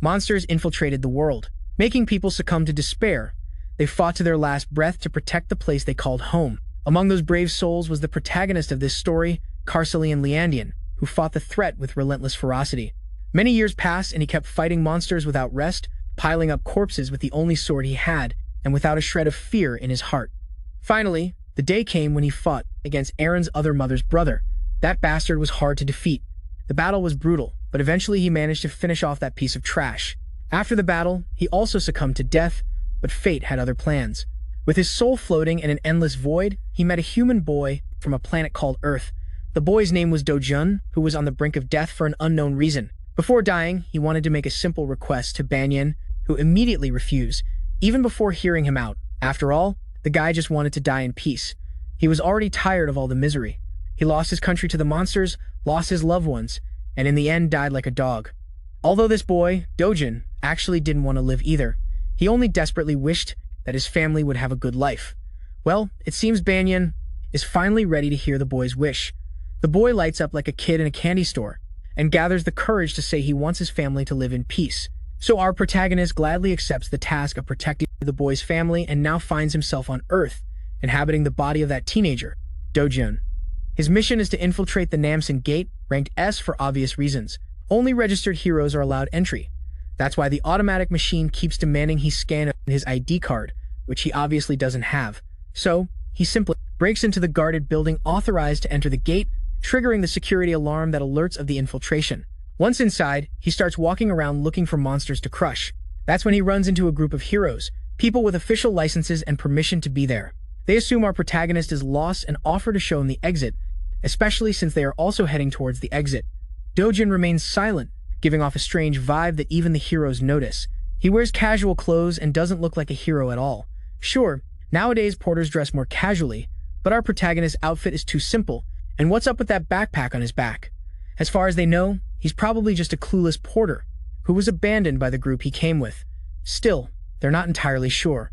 monsters infiltrated the world, making people succumb to despair. They fought to their last breath to protect the place they called home. Among those brave souls was the protagonist of this story, Carcelian, who fought the threat with relentless ferocity. Many years passed and he kept fighting monsters without rest, piling up corpses with the only sword he had, and without a shred of fear in his heart. Finally, the day came when he fought against Aaron's other mother's brother. That bastard was hard to defeat. The battle was brutal, but eventually he managed to finish off that piece of trash. After the battle, he also succumbed to death, but fate had other plans. With his soul floating in an endless void, he met a human boy from a planet called Earth. The boy's name was Dojun, who was on the brink of death for an unknown reason. Before dying, he wanted to make a simple request to Banyan, who immediately refused, even before hearing him out. After all, the guy just wanted to die in peace. He was already tired of all the misery. He lost his country to the monsters, lost his loved ones, and in the end died like a dog. Although this boy, Dojun, actually didn't want to live either. He only desperately wished that his family would have a good life. Well, it seems Banyan is finally ready to hear the boy's wish. The boy lights up like a kid in a candy store and gathers the courage to say he wants his family to live in peace. So our protagonist gladly accepts the task of protecting the boy's family and now finds himself on Earth, inhabiting the body of that teenager, Dojun. His mission is to infiltrate the Namsen Gate, ranked S for obvious reasons. Only registered heroes are allowed entry. That's why the automatic machine keeps demanding he scan his ID card, which he obviously doesn't have. So, he simply breaks into the guarded building authorized to enter the gate, triggering the security alarm that alerts of the infiltration. Once inside, he starts walking around looking for monsters to crush. That's when he runs into a group of heroes, people with official licenses and permission to be there. They assume our protagonist is lost and offer to show him the exit, especially since they are also heading towards the exit. Dojun remains silent, giving off a strange vibe that even the heroes notice. He wears casual clothes and doesn't look like a hero at all. Sure, nowadays porters dress more casually, but our protagonist's outfit is too simple. And what's up with that backpack on his back? As far as they know, he's probably just a clueless porter who was abandoned by the group he came with. Still, they're not entirely sure.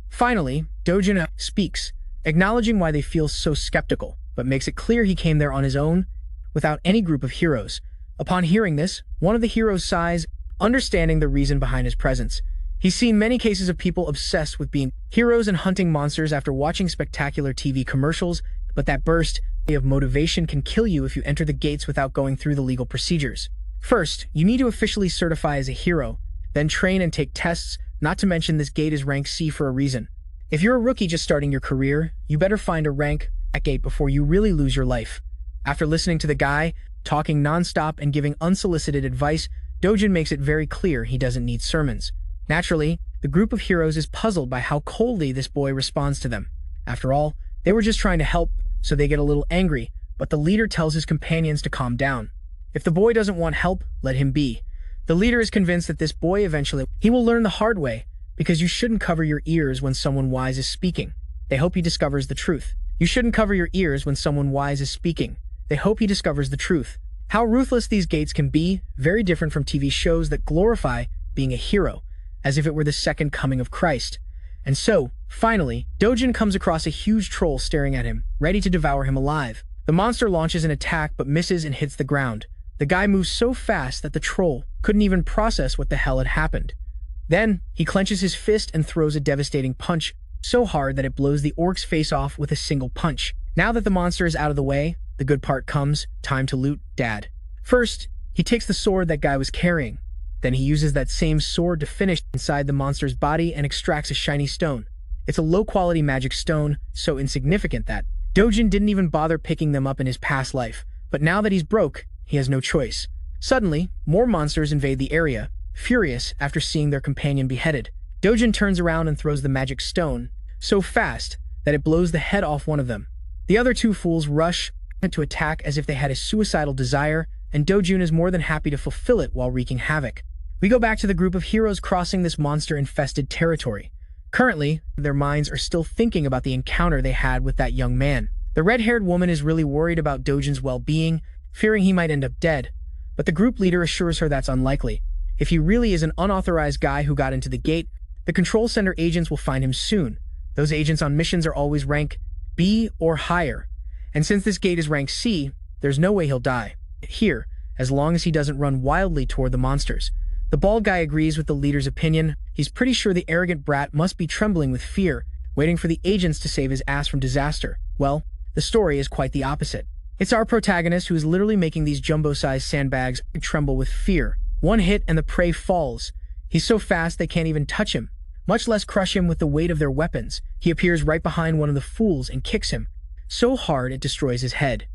Finally, Dojun speaks, acknowledging why they feel so skeptical, but makes it clear he came there on his own, without any group of heroes. Upon hearing this, one of the heroes sighs, understanding the reason behind his presence. He's seen many cases of people obsessed with being heroes and hunting monsters after watching spectacular TV commercials, but that burst of motivation can kill you if you enter the gates without going through the legal procedures. First, you need to officially certify as a hero, then train and take tests, not to mention this gate is rank C for a reason. If you're a rookie just starting your career, you better find a rank at gate before you really lose your life. After listening to the guy, talking non-stop and giving unsolicited advice, Dojun makes it very clear he doesn't need sermons. Naturally, the group of heroes is puzzled by how coldly this boy responds to them. After all, they were just trying to help, so they get a little angry, but the leader tells his companions to calm down. If the boy doesn't want help, let him be. The leader is convinced that this boy eventually he will learn the hard way, because you shouldn't cover your ears when someone wise is speaking. They hope he discovers the truth. You shouldn't cover your ears when someone wise is speaking. They hope he discovers the truth. How ruthless these gates can be, very different from TV shows that glorify being a hero, as if it were the second coming of Christ. And so, finally, Dojun comes across a huge troll staring at him, ready to devour him alive. The monster launches an attack but misses and hits the ground. The guy moves so fast that the troll couldn't even process what the hell had happened. Then, he clenches his fist and throws a devastating punch, so hard that it blows the orc's face off with a single punch. Now that the monster is out of the way, the good part comes, time to loot Dad. First, he takes the sword that guy was carrying. Then he uses that same sword to finish inside the monster's body and extracts a shiny stone. It's a low-quality magic stone, so insignificant that Dojun didn't even bother picking them up in his past life. But now that he's broke, he has no choice. Suddenly, more monsters invade the area, furious after seeing their companion beheaded. Dojun turns around and throws the magic stone, so fast that it blows the head off one of them. The other two fools rush to attack as if they had a suicidal desire, and Dojun is more than happy to fulfill it while wreaking havoc. We go back to the group of heroes crossing this monster-infested territory. Currently, their minds are still thinking about the encounter they had with that young man. The red-haired woman is really worried about Dojun's well-being, fearing he might end up dead, but the group leader assures her that's unlikely. If he really is an unauthorized guy who got into the gate, the control center agents will find him soon. Those agents on missions are always rank B or higher, and since this gate is rank C, there's no way he'll die here, as long as he doesn't run wildly toward the monsters. The bald guy agrees with the leader's opinion. He's pretty sure the arrogant brat must be trembling with fear, waiting for the agents to save his ass from disaster. Well, the story is quite the opposite. It's our protagonist who is literally making these jumbo-sized sandbags tremble with fear. One hit and the prey falls. He's so fast they can't even touch him, much less crush him with the weight of their weapons. He appears right behind one of the fools and kicks him, so hard it destroys his head.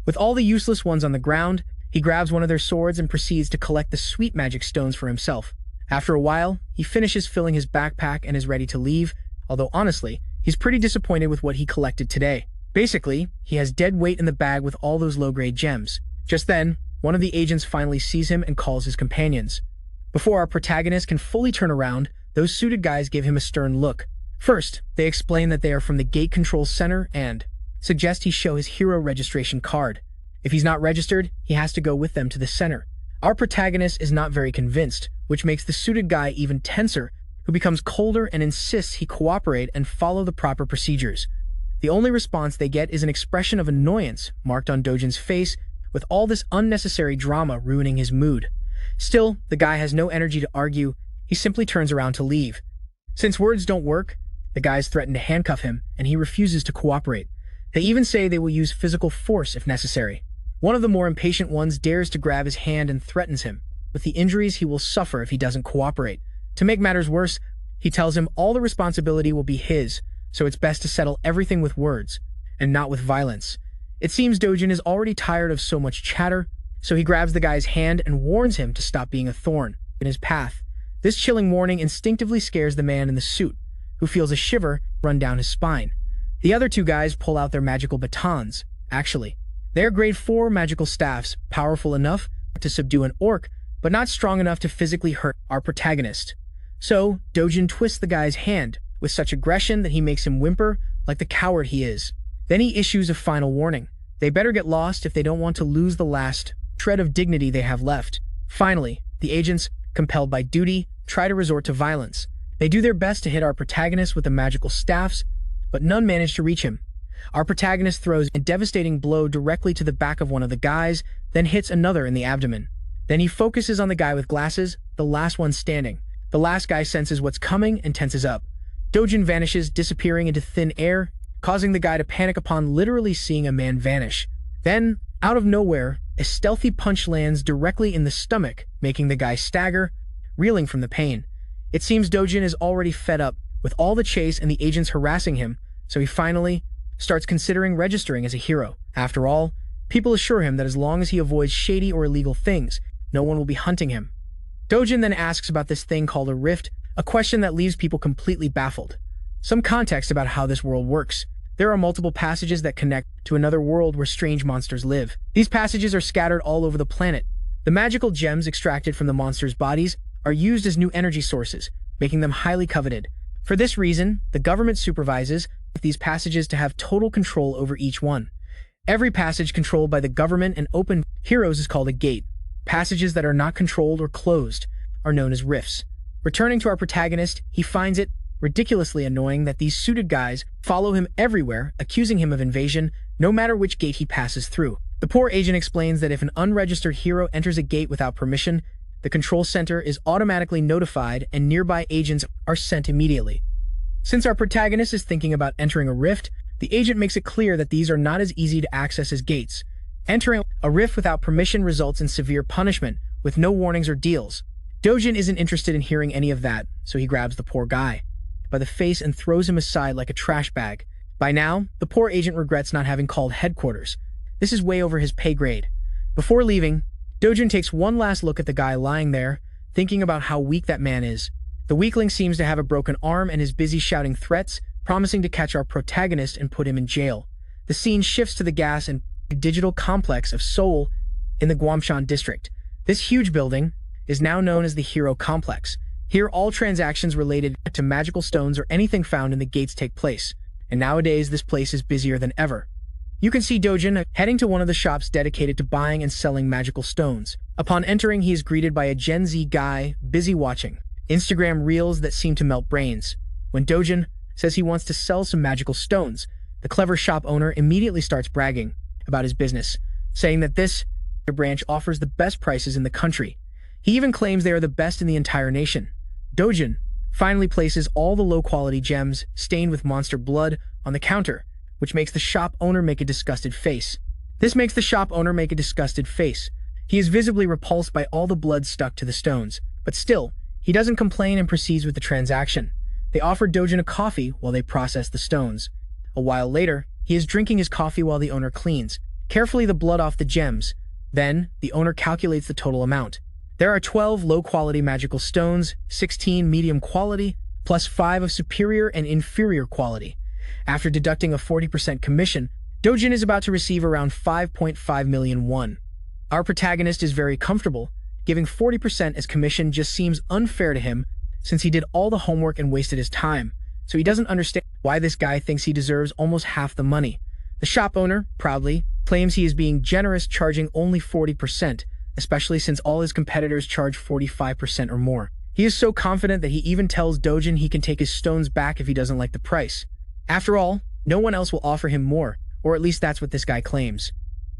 With all the useless ones on the ground, he grabs one of their swords and proceeds to collect the sweet magic stones for himself. After a while, he finishes filling his backpack and is ready to leave, although honestly, he's pretty disappointed with what he collected today. Basically, he has dead weight in the bag with all those low-grade gems. Just then, one of the agents finally sees him and calls his companions. Before our protagonist can fully turn around, those suited guys give him a stern look. First, they explain that they are from the Gate Control Center and suggest he show his hero registration card. If he's not registered, he has to go with them to the center. Our protagonist is not very convinced, which makes the suited guy even tenser, who becomes colder and insists he cooperate and follow the proper procedures. The only response they get is an expression of annoyance marked on Dojun's face, with all this unnecessary drama ruining his mood. Still, the guy has no energy to argue. He simply turns around to leave. Since words don't work, the guys threaten to handcuff him, and he refuses to cooperate. They even say they will use physical force if necessary. One of the more impatient ones dares to grab his hand and threatens him with the injuries he will suffer if he doesn't cooperate. To make matters worse, he tells him all the responsibility will be his, so it's best to settle everything with words, and not with violence. It seems Dojun is already tired of so much chatter, so he grabs the guy's hand and warns him to stop being a thorn in his path. This chilling warning instinctively scares the man in the suit, who feels a shiver run down his spine. The other two guys pull out their magical batons. Actually, they're grade 4 magical staffs, powerful enough to subdue an orc, but not strong enough to physically hurt our protagonist. So, Dojun twists the guy's hand with such aggression that he makes him whimper like the coward he is. Then he issues a final warning. They better get lost if they don't want to lose the last shred of dignity they have left. Finally, the agents, compelled by duty, try to resort to violence. They do their best to hit our protagonist with the magical staffs, but none manage to reach him. Our protagonist throws a devastating blow directly to the back of one of the guys, then hits another in the abdomen. Then he focuses on the guy with glasses, the last one standing. The last guy senses what's coming and tenses up. Dojun vanishes, disappearing into thin air, causing the guy to panic upon literally seeing a man vanish. Then, out of nowhere, a stealthy punch lands directly in the stomach, making the guy stagger, reeling from the pain. It seems Dojun is already fed up with all the chase and the agents harassing him, so he finally starts considering registering as a hero. After all, people assure him that as long as he avoids shady or illegal things, no one will be hunting him. Dojun then asks about this thing called a rift, a question that leaves people completely baffled. Some context about how this world works. There are multiple passages that connect to another world where strange monsters live. These passages are scattered all over the planet. The magical gems extracted from the monsters' bodies are used as new energy sources, making them highly coveted. For this reason, the government supervises these passages to have total control over each one. Every passage controlled by the government and open heroes is called a gate. Passages that are not controlled or closed are known as rifts. Returning to our protagonist, he finds it ridiculously annoying that these suited guys follow him everywhere, accusing him of invasion, no matter which gate he passes through. The poor agent explains that if an unregistered hero enters a gate without permission, the control center is automatically notified and nearby agents are sent immediately. Since our protagonist is thinking about entering a rift, the agent makes it clear that these are not as easy to access as gates. Entering a rift without permission results in severe punishment, with no warnings or deals. Dojun isn't interested in hearing any of that, so he grabs the poor guy by the face and throws him aside like a trash bag. By now, the poor agent regrets not having called headquarters. This is way over his pay grade. Before leaving, Dojun takes one last look at the guy lying there, thinking about how weak that man is. The weakling seems to have a broken arm and is busy shouting threats, promising to catch our protagonist and put him in jail. The scene shifts to the gas and digital complex of Seoul in the Gwangshan district. This huge building is now known as the Hero Complex. Here, all transactions related to magical stones or anything found in the gates take place, and nowadays this place is busier than ever. You can see Dojun heading to one of the shops dedicated to buying and selling magical stones. Upon entering, he is greeted by a Gen Z guy busy watching Instagram reels that seem to melt brains. When Dojun says he wants to sell some magical stones, the clever shop owner immediately starts bragging about his business, saying that this branch offers the best prices in the country. He even claims they are the best in the entire nation. Dojun finally places all the low-quality gems, stained with monster blood, on the counter, which makes the shop owner make a disgusted face. He is visibly repulsed by all the blood stuck to the stones, but still, he doesn't complain and proceeds with the transaction. They offer Dojun a coffee while they process the stones. A while later, he is drinking his coffee while the owner cleans carefully the blood off the gems. Then, the owner calculates the total amount. There are 12 low-quality magical stones, 16 medium quality, plus 5 of superior and inferior quality. After deducting a 40% commission, Dojun is about to receive around 5.5 million won. Our protagonist is very comfortable. Giving 40% as commission just seems unfair to him, since he did all the homework and wasted his time, so he doesn't understand why this guy thinks he deserves almost half the money. The shop owner, proudly, claims he is being generous, charging only 40%, especially since all his competitors charge 45% or more. He is so confident that he even tells Dojun he can take his stones back if he doesn't like the price. After all, no one else will offer him more, or at least that's what this guy claims.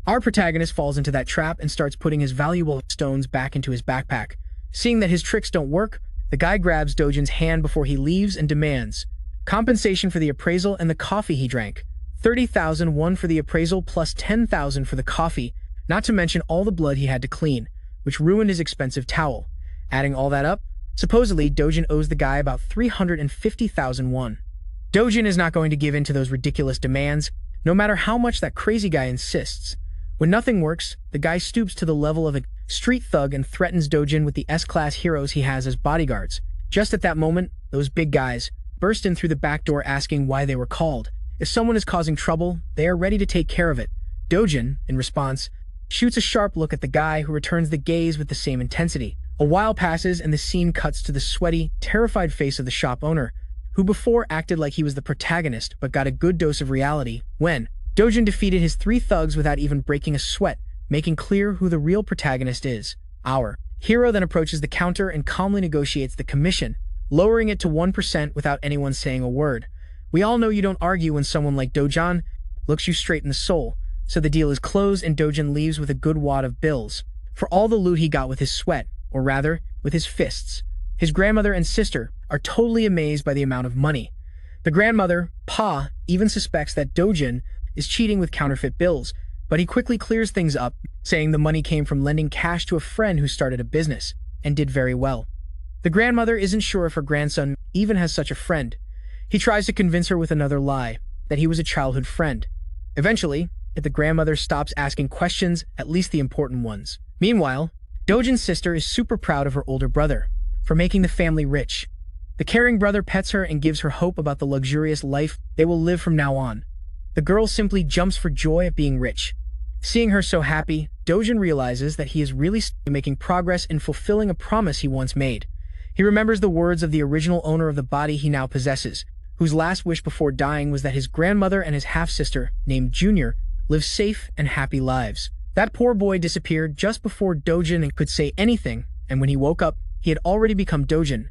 Our protagonist falls into that trap and starts putting his valuable stones back into his backpack. Seeing that his tricks don't work, the guy grabs Dojun's hand before he leaves and demands compensation for the appraisal and the coffee he drank. 30,000 won for the appraisal plus 10,000 for the coffee, not to mention all the blood he had to clean, which ruined his expensive towel. Adding all that up, supposedly Dojun owes the guy about 350,000 won. Dojun is not going to give in to those ridiculous demands, no matter how much that crazy guy insists. When nothing works, the guy stoops to the level of a street thug and threatens Dojun with the S-class heroes he has as bodyguards. Just at that moment, those big guys burst in through the back door asking why they were called. If someone is causing trouble, they are ready to take care of it. Dojun, in response, shoots a sharp look at the guy, who returns the gaze with the same intensity. A while passes and the scene cuts to the sweaty, terrified face of the shop owner, who before acted like he was the protagonist but got a good dose of reality when Dojun defeated his 3 thugs without even breaking a sweat, making clear who the real protagonist is. Our hero then approaches the counter and calmly negotiates the commission, lowering it to 1% without anyone saying a word. We all know you don't argue when someone like Dojun looks you straight in the soul, so the deal is closed and Dojun leaves with a good wad of bills for all the loot he got with his sweat, or rather, with his fists. His grandmother and sister are totally amazed by the amount of money. The grandmother, Pa, even suspects that Dojun is cheating with counterfeit bills, but he quickly clears things up, saying the money came from lending cash to a friend who started a business and did very well. The grandmother isn't sure if her grandson even has such a friend. He tries to convince her with another lie, that he was a childhood friend. Eventually, if the grandmother stops asking questions, at least the important ones. Meanwhile, Dojun's sister is super proud of her older brother for making the family rich. The caring brother pets her and gives her hope about the luxurious life they will live from now on. The girl simply jumps for joy at being rich. Seeing her so happy, Dojun realizes that he is really making progress in fulfilling a promise he once made. He remembers the words of the original owner of the body he now possesses, whose last wish before dying was that his grandmother and his half-sister, named Junior, live safe and happy lives. That poor boy disappeared just before Dojun could say anything, and when he woke up, he had already become Dojun.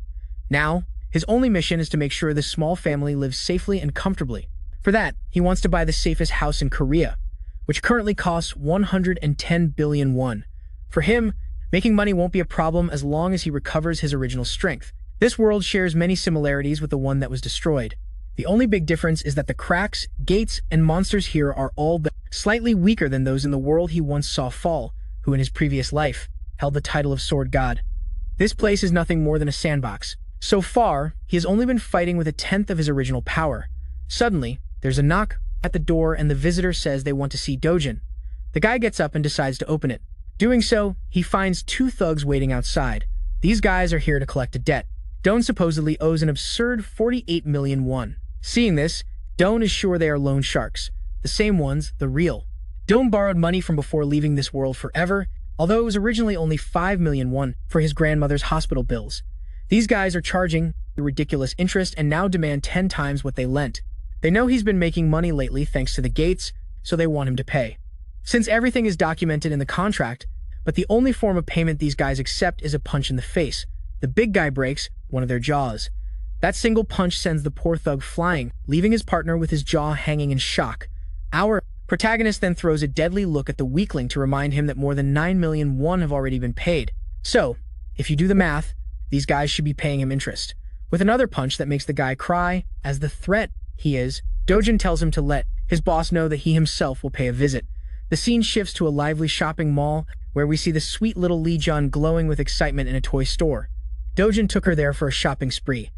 Now, his only mission is to make sure this small family lives safely and comfortably. For that, he wants to buy the safest house in Korea, which currently costs 110 billion won. For him, making money won't be a problem as long as he recovers his original strength. This world shares many similarities with the one that was destroyed. The only big difference is that the cracks, gates, and monsters here are all slightly weaker than those in the world he once saw fall, who in his previous life held the title of Sword God. This place is nothing more than a sandbox. So far, he has only been fighting with 1/10 of his original power. Suddenly, there's a knock at the door and the visitor says they want to see Dojun. The guy gets up and decides to open it. Doing so, he finds 2 thugs waiting outside. These guys are here to collect a debt. Don supposedly owes an absurd 48 million won. Seeing this, Don is sure they are loan sharks, the same ones, the real. Don borrowed money from before leaving this world forever, although it was originally only 5 million won for his grandmother's hospital bills. These guys are charging the ridiculous interest and now demand 10 times what they lent. They know he's been making money lately thanks to the gates, so they want him to pay. Since everything is documented in the contract, but the only form of payment these guys accept is a punch in the face. The big guy breaks one of their jaws. That single punch sends the poor thug flying, leaving his partner with his jaw hanging in shock. Our protagonist then throws a deadly look at the weakling to remind him that more than 9 million won have already been paid. So, If you do the math, these guys should be paying him interest. With another punch that makes the guy cry, as the threat he is, Dojun tells him to let his boss know that he himself will pay a visit. The scene shifts to a lively shopping mall where we see the sweet little Lee Jun glowing with excitement in a toy store. Dojun took her there for a shopping spree.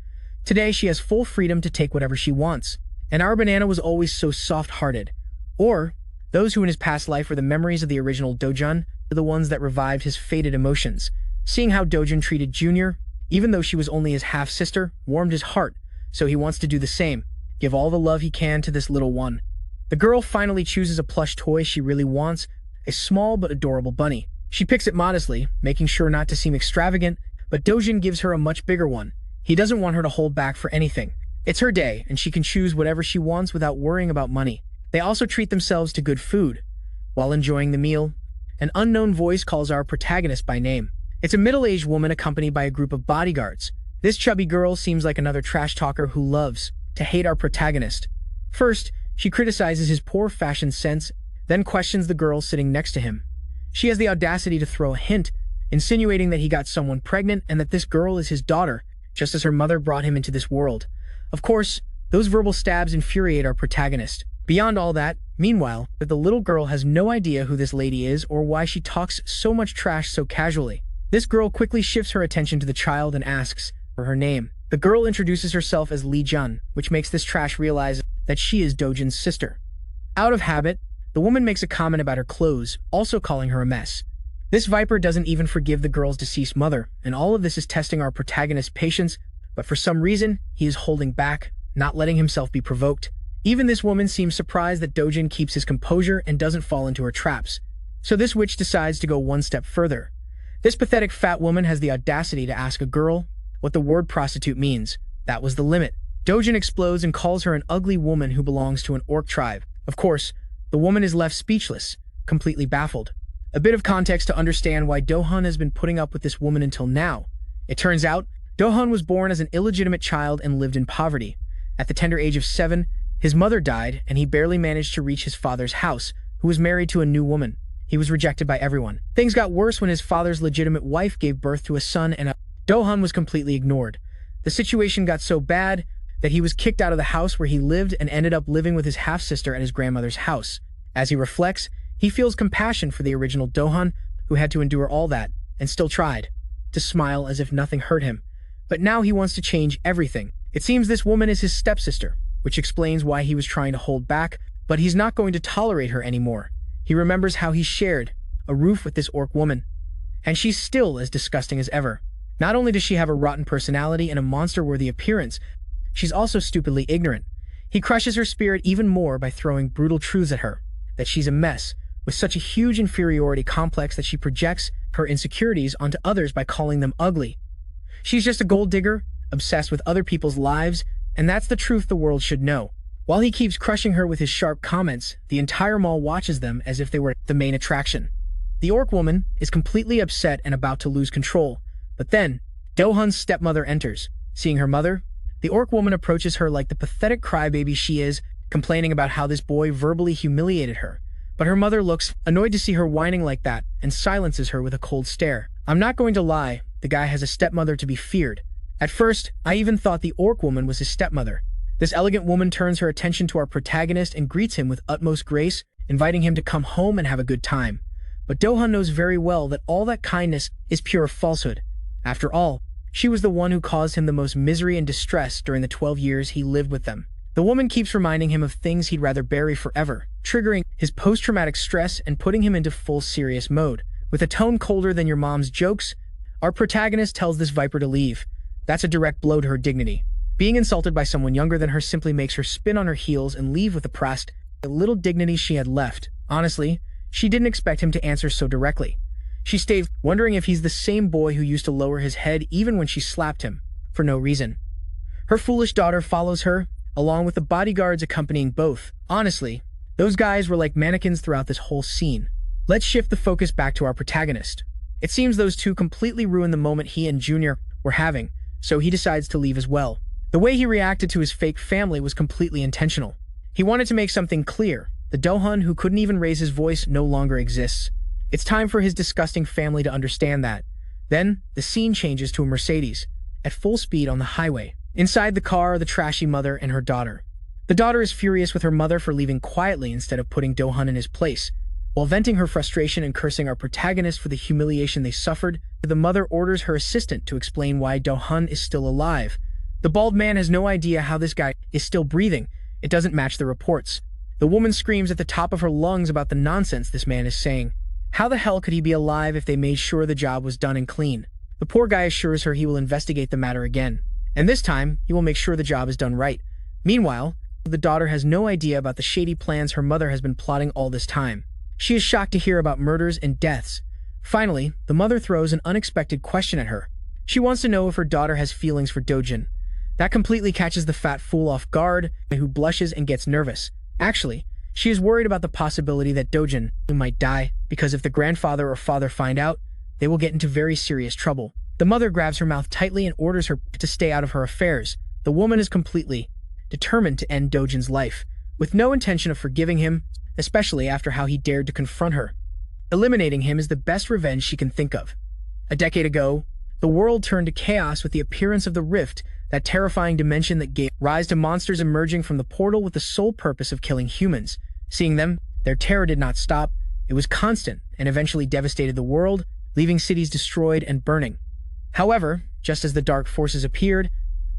Today she has full freedom to take whatever she wants. And our banana was always so soft-hearted. Or, those who in his past life were the memories of the original Dojun are the ones that revived his faded emotions. Seeing how Dojun treated Junior, even though she was only his half-sister, warmed his heart, so he wants to do the same. Give all the love he can to this little one. The girl finally chooses a plush toy she really wants, a small but adorable bunny. She picks it modestly, making sure not to seem extravagant, but Dojun gives her a much bigger one. He doesn't want her to hold back for anything. It's her day, and she can choose whatever she wants without worrying about money. They also treat themselves to good food. While enjoying the meal, an unknown voice calls our protagonist by name. It's a middle-aged woman accompanied by a group of bodyguards. This chubby girl seems like another trash talker who loves to hate our protagonist. First, she criticizes his poor fashion sense, then questions the girl sitting next to him. She has the audacity to throw a hint, insinuating that he got someone pregnant and that this girl is his daughter, just as her mother brought him into this world. Of course, those verbal stabs infuriate our protagonist. Beyond all that, meanwhile, the little girl has no idea who this lady is or why she talks so much trash so casually. This girl quickly shifts her attention to the child and asks for her name. The girl introduces herself as Lee Jun, which makes this trash realize that she is Dojun's sister. Out of habit, the woman makes a comment about her clothes, also calling her a mess. This viper doesn't even forgive the girl's deceased mother, and all of this is testing our protagonist's patience, but for some reason, he is holding back, not letting himself be provoked. Even this woman seems surprised that Dojun keeps his composure and doesn't fall into her traps. So this witch decides to go one step further. This pathetic fat woman has the audacity to ask a girl what the word prostitute means. That was the limit. Dojun explodes and calls her an ugly woman who belongs to an orc tribe. Of course, the woman is left speechless, completely baffled. A bit of context to understand why Dojun has been putting up with this woman until now. It turns out, Dojun was born as an illegitimate child and lived in poverty. At the tender age of 7, his mother died and he barely managed to reach his father's house, who was married to a new woman. He was rejected by everyone. Things got worse when his father's legitimate wife gave birth to a son and Dojun was completely ignored. The situation got so bad that he was kicked out of the house where he lived and ended up living with his half-sister at his grandmother's house. As he reflects, he feels compassion for the original Dojun, who had to endure all that, and still tried to smile as if nothing hurt him. But now he wants to change everything. It seems this woman is his stepsister, which explains why he was trying to hold back, but he's not going to tolerate her anymore. He remembers how he shared a roof with this orc woman, and she's still as disgusting as ever. Not only does she have a rotten personality and a monster-worthy appearance, she's also stupidly ignorant. He crushes her spirit even more by throwing brutal truths at her, that she's a mess, with such a huge inferiority complex that she projects her insecurities onto others by calling them ugly. She's just a gold digger, obsessed with other people's lives, and that's the truth the world should know. While he keeps crushing her with his sharp comments, the entire mall watches them as if they were the main attraction. The orc woman is completely upset and about to lose control, but then, Dojun's stepmother enters. Seeing her mother, the orc woman approaches her like the pathetic crybaby she is, complaining about how this boy verbally humiliated her. But her mother looks annoyed to see her whining like that and silences her with a cold stare. I'm not going to lie, the guy has a stepmother to be feared. At first, I even thought the orc woman was his stepmother. This elegant woman turns her attention to our protagonist and greets him with utmost grace, inviting him to come home and have a good time. But Dojun knows very well that all that kindness is pure falsehood. After all, she was the one who caused him the most misery and distress during the 12 years he lived with them. The woman keeps reminding him of things he'd rather bury forever, triggering his post-traumatic stress and putting him into full serious mode. With a tone colder than your mom's jokes, our protagonist tells this viper to leave. That's a direct blow to her dignity. Being insulted by someone younger than her simply makes her spin on her heels and leave with the little dignity she had left. Honestly, she didn't expect him to answer so directly. She stayed, wondering if he's the same boy who used to lower his head even when she slapped him, for no reason. Her foolish daughter follows her, along with the bodyguards accompanying both. Honestly, those guys were like mannequins throughout this whole scene. Let's shift the focus back to our protagonist. It seems those two completely ruined the moment he and Junior were having, so he decides to leave as well. The way he reacted to his fake family was completely intentional. He wanted to make something clear. The Dojun who couldn't even raise his voice no longer exists. It's time for his disgusting family to understand that. Then, the scene changes to a Mercedes, at full speed on the highway. Inside the car are the trashy mother and her daughter. The daughter is furious with her mother for leaving quietly instead of putting Dojun in his place. While venting her frustration and cursing our protagonist for the humiliation they suffered, the mother orders her assistant to explain why Dojun is still alive. The bald man has no idea how this guy is still breathing. It doesn't match the reports. The woman screams at the top of her lungs about the nonsense this man is saying. How the hell could he be alive if they made sure the job was done and clean? The poor guy assures her he will investigate the matter again, and this time he will make sure the job is done right. Meanwhile, the daughter has no idea about the shady plans her mother has been plotting all this time. She is shocked to hear about murders and deaths. Finally, the mother throws an unexpected question at her. She wants to know if her daughter has feelings for Dojun. That completely catches the fat fool off guard, who blushes and gets nervous. Actually, she is worried about the possibility that Dojun might die, because if the grandfather or father find out, they will get into very serious trouble. The mother grabs her mouth tightly and orders her to stay out of her affairs. The woman is completely determined to end Dojun's life, with no intention of forgiving him, especially after how he dared to confront her. Eliminating him is the best revenge she can think of. A decade ago, the world turned to chaos with the appearance of the Rift, that terrifying dimension that gave rise to monsters emerging from the portal with the sole purpose of killing humans. Seeing them, their terror did not stop. It was constant and eventually devastated the world, leaving cities destroyed and burning. However, just as the dark forces appeared,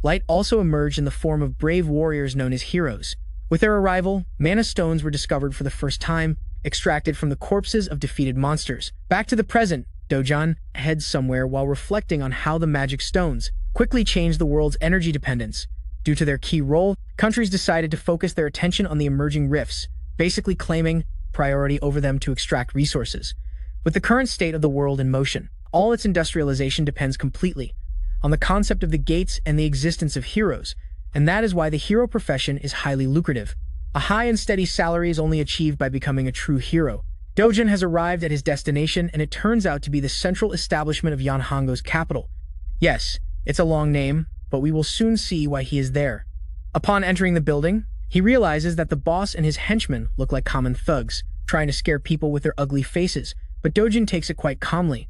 light also emerged in the form of brave warriors known as heroes. With their arrival, mana stones were discovered for the first time, extracted from the corpses of defeated monsters. Back to the present, Dojun heads somewhere while reflecting on how the magic stones quickly changed the world's energy dependence. Due to their key role, countries decided to focus their attention on the emerging rifts, basically claiming priority over them to extract resources. With the current state of the world in motion, all its industrialization depends completely on the concept of the gates and the existence of heroes, and that is why the hero profession is highly lucrative. A high and steady salary is only achieved by becoming a true hero. Dojun has arrived at his destination, and it turns out to be the central establishment of Yanhongo's capital. Yes, it's a long name, but we will soon see why he is there. Upon entering the building, he realizes that the boss and his henchmen look like common thugs, trying to scare people with their ugly faces, but Dojun takes it quite calmly.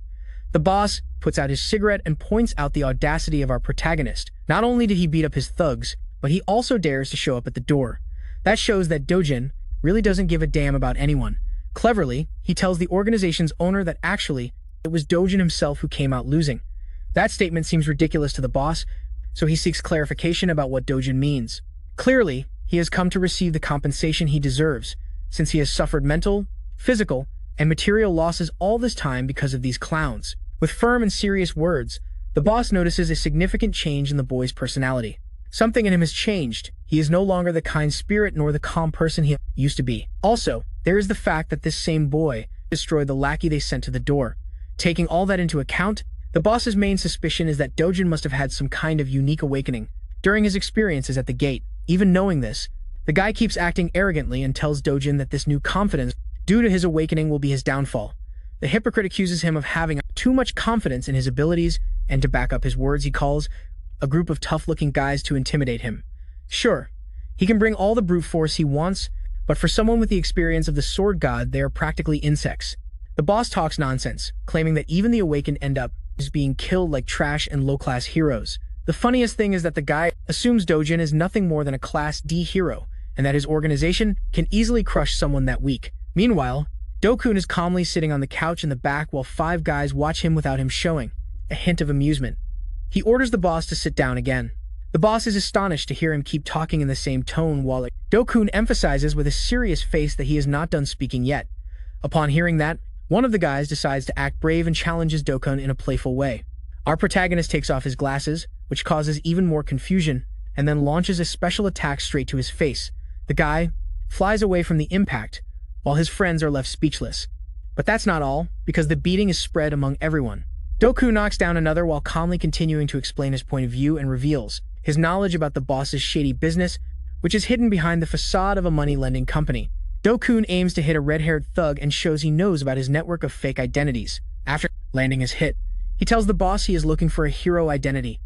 The boss puts out his cigarette and points out the audacity of our protagonist. Not only did he beat up his thugs, but he also dares to show up at the door. That shows that Dojun really doesn't give a damn about anyone. Cleverly, he tells the organization's owner that actually, it was Dojun himself who came out losing. That statement seems ridiculous to the boss, so he seeks clarification about what Dojun means. Clearly, he has come to receive the compensation he deserves, since he has suffered mental, physical, and material losses all this time because of these clowns. With firm and serious words, the boss notices a significant change in the boy's personality. Something in him has changed. He is no longer the kind spirit nor the calm person he used to be. Also, there is the fact that this same boy destroyed the lackey they sent to the door. Taking all that into account, the boss's main suspicion is that Dojun must have had some kind of unique awakening during his experiences at the gate. Even knowing this, the guy keeps acting arrogantly and tells Dojun that this new confidence due to his awakening will be his downfall. The hypocrite accuses him of having too much confidence in his abilities, and to back up his words he calls a group of tough-looking guys to intimidate him. Sure, he can bring all the brute force he wants, but for someone with the experience of the sword god, they are practically insects. The boss talks nonsense, claiming that even the awakened end up being killed like trash and low-class heroes. The funniest thing is that the guy assumes Dojun is nothing more than a Class D hero, and that his organization can easily crush someone that weak. Meanwhile, Dokun is calmly sitting on the couch in the back while 5 guys watch him without him showing a hint of amusement. He orders the boss to sit down again. The boss is astonished to hear him keep talking in the same tone while Dokun emphasizes with a serious face that he is not done speaking yet. Upon hearing that, one of the guys decides to act brave and challenges Dokun in a playful way. Our protagonist takes off his glasses, which causes even more confusion, and then launches a special attack straight to his face. The guy flies away from the impact, while his friends are left speechless. But that's not all, because the beating is spread among everyone. Dokun knocks down another while calmly continuing to explain his point of view and reveals his knowledge about the boss's shady business, which is hidden behind the facade of a money-lending company. Dokun aims to hit a red-haired thug and shows he knows about his network of fake identities. After landing his hit, he tells the boss he is looking for a hero identity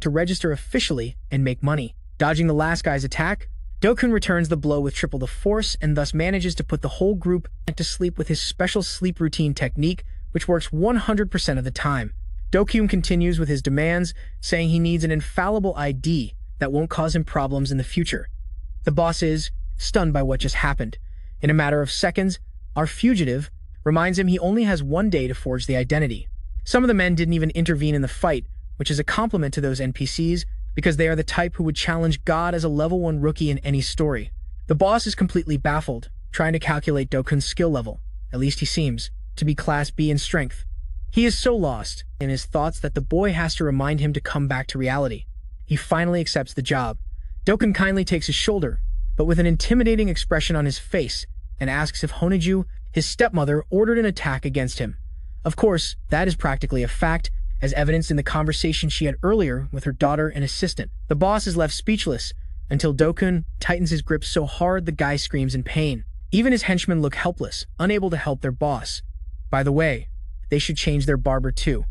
to register officially and make money. Dodging the last guy's attack, Dokun returns the blow with triple the force and thus manages to put the whole group to sleep with his special sleep routine technique, which works 100% of the time. Dokun continues with his demands, saying he needs an infallible ID that won't cause him problems in the future. The boss is stunned by what just happened. In a matter of seconds, our fugitive reminds him he only has 1 day to forge the identity. Some of the men didn't even intervene in the fight, which is a compliment to those NPCs because they are the type who would challenge God as a level 1 rookie in any story. The boss is completely baffled, trying to calculate Dokun's skill level. At least he seems to be class B in strength. He is so lost in his thoughts that the boy has to remind him to come back to reality. He finally accepts the job. Dokun kindly takes his shoulder, but with an intimidating expression on his face, and asks if Honiju, his stepmother, ordered an attack against him. Of course, that is practically a fact, as evidenced in the conversation she had earlier with her daughter and assistant. The boss is left speechless until Dokun tightens his grip so hard the guy screams in pain. Even his henchmen look helpless, unable to help their boss. By the way, they should change their barber too.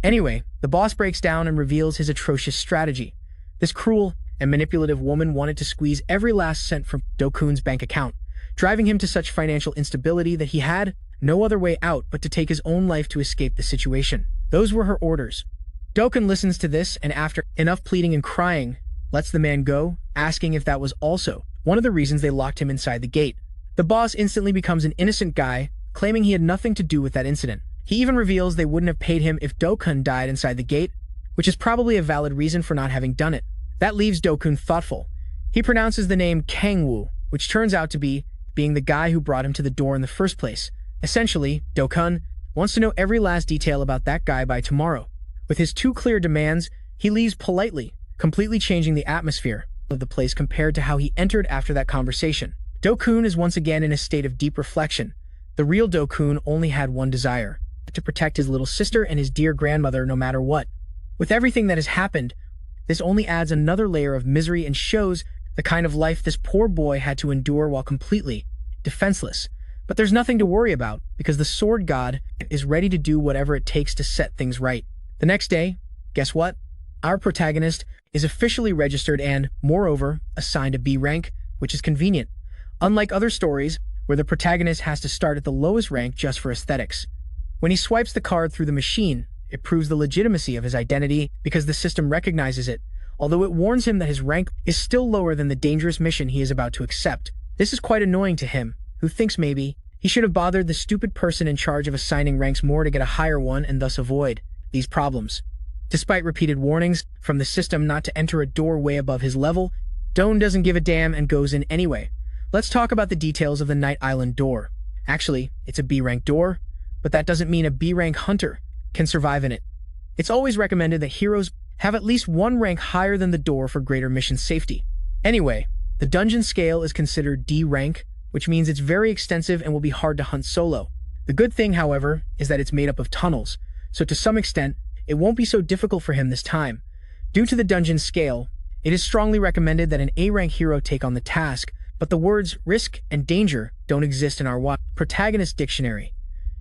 Anyway, the boss breaks down and reveals his atrocious strategy. This cruel and manipulative woman wanted to squeeze every last cent from Dokun's bank account, driving him to such financial instability that he had no other way out but to take his own life to escape the situation. Those were her orders. Dokun listens to this and after enough pleading and crying, lets the man go, asking if that was also one of the reasons they locked him inside the gate. The boss instantly becomes an innocent guy, claiming he had nothing to do with that incident. He even reveals they wouldn't have paid him if Dokun died inside the gate, which is probably a valid reason for not having done it. That leaves Dokun thoughtful. He pronounces the name Kangwoo, which turns out to be being the guy who brought him to the door in the first place. Essentially, Dokun wants to know every last detail about that guy by tomorrow. With his 2 clear demands, he leaves politely, completely changing the atmosphere of the place compared to how he entered after that conversation. Dokun is once again in a state of deep reflection. The real Dokun only had one desire: to protect his little sister and his dear grandmother no matter what. With everything that has happened, this only adds another layer of misery and shows the kind of life this poor boy had to endure while completely defenseless. But there's nothing to worry about because the sword god is ready to do whatever it takes to set things right. The next day, guess what? Our protagonist is officially registered and, moreover, assigned a B rank, which is convenient. Unlike other stories, where the protagonist has to start at the lowest rank just for aesthetics. When he swipes the card through the machine, it proves the legitimacy of his identity because the system recognizes it, although it warns him that his rank is still lower than the dangerous mission he is about to accept. This is quite annoying to him, who thinks maybe he should have bothered the stupid person in charge of assigning ranks more to get a higher one and thus avoid these problems. Despite repeated warnings from the system not to enter a door way above his level, Doan doesn't give a damn and goes in anyway. Let's talk about the details of the Night Island door. Actually, it's a B-rank door, but that doesn't mean a B-rank hunter can survive in it. It's always recommended that heroes have at least 1 rank higher than the door for greater mission safety. Anyway, the dungeon scale is considered D rank, which means it's very extensive and will be hard to hunt solo. The good thing, however, is that it's made up of tunnels, so to some extent, it won't be so difficult for him this time. Due to the dungeon scale, it is strongly recommended that an A-rank hero take on the task, but the words risk and danger don't exist in our protagonist dictionary.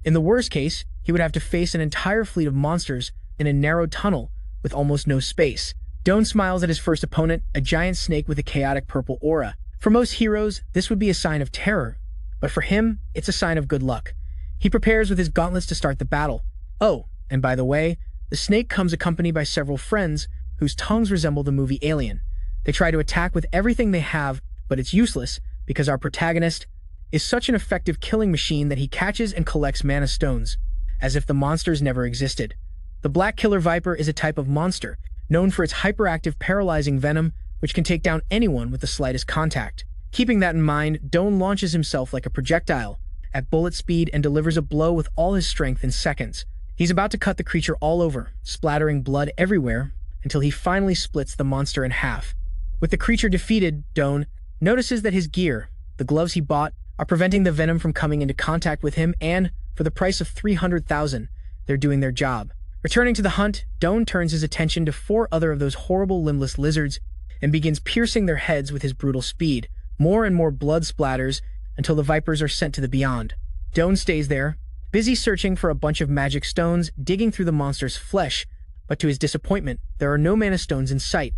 In the worst case, he would have to face an entire fleet of monsters in a narrow tunnel with almost no space. Doan smiles at his first opponent, a giant snake with a chaotic purple aura. For most heroes, this would be a sign of terror, but for him, it's a sign of good luck. He prepares with his gauntlets to start the battle. Oh, and by the way, the snake comes accompanied by several friends whose tongues resemble the movie Alien. They try to attack with everything they have, but it's useless because our protagonist is such an effective killing machine that he catches and collects mana stones, as if the monsters never existed. The Black Killer Viper is a type of monster, known for its hyperactive paralyzing venom, which can take down anyone with the slightest contact. Keeping that in mind, Doan launches himself like a projectile, at bullet speed and delivers a blow with all his strength in seconds. He's about to cut the creature all over, splattering blood everywhere, until he finally splits the monster in half. With the creature defeated, Doan notices that his gear, the gloves he bought, are preventing the venom from coming into contact with him, and, for the price of 300,000, they're doing their job. Returning to the hunt, Doan turns his attention to 4 other of those horrible limbless lizards and begins piercing their heads with his brutal speed. More and more blood splatters until the vipers are sent to the beyond. Doan stays there, busy searching for a bunch of magic stones, digging through the monster's flesh, but to his disappointment, there are no mana stones in sight.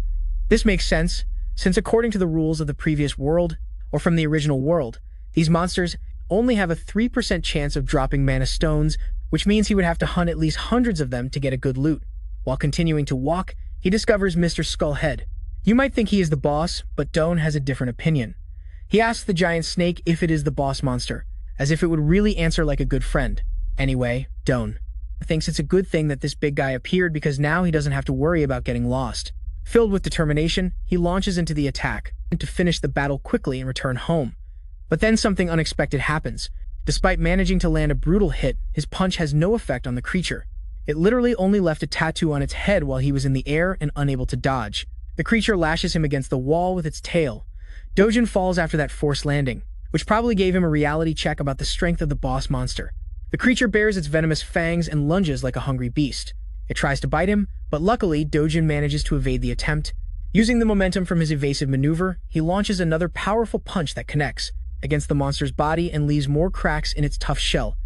This makes sense, since according to the rules of the previous world, or from the original world, these monsters only have a 3% chance of dropping mana stones which means he would have to hunt at least hundreds of them to get a good loot. While continuing to walk, he discovers Mr. Skullhead. You might think he is the boss, but Dojun has a different opinion. He asks the giant snake if it is the boss monster, as if it would really answer like a good friend. Anyway, Dojun thinks it's a good thing that this big guy appeared because now he doesn't have to worry about getting lost. Filled with determination, he launches into the attack to finish the battle quickly and return home. But then something unexpected happens. Despite managing to land a brutal hit, his punch has no effect on the creature. It literally only left a tattoo on its head while he was in the air and unable to dodge. The creature lashes him against the wall with its tail. Dojun falls after that forced landing, which probably gave him a reality check about the strength of the boss monster. The creature bares its venomous fangs and lunges like a hungry beast. It tries to bite him, but luckily Dojun manages to evade the attempt. Using the momentum from his evasive maneuver, he launches another powerful punch that connects against the monster's body and leaves more cracks in its tough shell.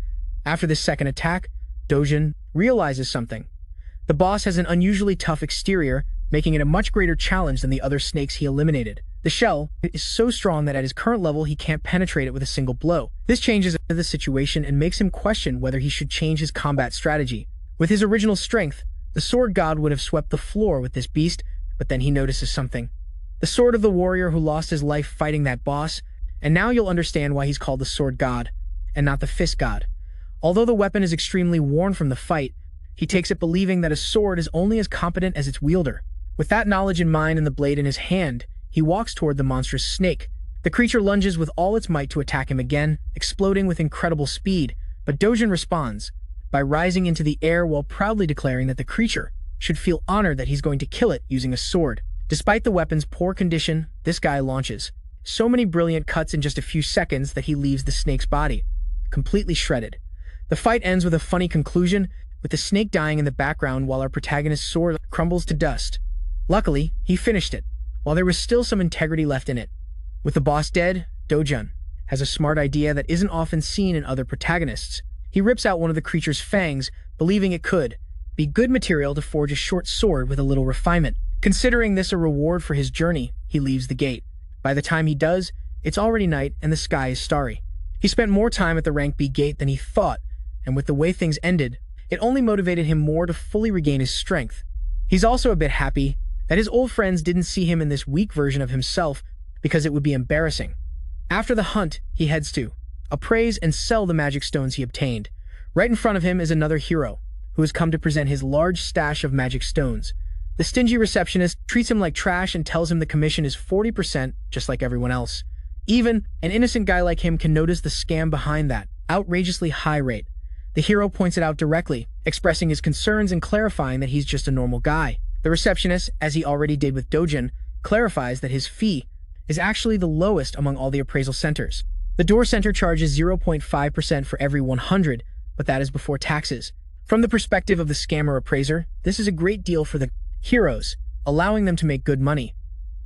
After this second attack, Dojun realizes something. The boss has an unusually tough exterior, making it a much greater challenge than the other snakes he eliminated. The shell is so strong that at his current level he can't penetrate it with a single blow. This changes the situation and makes him question whether he should change his combat strategy. With his original strength, the sword god would have swept the floor with this beast, but then he notices something. The sword of the warrior who lost his life fighting that boss, and now you'll understand why he's called the sword god, and not the fist god. Although the weapon is extremely worn from the fight, he takes it believing that a sword is only as competent as its wielder. With that knowledge in mind and the blade in his hand, he walks toward the monstrous snake. The creature lunges with all its might to attack him again, exploding with incredible speed, but Dojun responds by rising into the air while proudly declaring that the creature should feel honored that he's going to kill it using a sword. Despite the weapon's poor condition, this guy launches so many brilliant cuts in just a few seconds that he leaves the snake's body completely shredded. The fight ends with a funny conclusion, with the snake dying in the background while our protagonist's sword crumbles to dust. Luckily, he finished it, while there was still some integrity left in it. With the boss dead, Dojun has a smart idea that isn't often seen in other protagonists. He rips out one of the creature's fangs, believing it could be good material to forge a short sword with a little refinement. Considering this a reward for his journey, he leaves the gate. By the time he does, it's already night and the sky is starry. He spent more time at the rank B gate than he thought, and with the way things ended, it only motivated him more to fully regain his strength. He's also a bit happy that his old friends didn't see him in this weak version of himself because it would be embarrassing. After the hunt, he heads to appraise and sell the magic stones he obtained. Right in front of him is another hero who has come to present his large stash of magic stones. The stingy receptionist treats him like trash and tells him the commission is 40%, just like everyone else. Even an innocent guy like him can notice the scam behind that outrageously high rate. The hero points it out directly, expressing his concerns and clarifying that he's just a normal guy. The receptionist, as he already did with Dojun, clarifies that his fee is actually the lowest among all the appraisal centers. The door center charges 0.5% for every 100, but that is before taxes. From the perspective of the scammer appraiser, this is a great deal for the heroes, allowing them to make good money.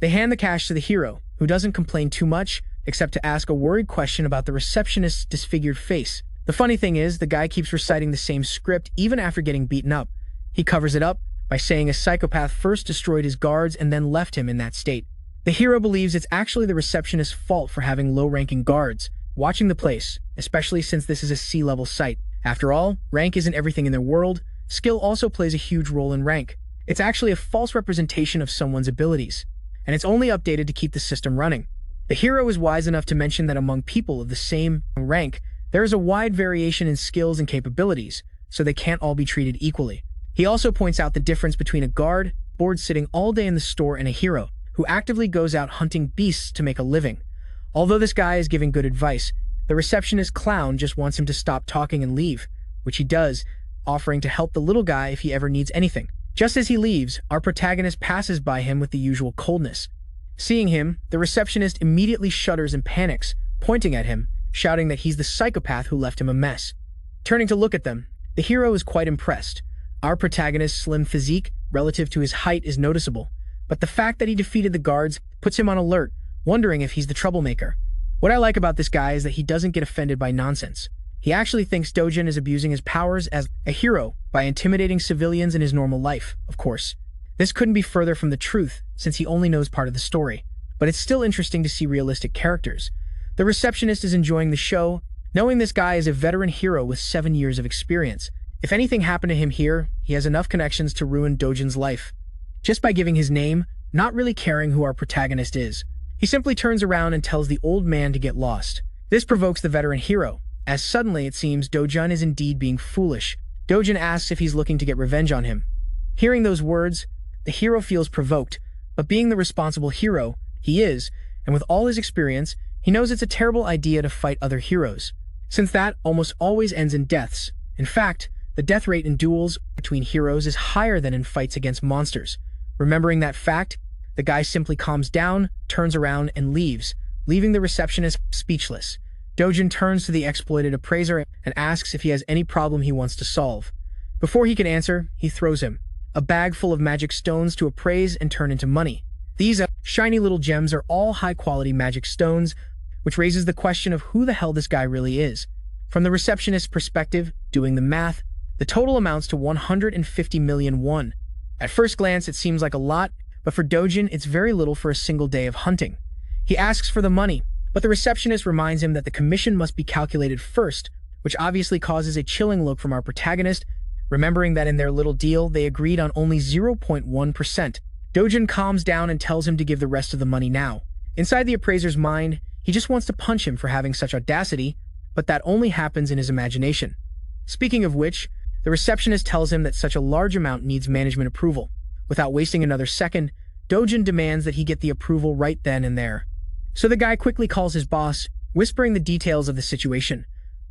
They hand the cash to the hero, who doesn't complain too much, except to ask a worried question about the receptionist's disfigured face. The funny thing is, the guy keeps reciting the same script even after getting beaten up. He covers it up by saying a psychopath first destroyed his guards and then left him in that state. The hero believes it's actually the receptionist's fault for having low-ranking guards watching the place, especially since this is a C-level site. After all, rank isn't everything in their world. Skill also plays a huge role in rank. It's actually a false representation of someone's abilities, and it's only updated to keep the system running. The hero is wise enough to mention that among people of the same rank, there is a wide variation in skills and capabilities, so they can't all be treated equally. He also points out the difference between a guard, bored sitting all day in the store, and a hero, who actively goes out hunting beasts to make a living. Although this guy is giving good advice, the receptionist clown just wants him to stop talking and leave, which he does, offering to help the little guy if he ever needs anything. Just as he leaves, our protagonist passes by him with the usual coldness. Seeing him, the receptionist immediately shudders and panics, pointing at him, shouting that he's the psychopath who left him a mess. Turning to look at them, the hero is quite impressed. Our protagonist's slim physique, relative to his height, is noticeable, but the fact that he defeated the guards puts him on alert, wondering if he's the troublemaker. What I like about this guy is that he doesn't get offended by nonsense. He actually thinks Dojun is abusing his powers as a hero by intimidating civilians in his normal life, of course. This couldn't be further from the truth, since he only knows part of the story. But it's still interesting to see realistic characters. The receptionist is enjoying the show, knowing this guy is a veteran hero with 7 years of experience. If anything happened to him here, he has enough connections to ruin Dojun's life. Just by giving his name, not really caring who our protagonist is. He simply turns around and tells the old man to get lost. This provokes the veteran hero, as suddenly it seems Dojun is indeed being foolish. Dojun asks if he's looking to get revenge on him. Hearing those words, the hero feels provoked, but being the responsible hero he is, and with all his experience, he knows it's a terrible idea to fight other heroes, since that almost always ends in deaths. In fact, the death rate in duels between heroes is higher than in fights against monsters. Remembering that fact, the guy simply calms down, turns around, and leaves, leaving the receptionist speechless. Dojun turns to the exploited appraiser and asks if he has any problem he wants to solve. Before he can answer, he throws him a bag full of magic stones to appraise and turn into money. These shiny little gems are all high-quality magic stones, which raises the question of who the hell this guy really is. From the receptionist's perspective, doing the math, the total amounts to 150 million won. At first glance, it seems like a lot, but for Dojun, it's very little for a single day of hunting. He asks for the money, but the receptionist reminds him that the commission must be calculated first, which obviously causes a chilling look from our protagonist, remembering that in their little deal, they agreed on only 0.1%. Dojun calms down and tells him to give the rest of the money now. Inside the appraiser's mind, he just wants to punch him for having such audacity, but that only happens in his imagination. Speaking of which, the receptionist tells him that such a large amount needs management approval. Without wasting another second, Dojun demands that he get the approval right then and there. So the guy quickly calls his boss, whispering the details of the situation.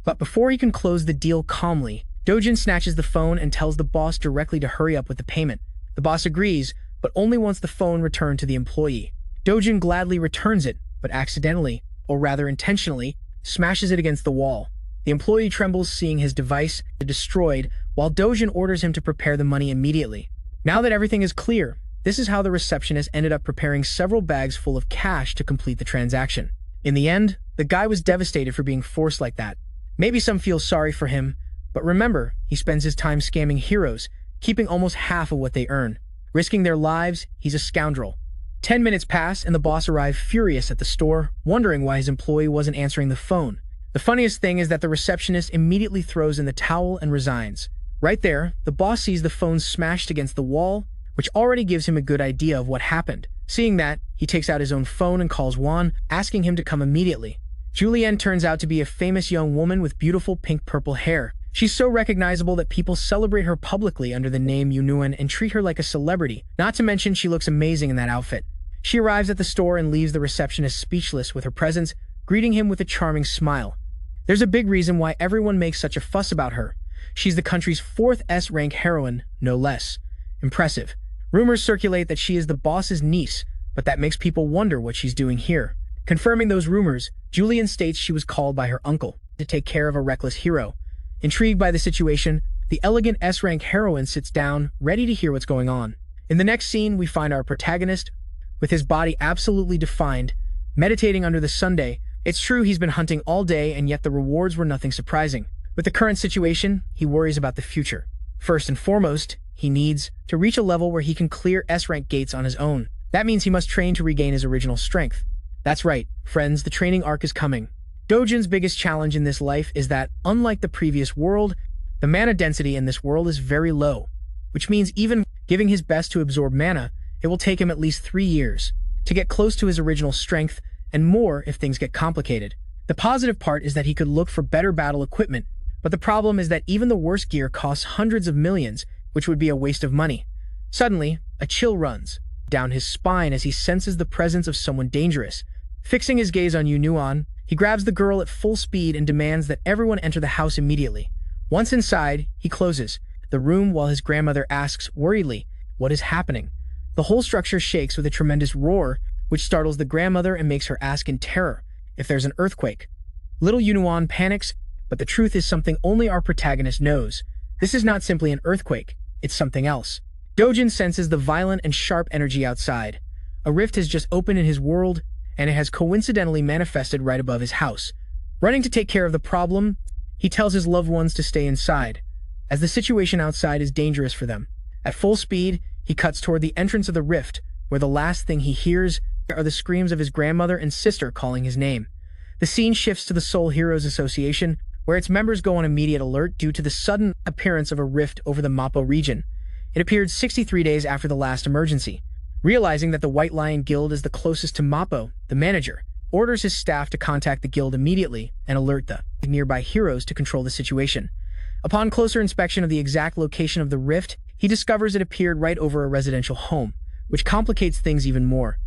But before he can close the deal calmly, Dojun snatches the phone and tells the boss directly to hurry up with the payment. The boss agrees, but only wants the phone returned to the employee. Dojun gladly returns it, but accidentally, or rather intentionally, smashes it against the wall. The employee trembles seeing his device destroyed, while Dojun orders him to prepare the money immediately. Now that everything is clear, this is how the receptionist ended up preparing several bags full of cash to complete the transaction. In the end, the guy was devastated for being forced like that. Maybe some feel sorry for him, but remember, he spends his time scamming heroes, keeping almost half of what they earn. Risking their lives, he's a scoundrel. 10 minutes pass and the boss arrives furious at the store, wondering why his employee wasn't answering the phone. The funniest thing is that the receptionist immediately throws in the towel and resigns. Right there, the boss sees the phone smashed against the wall, which already gives him a good idea of what happened. Seeing that, he takes out his own phone and calls Juan, asking him to come immediately. Julienne turns out to be a famous young woman with beautiful pink-purple hair. She's so recognizable that people celebrate her publicly under the name Yunuan and treat her like a celebrity, not to mention she looks amazing in that outfit. She arrives at the store and leaves the receptionist speechless with her presence, greeting him with a charming smile. There's a big reason why everyone makes such a fuss about her. She's the country's 4th S-rank heroine, no less. Impressive. Rumors circulate that she is the boss's niece, but that makes people wonder what she's doing here. Confirming those rumors, Julian states she was called by her uncle to take care of a reckless hero. Intrigued by the situation, the elegant S-rank heroine sits down, ready to hear what's going on. In the next scene, we find our protagonist, with his body absolutely defined, meditating under the sundae. It's true he's been hunting all day, and yet the rewards were nothing surprising. With the current situation, he worries about the future. First and foremost, he needs to reach a level where he can clear S-rank gates on his own. That means he must train to regain his original strength. That's right, friends, the training arc is coming. Dojun's biggest challenge in this life is that, unlike the previous world, the mana density in this world is very low, which means even giving his best to absorb mana, it will take him at least 3 years to get close to his original strength, and more if things get complicated. The positive part is that he could look for better battle equipment, but the problem is that even the worst gear costs hundreds of millions, which would be a waste of money. Suddenly, a chill runs down his spine as he senses the presence of someone dangerous. Fixing his gaze on Yunuan, he grabs the girl at full speed and demands that everyone enter the house immediately. Once inside, he closes the room while his grandmother asks worriedly, "What is happening?" The whole structure shakes with a tremendous roar, which startles the grandmother and makes her ask in terror if there's an earthquake. Little Yunuan panics, but the truth is something only our protagonist knows. This is not simply an earthquake, it's something else. Dojun senses the violent and sharp energy outside. A rift has just opened in his world, and it has coincidentally manifested right above his house. Running to take care of the problem, he tells his loved ones to stay inside, as the situation outside is dangerous for them. At full speed, he cuts toward the entrance of the rift, where the last thing he hears are the screams of his grandmother and sister calling his name. The scene shifts to the Seoul Heroes Association, where its members go on immediate alert due to the sudden appearance of a rift over the Mappo region. It appeared 63 days after the last emergency. Realizing that the White Lion Guild is the closest to Mappo, the manager orders his staff to contact the guild immediately and alert the nearby heroes to control the situation. Upon closer inspection of the exact location of the rift, he discovers it appeared right over a residential home, which complicates things even more.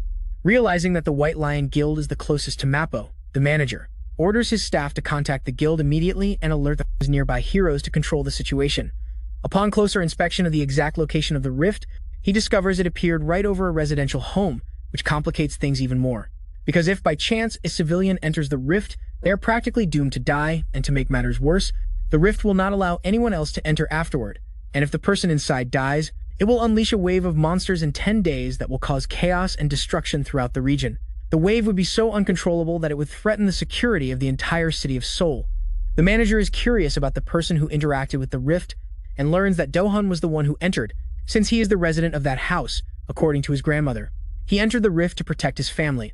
Realizing that the White Lion Guild is the closest to Mappo, the manager orders his staff to contact the guild immediately and alert the nearby heroes to control the situation. Upon closer inspection of the exact location of the rift, he discovers it appeared right over a residential home, which complicates things even more. Because if by chance a civilian enters the rift, they are practically doomed to die, and to make matters worse, the rift will not allow anyone else to enter afterward, and if the person inside dies, it will unleash a wave of monsters in 10 days that will cause chaos and destruction throughout the region. The wave would be so uncontrollable that it would threaten the security of the entire city of Seoul. The manager is curious about the person who interacted with the rift and learns that Dojun was the one who entered, since he is the resident of that house, according to his grandmother. He entered the rift to protect his family.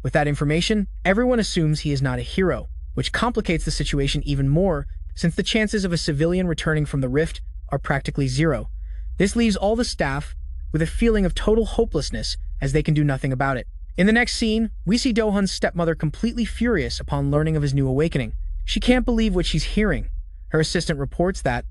With that information, everyone assumes he is not a hero, which complicates the situation even more since the chances of a civilian returning from the rift are practically zero. This leaves all the staff with a feeling of total hopelessness as they can do nothing about it. In the next scene, we see Dojun's stepmother completely furious upon learning of his new awakening. She can't believe what she's hearing. Her assistant reports that,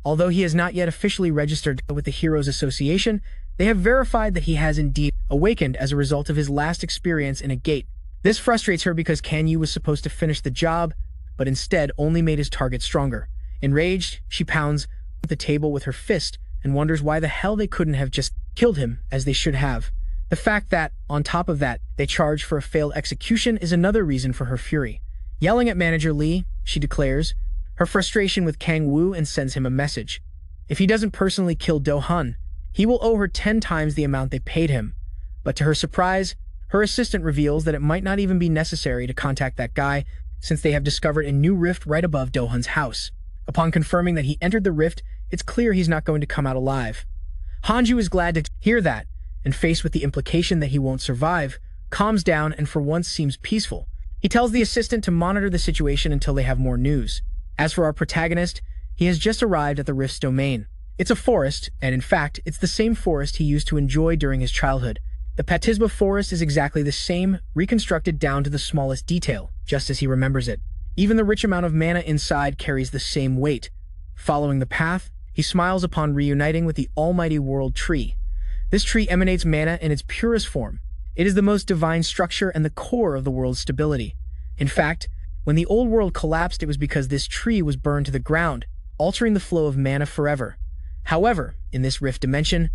although he has not yet officially registered with the Heroes Association, they have verified that he has indeed awakened as a result of his last experience in a gate. This frustrates her because Kanyu was supposed to finish the job, but instead only made his target stronger. Enraged, she pounds the table with her fist and wonders why the hell they couldn't have just killed him as they should have. The fact that, on top of that, they charged for a failed execution is another reason for her fury. Yelling at Manager Lee, she declares her frustration with Kang Woo and sends him a message. If he doesn't personally kill Dojun, he will owe her 10 times the amount they paid him. But to her surprise, her assistant reveals that it might not even be necessary to contact that guy since they have discovered a new rift right above Dojun's house. Upon confirming that he entered the rift, it's clear he's not going to come out alive. Hanju is glad to hear that, and faced with the implication that he won't survive, calms down and for once seems peaceful. He tells the assistant to monitor the situation until they have more news. As for our protagonist, he has just arrived at the rift's domain. It's a forest, and in fact, it's the same forest he used to enjoy during his childhood. The Patisba forest is exactly the same, reconstructed down to the smallest detail, just as he remembers it. Even the rich amount of mana inside carries the same weight. Following the path, he smiles upon reuniting with the almighty world tree. This tree emanates mana in its purest form. It is the most divine structure and the core of the world's stability. In fact, when the old world collapsed, it was because this tree was burned to the ground, altering the flow of mana forever. However, in this rift dimension,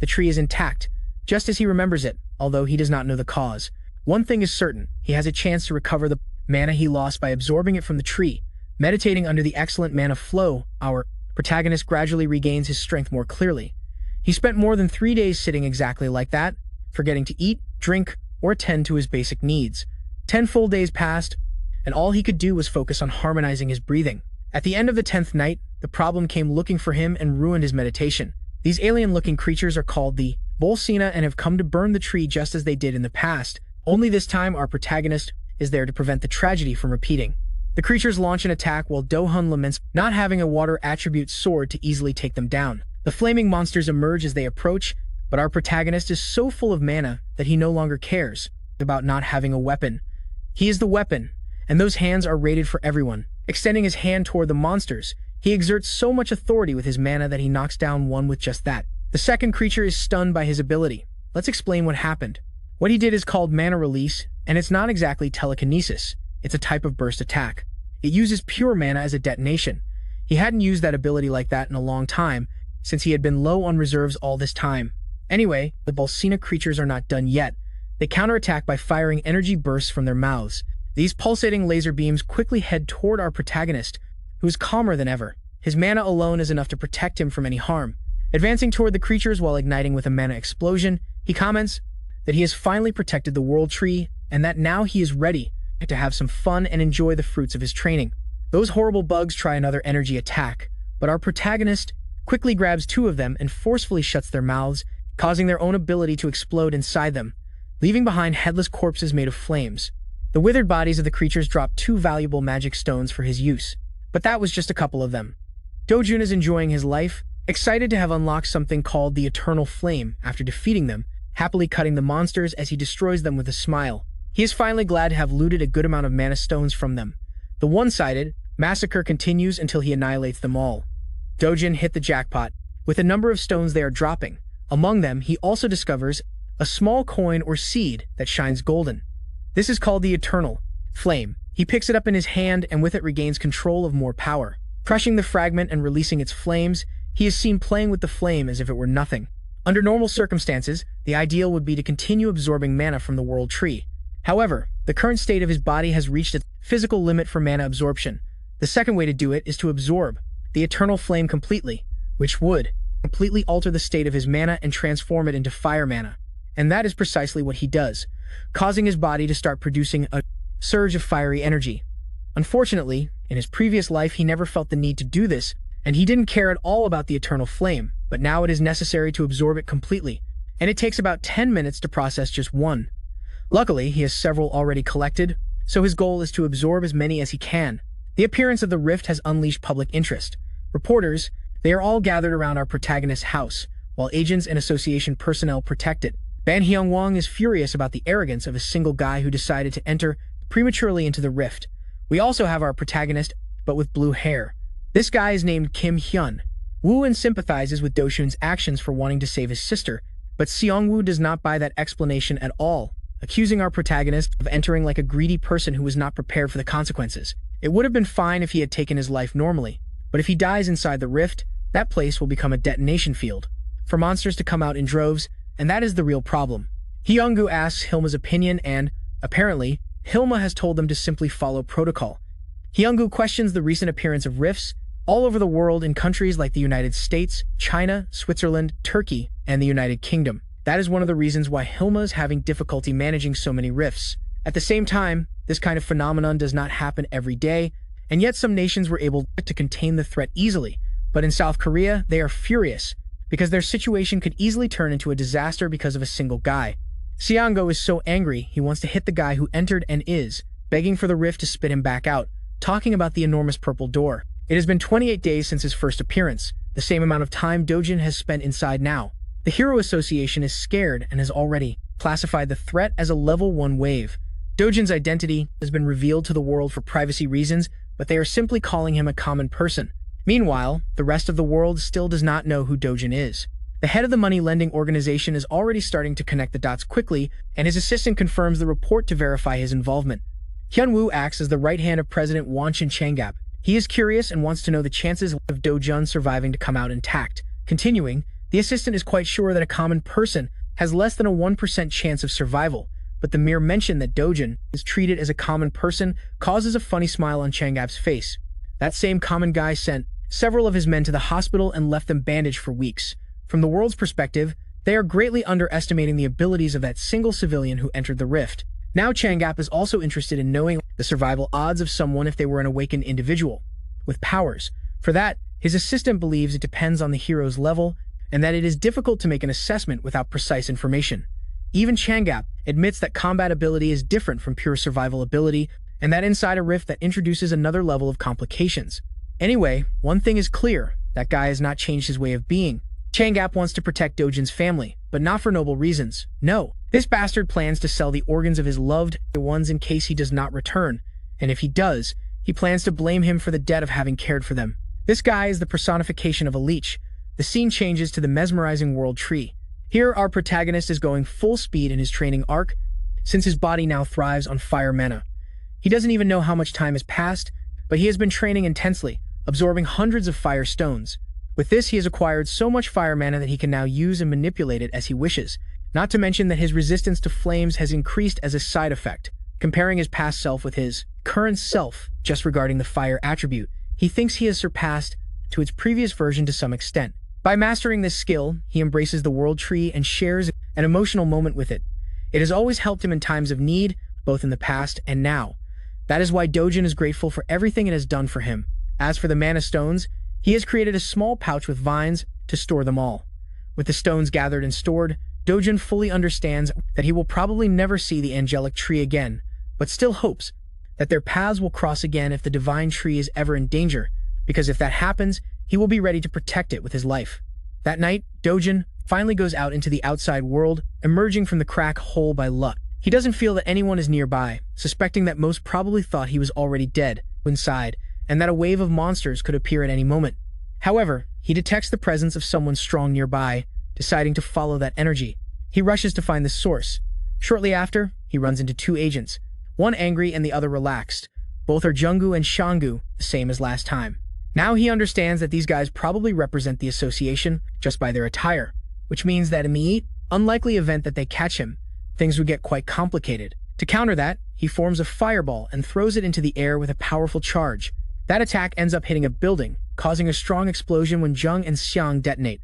the tree is intact, just as he remembers it, although he does not know the cause. One thing is certain, he has a chance to recover the mana he lost by absorbing it from the tree. Meditating under the excellent mana flow, our protagonist gradually regains his strength more clearly. He spent more than 3 days sitting exactly like that, forgetting to eat, drink, or attend to his basic needs. 10 full days passed, and all he could do was focus on harmonizing his breathing. At the end of the 10th night, the problem came looking for him and ruined his meditation. These alien-looking creatures are called the Bolsina and have come to burn the tree just as they did in the past. Only this time our protagonist is there to prevent the tragedy from repeating. The creatures launch an attack while Dojun laments not having a water attribute sword to easily take them down. The flaming monsters emerge as they approach, but our protagonist is so full of mana that he no longer cares about not having a weapon. He is the weapon, and those hands are rated for everyone. Extending his hand toward the monsters, he exerts so much authority with his mana that he knocks down one with just that. The second creature is stunned by his ability. Let's explain what happened. What he did is called mana release, and it's not exactly telekinesis. It's a type of burst attack. It uses pure mana as a detonation. He hadn't used that ability like that in a long time, since he had been low on reserves all this time. Anyway, the Bolsina creatures are not done yet. They counterattack by firing energy bursts from their mouths. These pulsating laser beams quickly head toward our protagonist, who is calmer than ever. His mana alone is enough to protect him from any harm. Advancing toward the creatures while igniting with a mana explosion, he comments that he has finally protected the world tree and that now he is ready to have some fun and enjoy the fruits of his training. Those horrible bugs try another energy attack, but our protagonist quickly grabs 2 of them and forcefully shuts their mouths, causing their own ability to explode inside them, leaving behind headless corpses made of flames. The withered bodies of the creatures dropped 2 valuable magic stones for his use. But that was just a couple of them. Dojun is enjoying his life, excited to have unlocked something called the Eternal Flame after defeating them, happily cutting the monsters as he destroys them with a smile. He is finally glad to have looted a good amount of mana stones from them. The one-sided massacre continues until he annihilates them all. Dojun hit the jackpot with the number of stones they are dropping. Among them, he also discovers a small coin or seed that shines golden. This is called the Eternal Flame. He picks it up in his hand and with it regains control of more power. Crushing the fragment and releasing its flames, he is seen playing with the flame as if it were nothing. Under normal circumstances, the ideal would be to continue absorbing mana from the world tree. However, the current state of his body has reached its physical limit for mana absorption. The second way to do it is to absorb the Eternal Flame completely, which would completely alter the state of his mana and transform it into fire mana. And that is precisely what he does, causing his body to start producing a surge of fiery energy. Unfortunately, in his previous life he never felt the need to do this, and he didn't care at all about the Eternal Flame, but now it is necessary to absorb it completely, and it takes about 10 minutes to process just one. Luckily, he has several already collected, so his goal is to absorb as many as he can. The appearance of the rift has unleashed public interest. Reporters, they are all gathered around our protagonist's house, while agents and association personnel protect it. Ban Hyungwang is furious about the arrogance of a single guy who decided to enter prematurely into the rift. We also have our protagonist, but with blue hair. This guy is named Kim Hyun. Woo-in sympathizes with Do-shun's actions for wanting to save his sister, but Seong-woo does not buy that explanation at all, accusing our protagonist of entering like a greedy person who was not prepared for the consequences. It would have been fine if he had taken his life normally, but if he dies inside the rift, that place will become a detonation field for monsters to come out in droves, and that is the real problem. Hyung-gu asks Hilma's opinion and, apparently, Hilma has told them to simply follow protocol. Hyung-gu questions the recent appearance of rifts all over the world in countries like the United States, China, Switzerland, Turkey, and the United Kingdom. That is one of the reasons why Hilma is having difficulty managing so many rifts. At the same time, this kind of phenomenon does not happen every day, and yet some nations were able to contain the threat easily. But in South Korea, they are furious, because their situation could easily turn into a disaster because of a single guy. Seong-go is so angry, he wants to hit the guy who entered and is, begging for the rift to spit him back out, talking about the enormous purple door. It has been 28 days since his first appearance, the same amount of time Dojun has spent inside now. The Hero Association is scared and has already classified the threat as a level 1 wave. Dojun's identity has been revealed to the world for privacy reasons, but they are simply calling him a common person. Meanwhile, the rest of the world still does not know who Dojun is. The head of the money-lending organization is already starting to connect the dots quickly, and his assistant confirms the report to verify his involvement. Hyun-woo acts as the right hand of President Wanchin Changap. He is curious and wants to know the chances of Dojun surviving to come out intact. Continuing, the assistant is quite sure that a common person has less than a 1% chance of survival, but the mere mention that Dojun is treated as a common person causes a funny smile on Changap's face. That same common guy sent several of his men to the hospital and left them bandaged for weeks. From the world's perspective, they are greatly underestimating the abilities of that single civilian who entered the rift. Now Changap is also interested in knowing the survival odds of someone if they were an awakened individual with powers. For that, his assistant believes it depends on the hero's level and that it is difficult to make an assessment without precise information. Even Changap admits that combat ability is different from pure survival ability and that inside a rift that introduces another level of complications. Anyway, one thing is clear, that guy has not changed his way of being. Changap wants to protect Dojun's family, but not for noble reasons. No, this bastard plans to sell the organs of his loved ones in case he does not return, and if he does, he plans to blame him for the debt of having cared for them. This guy is the personification of a leech. The scene changes to the mesmerizing world tree. Here, our protagonist is going full speed in his training arc, since his body now thrives on fire mana. He doesn't even know how much time has passed, but he has been training intensely, absorbing hundreds of fire stones. With this, he has acquired so much fire mana that he can now use and manipulate it as he wishes, not to mention that his resistance to flames has increased as a side effect. Comparing his past self with his current self, just regarding the fire attribute, he thinks he has surpassed to its previous version to some extent. By mastering this skill, he embraces the world tree and shares an emotional moment with it. It has always helped him in times of need, both in the past and now. That is why Dojun is grateful for everything it has done for him. As for the mana stones, he has created a small pouch with vines to store them all. With the stones gathered and stored, Dojun fully understands that he will probably never see the angelic tree again, but still hopes that their paths will cross again if the divine tree is ever in danger, because if that happens, he will be ready to protect it with his life. That night, Dojun finally goes out into the outside world, emerging from the crack hole by luck. He doesn't feel that anyone is nearby, suspecting that most probably thought he was already dead inside, and that a wave of monsters could appear at any moment. However, he detects the presence of someone strong nearby, deciding to follow that energy. He rushes to find the source. Shortly after, he runs into two agents, one angry and the other relaxed. Both are Junggu and Shangu, the same as last time. Now he understands that these guys probably represent the association just by their attire, which means that in the unlikely event that they catch him, things would get quite complicated. To counter that, he forms a fireball and throws it into the air with a powerful charge. That attack ends up hitting a building, causing a strong explosion when Jung and Xiang detonate.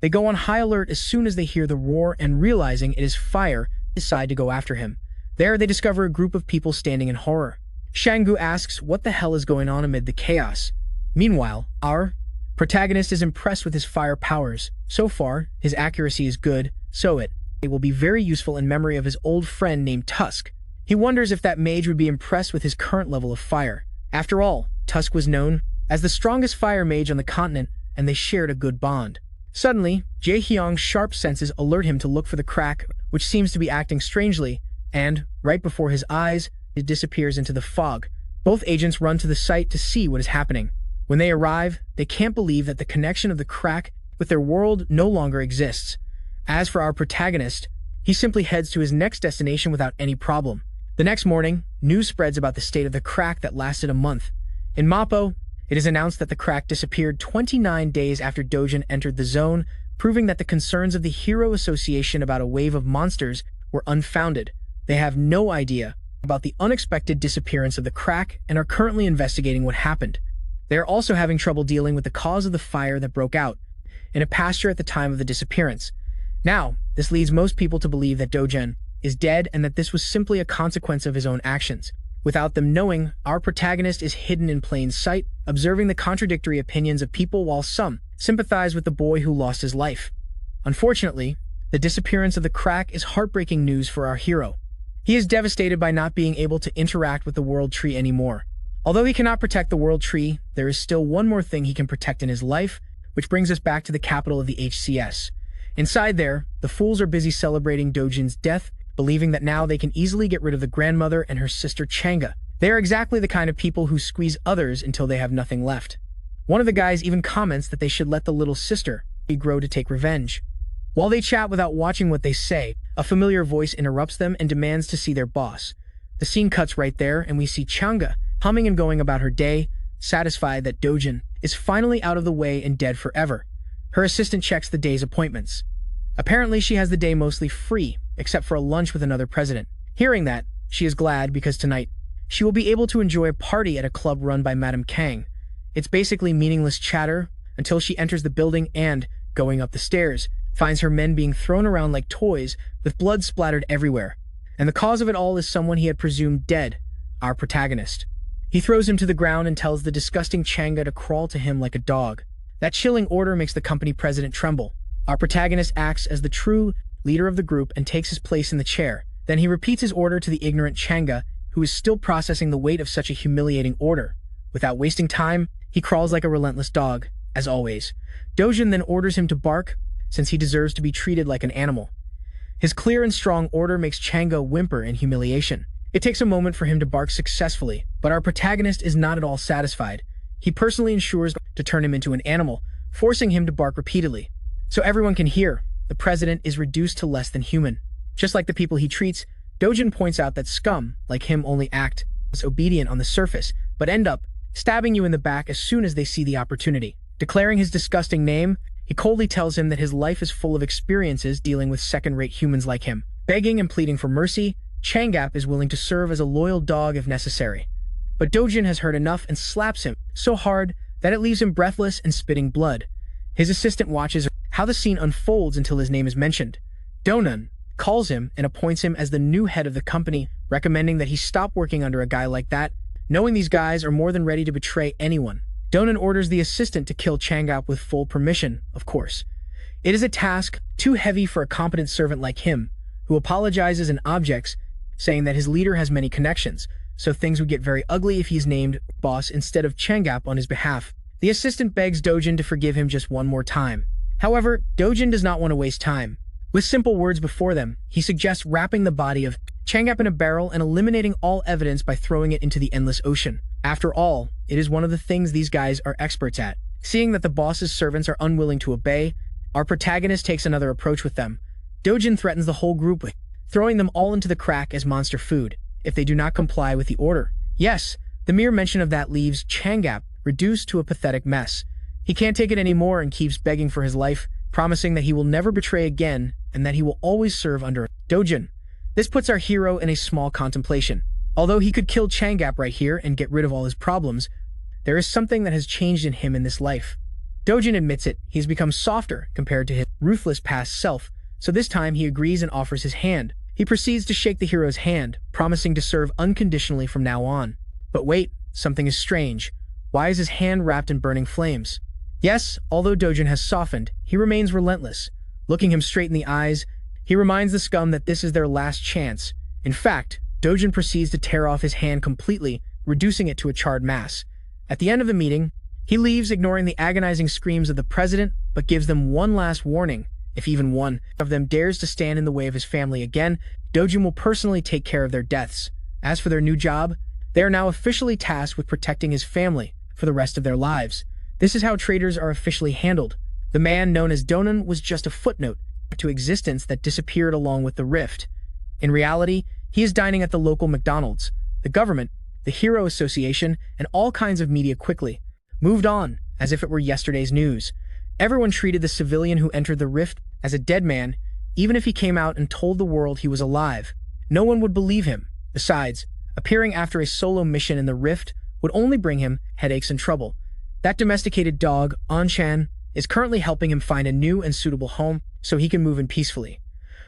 They go on high alert as soon as they hear the roar, and realizing it is fire, decide to go after him. There they discover a group of people standing in horror. Shangu asks what the hell is going on amid the chaos. Meanwhile, our protagonist is impressed with his fire powers. So far, his accuracy is good, so it will be very useful in memory of his old friend named Tusk. He wonders if that mage would be impressed with his current level of fire. After all, Tusk was known as the strongest fire mage on the continent, and they shared a good bond. Suddenly, Jae-hyung's sharp senses alert him to look for the crack, which seems to be acting strangely, and, right before his eyes, it disappears into the fog. Both agents run to the site to see what is happening. When they arrive, they can't believe that the connection of the crack with their world no longer exists. As for our protagonist, he simply heads to his next destination without any problem. The next morning, news spreads about the state of the crack that lasted a month. In Mappo, it is announced that the crack disappeared 29 days after Dojun entered the zone, proving that the concerns of the Hero Association about a wave of monsters were unfounded. They have no idea about the unexpected disappearance of the crack and are currently investigating what happened. They are also having trouble dealing with the cause of the fire that broke out in a pasture at the time of the disappearance. Now, this leads most people to believe that Dojun is dead and that this was simply a consequence of his own actions. Without them knowing, our protagonist is hidden in plain sight, observing the contradictory opinions of people while some sympathize with the boy who lost his life. Unfortunately, the disappearance of the crack is heartbreaking news for our hero. He is devastated by not being able to interact with the World Tree anymore. Although he cannot protect the World Tree, there is still one more thing he can protect in his life, which brings us back to the capital of the HCS. Inside there, the fools are busy celebrating Dojun's death, believing that now they can easily get rid of the grandmother and her sister Changa. They are exactly the kind of people who squeeze others until they have nothing left. One of the guys even comments that they should let the little sister grow to take revenge. While they chat without watching what they say, a familiar voice interrupts them and demands to see their boss. The scene cuts right there, and we see Changa humming and going about her day, satisfied that Dojun is finally out of the way and dead forever. Her assistant checks the day's appointments. Apparently, she has the day mostly free, except for a lunch with another president. Hearing that, she is glad because tonight, she will be able to enjoy a party at a club run by Madame Kang. It's basically meaningless chatter until she enters the building and, going up the stairs, finds her men being thrown around like toys with blood splattered everywhere. And the cause of it all is someone he had presumed dead, our protagonist. He throws him to the ground and tells the disgusting Changa to crawl to him like a dog. That chilling order makes the company president tremble. Our protagonist acts as the true leader of the group and takes his place in the chair. Then he repeats his order to the ignorant Changa, who is still processing the weight of such a humiliating order. Without wasting time, he crawls like a relentless dog, as always. Dojun then orders him to bark, since he deserves to be treated like an animal. His clear and strong order makes Changa whimper in humiliation. It takes a moment for him to bark successfully, but our protagonist is not at all satisfied. He personally ensures to turn him into an animal, forcing him to bark repeatedly. So everyone can hear, the president is reduced to less than human. Just like the people he treats, Dojun points out that scum, like him, only act as obedient on the surface, but end up stabbing you in the back as soon as they see the opportunity. Declaring his disgusting name, he coldly tells him that his life is full of experiences dealing with second-rate humans like him. Begging and pleading for mercy, Changap is willing to serve as a loyal dog if necessary. But Dojun has heard enough and slaps him so hard that it leaves him breathless and spitting blood. His assistant watches how the scene unfolds until his name is mentioned. Donan calls him and appoints him as the new head of the company, recommending that he stop working under a guy like that, knowing these guys are more than ready to betray anyone. Donan orders the assistant to kill Changap with full permission, of course. It is a task too heavy for a competent servant like him, who apologizes and objects, saying that his leader has many connections, so things would get very ugly if he's named boss instead of Changap on his behalf. The assistant begs Dojun to forgive him just one more time. However, Dojun does not want to waste time. With simple words before them, he suggests wrapping the body of Changap in a barrel and eliminating all evidence by throwing it into the endless ocean. After all, it is one of the things these guys are experts at. Seeing that the boss's servants are unwilling to obey, our protagonist takes another approach with them. Dojun threatens the whole group with throwing them all into the crack as monster food if they do not comply with the order. Yes, the mere mention of that leaves Changap reduced to a pathetic mess. He can't take it anymore and keeps begging for his life, promising that he will never betray again and that he will always serve under Dojun. This puts our hero in a small contemplation. Although he could kill Changap right here and get rid of all his problems, there is something that has changed in him in this life. Dojun admits it, he's become softer compared to his ruthless past self, so this time he agrees and offers his hand. He proceeds to shake the hero's hand, promising to serve unconditionally from now on. But wait, something is strange. Why is his hand wrapped in burning flames? Yes, although Dojun has softened, he remains relentless. Looking him straight in the eyes, he reminds the scum that this is their last chance. In fact, Dojun proceeds to tear off his hand completely, reducing it to a charred mass. At the end of the meeting, he leaves, ignoring the agonizing screams of the president, but gives them one last warning. If even one of them dares to stand in the way of his family again, Dojun will personally take care of their deaths. As for their new job, they are now officially tasked with protecting his family for the rest of their lives. This is how traitors are officially handled. The man known as Donan was just a footnote to existence that disappeared along with the rift. In reality, he is dining at the local McDonald's. The government, the Hero Association, and all kinds of media quickly moved on as if it were yesterday's news. Everyone treated the civilian who entered the rift as a dead man, even if he came out and told the world he was alive. No one would believe him. Besides, appearing after a solo mission in the rift would only bring him headaches and trouble. That domesticated dog, Anshan, is currently helping him find a new and suitable home so he can move in peacefully.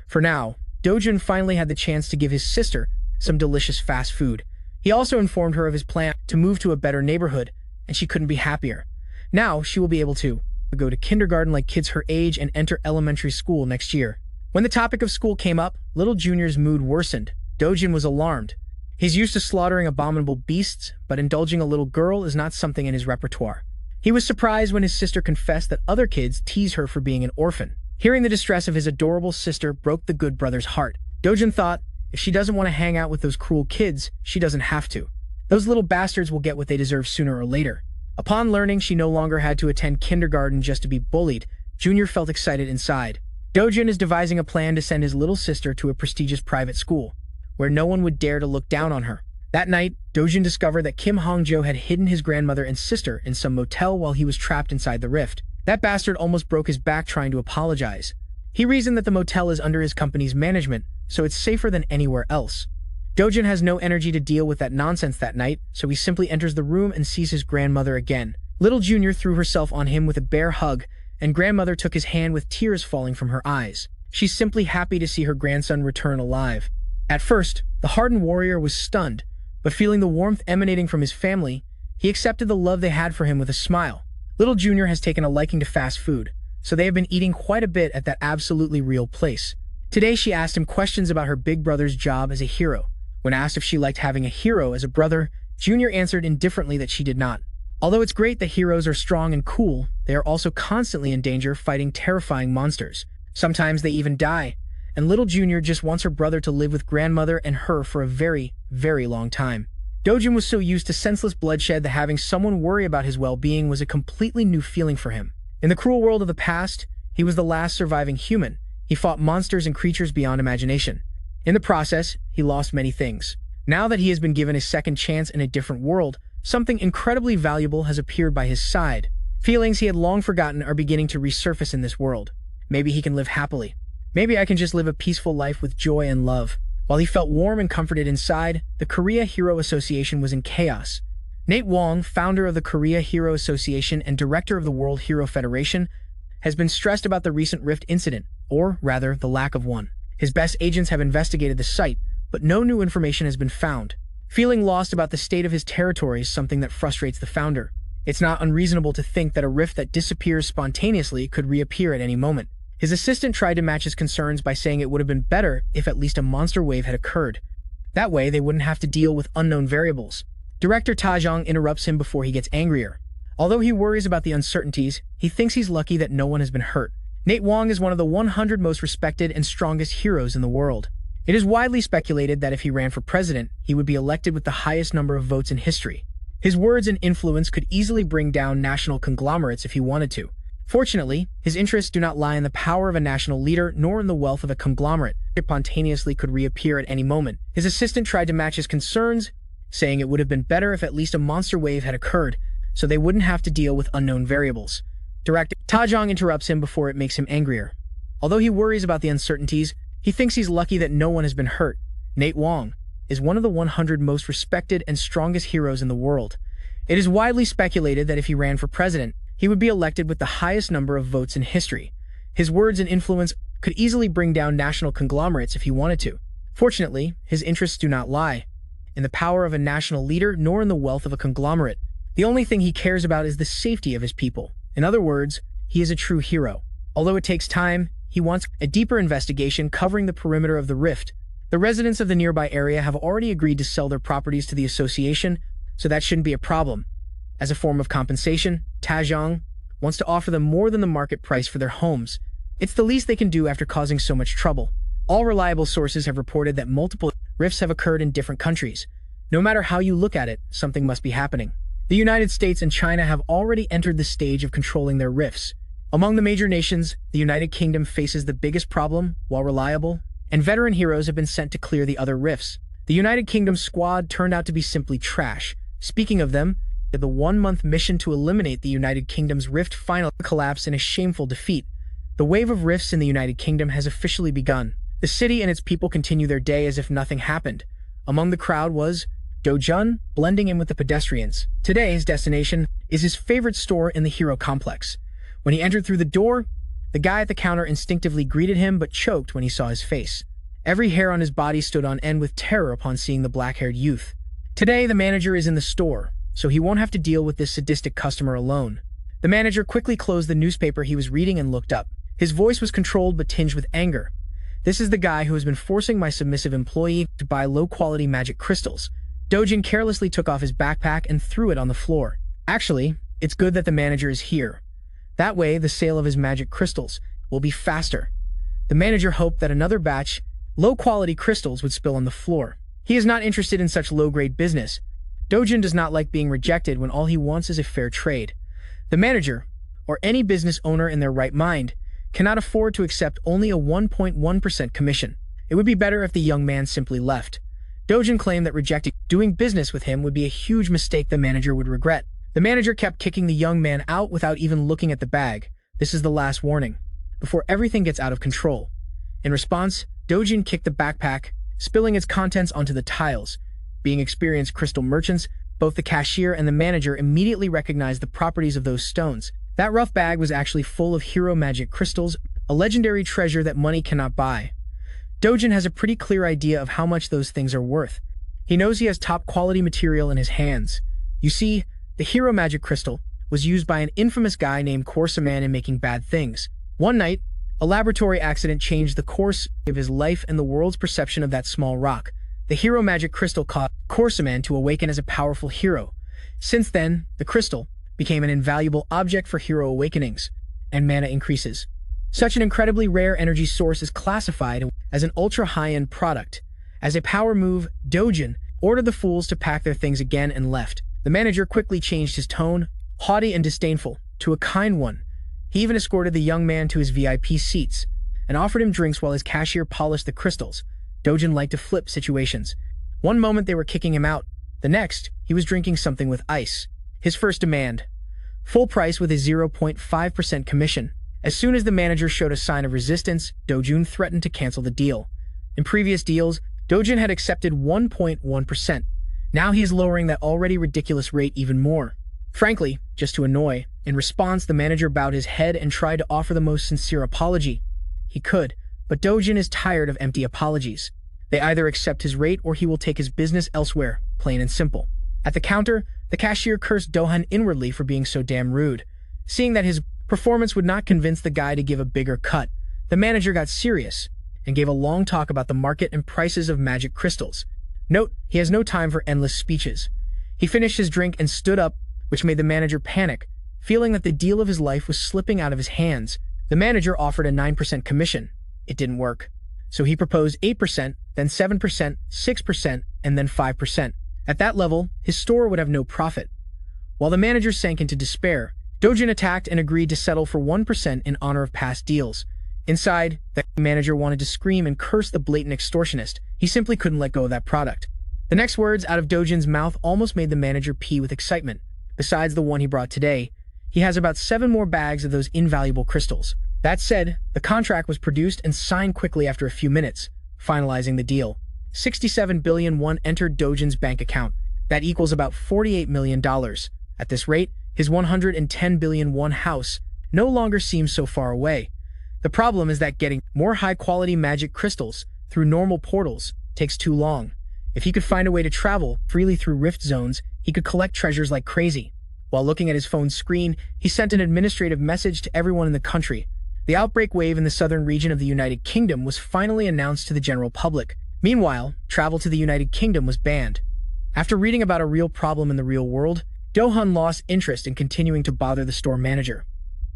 For now, Dojun finally had the chance to give his sister some delicious fast food. He also informed her of his plan to move to a better neighborhood, and she couldn't be happier. Now she will be able to go to kindergarten like kids her age and enter elementary school next year. When the topic of school came up, little Junior's mood worsened. Dojun was alarmed. He's used to slaughtering abominable beasts, but indulging a little girl is not something in his repertoire. He was surprised when his sister confessed that other kids tease her for being an orphan. Hearing the distress of his adorable sister broke the good brother's heart. Dojun thought, if she doesn't want to hang out with those cruel kids, she doesn't have to. Those little bastards will get what they deserve sooner or later. Upon learning she no longer had to attend kindergarten just to be bullied, Junior felt excited inside. Dojun is devising a plan to send his little sister to a prestigious private school, where no one would dare to look down on her. That night, Dojun discovered that Kim Hongjo had hidden his grandmother and sister in some motel while he was trapped inside the rift. That bastard almost broke his back trying to apologize. He reasoned that the motel is under his company's management, so it's safer than anywhere else. Dojun has no energy to deal with that nonsense that night, so he simply enters the room and sees his grandmother again. Little Junior threw herself on him with a bear hug, and grandmother took his hand with tears falling from her eyes. She's simply happy to see her grandson return alive. At first, the hardened warrior was stunned, but feeling the warmth emanating from his family, he accepted the love they had for him with a smile. Little Junior has taken a liking to fast food, so they have been eating quite a bit at that absolutely real place. Today she asked him questions about her big brother's job as a hero. When asked if she liked having a hero as a brother, Junior answered indifferently that she did not. Although it's great that heroes are strong and cool, they are also constantly in danger fighting terrifying monsters. Sometimes they even die, and little Junior just wants her brother to live with grandmother and her for a very, very long time. Dojun was so used to senseless bloodshed that having someone worry about his well-being was a completely new feeling for him. In the cruel world of the past, he was the last surviving human. He fought monsters and creatures beyond imagination. In the process, he lost many things. Now that he has been given a second chance in a different world, something incredibly valuable has appeared by his side. Feelings he had long forgotten are beginning to resurface in this world. Maybe he can live happily. Maybe I can just live a peaceful life with joy and love. While he felt warm and comforted inside, the Korea Hero Association was in chaos. Nate Wong, founder of the Korea Hero Association and director of the World Hero Federation, has been stressed about the recent rift incident, or rather, the lack of one. His best agents have investigated the site, but no new information has been found. Feeling lost about the state of his territory is something that frustrates the founder. It's not unreasonable to think that a rift that disappears spontaneously could reappear at any moment. His assistant tried to match his concerns by saying it would have been better if at least a monster wave had occurred. That way, they wouldn't have to deal with unknown variables. Director Tajong interrupts him before he gets angrier. Although he worries about the uncertainties, he thinks he's lucky that no one has been hurt. Nate Wong is one of the 100 most respected and strongest heroes in the world. It is widely speculated that if he ran for president, he would be elected with the highest number of votes in history. His words and influence could easily bring down national conglomerates if he wanted to. Fortunately, his interests do not lie in the power of a national leader nor in the wealth of a conglomerate. It spontaneously could reappear at any moment. His assistant tried to match his concerns, saying it would have been better if at least a monster wave had occurred, so they wouldn't have to deal with unknown variables. Director Tajong interrupts him before it makes him angrier. Although he worries about the uncertainties, he thinks he's lucky that no one has been hurt. Nate Wong is one of the 100 most respected and strongest heroes in the world. It is widely speculated that if he ran for president, he would be elected with the highest number of votes in history. His words and influence could easily bring down national conglomerates if he wanted to. Fortunately, his interests do not lie in the power of a national leader nor in the wealth of a conglomerate. The only thing he cares about is the safety of his people. In other words, he is a true hero. Although it takes time, he wants a deeper investigation covering the perimeter of the rift. The residents of the nearby area have already agreed to sell their properties to the association, so that shouldn't be a problem. As a form of compensation, Tajong wants to offer them more than the market price for their homes. It's the least they can do after causing so much trouble. All reliable sources have reported that multiple rifts have occurred in different countries. No matter how you look at it, something must be happening. The United States and China have already entered the stage of controlling their rifts. Among the major nations, the United Kingdom faces the biggest problem, while reliable and veteran heroes have been sent to clear the other rifts. The United Kingdom squad turned out to be simply trash. Speaking of them, the 1-month mission to eliminate the United Kingdom's rift finally collapsed in a shameful defeat. The wave of rifts in the United Kingdom has officially begun. The city and its people continue their day as if nothing happened. Among the crowd was Dojun, blending in with the pedestrians. Today, his destination is his favorite store in the hero complex. When he entered through the door, the guy at the counter instinctively greeted him but choked when he saw his face. Every hair on his body stood on end with terror upon seeing the black-haired youth. Today, the manager is in the store, so he won't have to deal with this sadistic customer alone. The manager quickly closed the newspaper he was reading and looked up. His voice was controlled but tinged with anger. This is the guy who has been forcing my submissive employee to buy low-quality magic crystals. Dojun carelessly took off his backpack and threw it on the floor. Actually, it's good that the manager is here. That way, the sale of his magic crystals will be faster. The manager hoped that another batch, low-quality crystals would spill on the floor. He is not interested in such low-grade business. Dojun does not like being rejected when all he wants is a fair trade. The manager, or any business owner in their right mind, cannot afford to accept only a 1.1% commission. It would be better if the young man simply left. Dojun claimed that rejecting doing business with him would be a huge mistake the manager would regret. The manager kept kicking the young man out without even looking at the bag. This is the last warning, before everything gets out of control. In response, Dojun kicked the backpack, spilling its contents onto the tiles. Being experienced crystal merchants, both the cashier and the manager immediately recognized the properties of those stones. That rough bag was actually full of hero magic crystals, a legendary treasure that money cannot buy. Dojun has a pretty clear idea of how much those things are worth. He knows he has top-quality material in his hands. You see, the hero magic crystal was used by an infamous guy named Carcelian in making bad things. One night, a laboratory accident changed the course of his life and the world's perception of that small rock. The hero magic crystal caused Carcelian to awaken as a powerful hero. Since then, the crystal became an invaluable object for hero awakenings, and mana increases. Such an incredibly rare energy source is classified as an ultra-high-end product. As a power move, Dojun ordered the fools to pack their things again and left. The manager quickly changed his tone, haughty and disdainful, to a kind one. He even escorted the young man to his VIP seats and offered him drinks while his cashier polished the crystals. Dojun liked to flip situations. One moment they were kicking him out, the next, he was drinking something with ice. His first demand: full price with a 0.5% commission. As soon as the manager showed a sign of resistance, Dojun threatened to cancel the deal. In previous deals, Dojun had accepted 1.1%. Now he is lowering that already ridiculous rate even more. Frankly, just to annoy. In response, the manager bowed his head and tried to offer the most sincere apology he could, but Dojun is tired of empty apologies. They either accept his rate or he will take his business elsewhere, plain and simple. At the counter, the cashier cursed Dojun inwardly for being so damn rude. Seeing that his performance would not convince the guy to give a bigger cut, the manager got serious and gave a long talk about the market and prices of magic crystals. Note, he has no time for endless speeches. He finished his drink and stood up, which made the manager panic, feeling that the deal of his life was slipping out of his hands. The manager offered a 9% commission. It didn't work. So he proposed 8%, then 7%, 6%, and then 5%. At that level, his store would have no profit. While the manager sank into despair, Dojun attacked and agreed to settle for 1% in honor of past deals. Inside, the manager wanted to scream and curse the blatant extortionist. He simply couldn't let go of that product. The next words out of Dojun's mouth almost made the manager pee with excitement. Besides the one he brought today, he has about 7 more bags of those invaluable crystals. That said, the contract was produced and signed quickly after a few minutes, finalizing the deal. 67 billion won entered Dojun's bank account. That equals about $48 million. At this rate, his 110 billion won house no longer seems so far away. The problem is that getting more high-quality magic crystals through normal portals takes too long. If he could find a way to travel freely through rift zones, he could collect treasures like crazy. While looking at his phone's screen, he sent an administrative message to everyone in the country. The outbreak wave in the southern region of the United Kingdom was finally announced to the general public. Meanwhile, travel to the United Kingdom was banned. After reading about a real problem in the real world, Dojun lost interest in continuing to bother the store manager.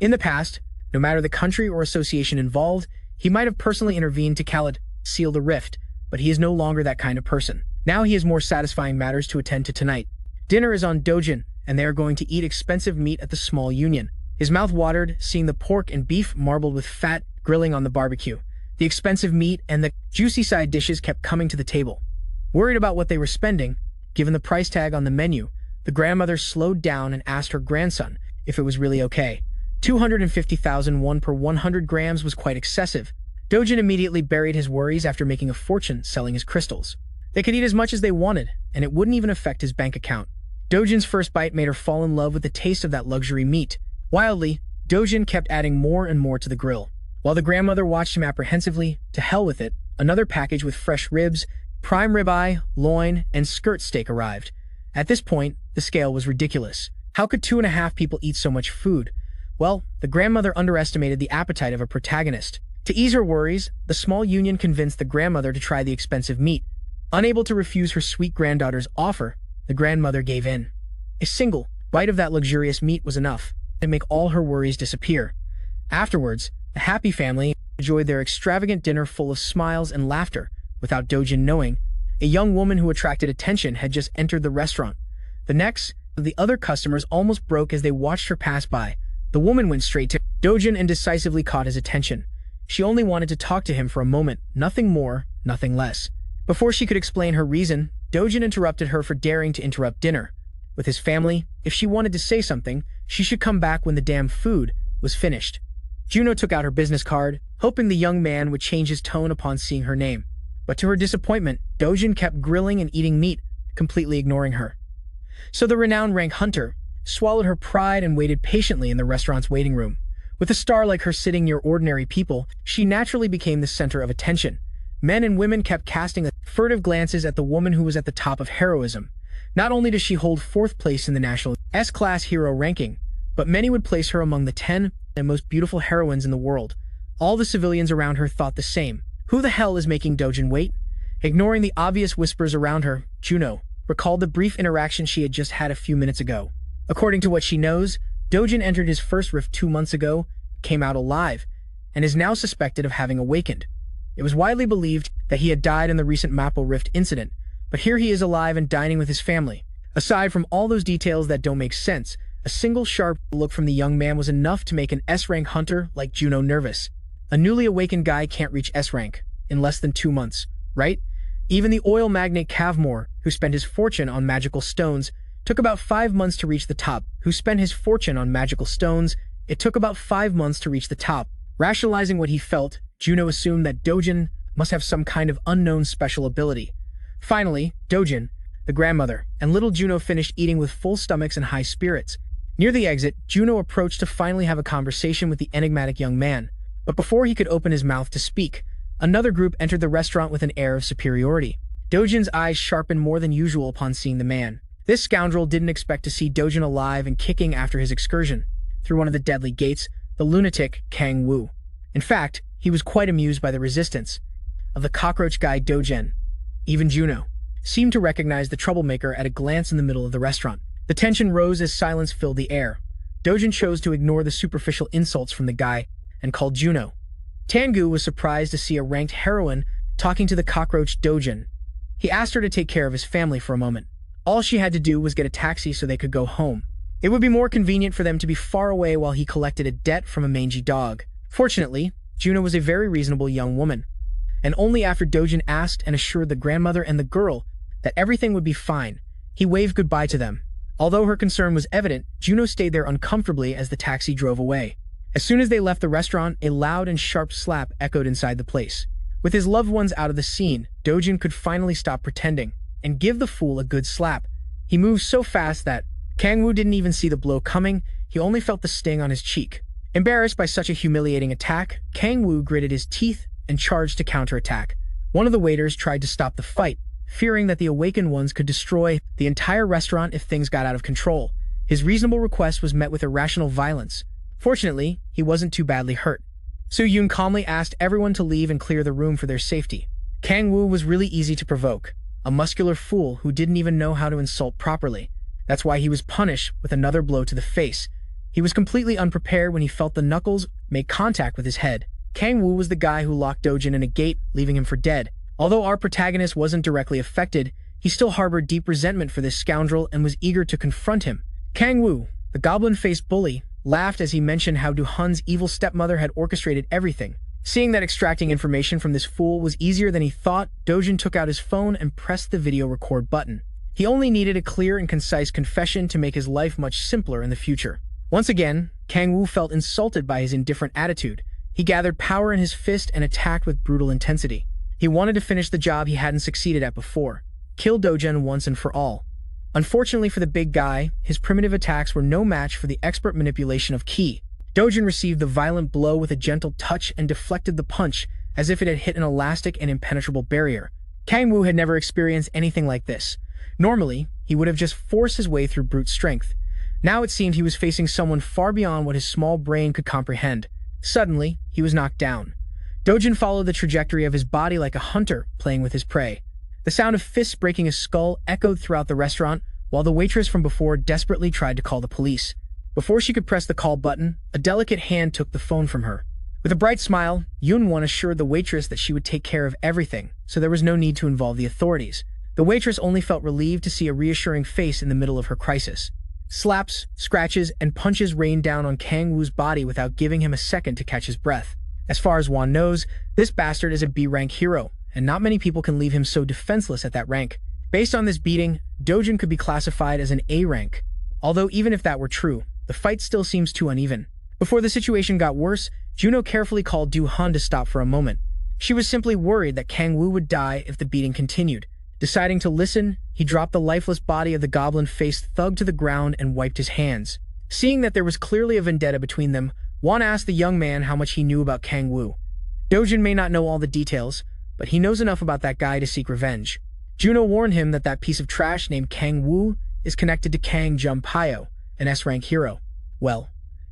In the past, no matter the country or association involved, he might have personally intervened to seal the rift, but he is no longer that kind of person. Now he has more satisfying matters to attend to tonight. Dinner is on Dojun, and they are going to eat expensive meat at the small union. His mouth watered, seeing the pork and beef marbled with fat grilling on the barbecue. The expensive meat and the juicy side dishes kept coming to the table. Worried about what they were spending, given the price tag on the menu, the grandmother slowed down and asked her grandson if it was really okay. 250,000 won per 100 grams was quite excessive. Dojun immediately buried his worries after making a fortune selling his crystals. They could eat as much as they wanted, and it wouldn't even affect his bank account. Dojun's first bite made her fall in love with the taste of that luxury meat. Wildly, Dojun kept adding more and more to the grill. While the grandmother watched him apprehensively, to hell with it, another package with fresh ribs, prime ribeye, loin, and skirt steak arrived. At this point, the scale was ridiculous. How could 2.5 people eat so much food? Well, the grandmother underestimated the appetite of a protagonist. To ease her worries, the small union convinced the grandmother to try the expensive meat. Unable to refuse her sweet granddaughter's offer, the grandmother gave in. A single bite of that luxurious meat was enough to make all her worries disappear. Afterwards, the happy family enjoyed their extravagant dinner full of smiles and laughter. Without Dojun knowing, a young woman who attracted attention had just entered the restaurant. The necks of the other customers almost broke as they watched her pass by. The woman went straight to Dojun and decisively caught his attention. She only wanted to talk to him for a moment, nothing more, nothing less. Before she could explain her reason, Dojun interrupted her for daring to interrupt dinner. With his family, if she wanted to say something, she should come back when the damn food was finished. Juno took out her business card, hoping the young man would change his tone upon seeing her name. But to her disappointment, Dojun kept grilling and eating meat, completely ignoring her. So the renowned rank hunter swallowed her pride and waited patiently in the restaurant's waiting room. With a star like her sitting near ordinary people, she naturally became the center of attention. Men and women kept casting furtive glances at the woman who was at the top of heroism. Not only does she hold 4th place in the national S-class hero ranking, but many would place her among the 10 and most beautiful heroines in the world. All the civilians around her thought the same. Who the hell is making Dojun wait? Ignoring the obvious whispers around her, Juno recalled the brief interaction she had just had a few minutes ago. According to what she knows, Dojun entered his first rift 2 months ago, came out alive, and is now suspected of having awakened. It was widely believed that he had died in the recent Mappo Rift incident, but here he is alive and dining with his family. Aside from all those details that don't make sense, a single sharp look from the young man was enough to make an S-rank hunter like Juno nervous. A newly awakened guy can't reach S-rank in less than 2 months, right? Even the oil magnate Kavmor, who spent his fortune on magical stones, took about 5 months to reach the top. It took about 5 months to reach the top. Rationalizing what he felt, Juno assumed that Dojun must have some kind of unknown special ability. Finally, Dojun, the grandmother, and little Juno finished eating with full stomachs and high spirits. Near the exit, Juno approached to finally have a conversation with the enigmatic young man. But before he could open his mouth to speak, another group entered the restaurant with an air of superiority. Dojun's eyes sharpened more than usual upon seeing the man. This scoundrel didn't expect to see Dojun alive and kicking after his excursion through one of the deadly gates, the lunatic Kang Wu. In fact, he was quite amused by the resistance of the cockroach guy Dojun. Even Juno, seemed to recognize the troublemaker at a glance in the middle of the restaurant. The tension rose as silence filled the air. Dojun chose to ignore the superficial insults from the guy and called Juno. Tangu was surprised to see a ranked heroine talking to the cockroach Dojun. He asked her to take care of his family for a moment. All she had to do was get a taxi so they could go home. It would be more convenient for them to be far away while he collected a debt from a mangy dog. Fortunately, Juno was a very reasonable young woman, and only after Dojun asked and assured the grandmother and the girl that everything would be fine, he waved goodbye to them. Although her concern was evident, Juno stayed there uncomfortably as the taxi drove away. As soon as they left the restaurant, a loud and sharp slap echoed inside the place. With his loved ones out of the scene, Dojun could finally stop pretending and give the fool a good slap. He moved so fast that Kang-woo didn't even see the blow coming, he only felt the sting on his cheek. Embarrassed by such a humiliating attack, Kang-woo gritted his teeth and charged to counterattack. One of the waiters tried to stop the fight, fearing that the awakened ones could destroy the entire restaurant if things got out of control. His reasonable request was met with irrational violence. Fortunately, he wasn't too badly hurt. Soo-yoon calmly asked everyone to leave and clear the room for their safety. Kang-woo was really easy to provoke, a muscular fool who didn't even know how to insult properly. That's why he was punished with another blow to the face. He was completely unprepared when he felt the knuckles make contact with his head. Kang-woo was the guy who locked Dojun in a gate, leaving him for dead. Although our protagonist wasn't directly affected, he still harbored deep resentment for this scoundrel and was eager to confront him. Kang-woo, the goblin-faced bully, laughed as he mentioned how Do-hun's evil stepmother had orchestrated everything. Seeing that extracting information from this fool was easier than he thought, Dojun took out his phone and pressed the video record button. He only needed a clear and concise confession to make his life much simpler in the future. Once again, Kang-woo felt insulted by his indifferent attitude. He gathered power in his fist and attacked with brutal intensity. He wanted to finish the job he hadn't succeeded at before, kill Dojun once and for all. Unfortunately for the big guy, his primitive attacks were no match for the expert manipulation of ki. Dojun received the violent blow with a gentle touch and deflected the punch as if it had hit an elastic and impenetrable barrier. Kang-woo had never experienced anything like this. Normally, he would have just forced his way through brute strength. Now it seemed he was facing someone far beyond what his small brain could comprehend. Suddenly, he was knocked down. Dojun followed the trajectory of his body like a hunter playing with his prey. The sound of fists breaking a skull echoed throughout the restaurant, while the waitress from before desperately tried to call the police. Before she could press the call button, a delicate hand took the phone from her. With a bright smile, Yoon-won assured the waitress that she would take care of everything, so there was no need to involve the authorities. The waitress only felt relieved to see a reassuring face in the middle of her crisis. Slaps, scratches, and punches rained down on Kang-woo's body without giving him a second to catch his breath. As far as Won knows, this bastard is a B-rank hero, and not many people can leave him so defenseless at that rank. Based on this beating, Dojun could be classified as an A rank. Although even if that were true, the fight still seems too uneven. Before the situation got worse, Juno carefully called Do-hun to stop for a moment. She was simply worried that Kang-woo would die if the beating continued. Deciding to listen, he dropped the lifeless body of the goblin-faced thug to the ground and wiped his hands. Seeing that there was clearly a vendetta between them, Won asked the young man how much he knew about Kang-woo. Dojun may not know all the details, but he knows enough about that guy to seek revenge. Juno warned him that that piece of trash named Kang-woo is connected to Kang Jumpio, an S-rank hero. Well,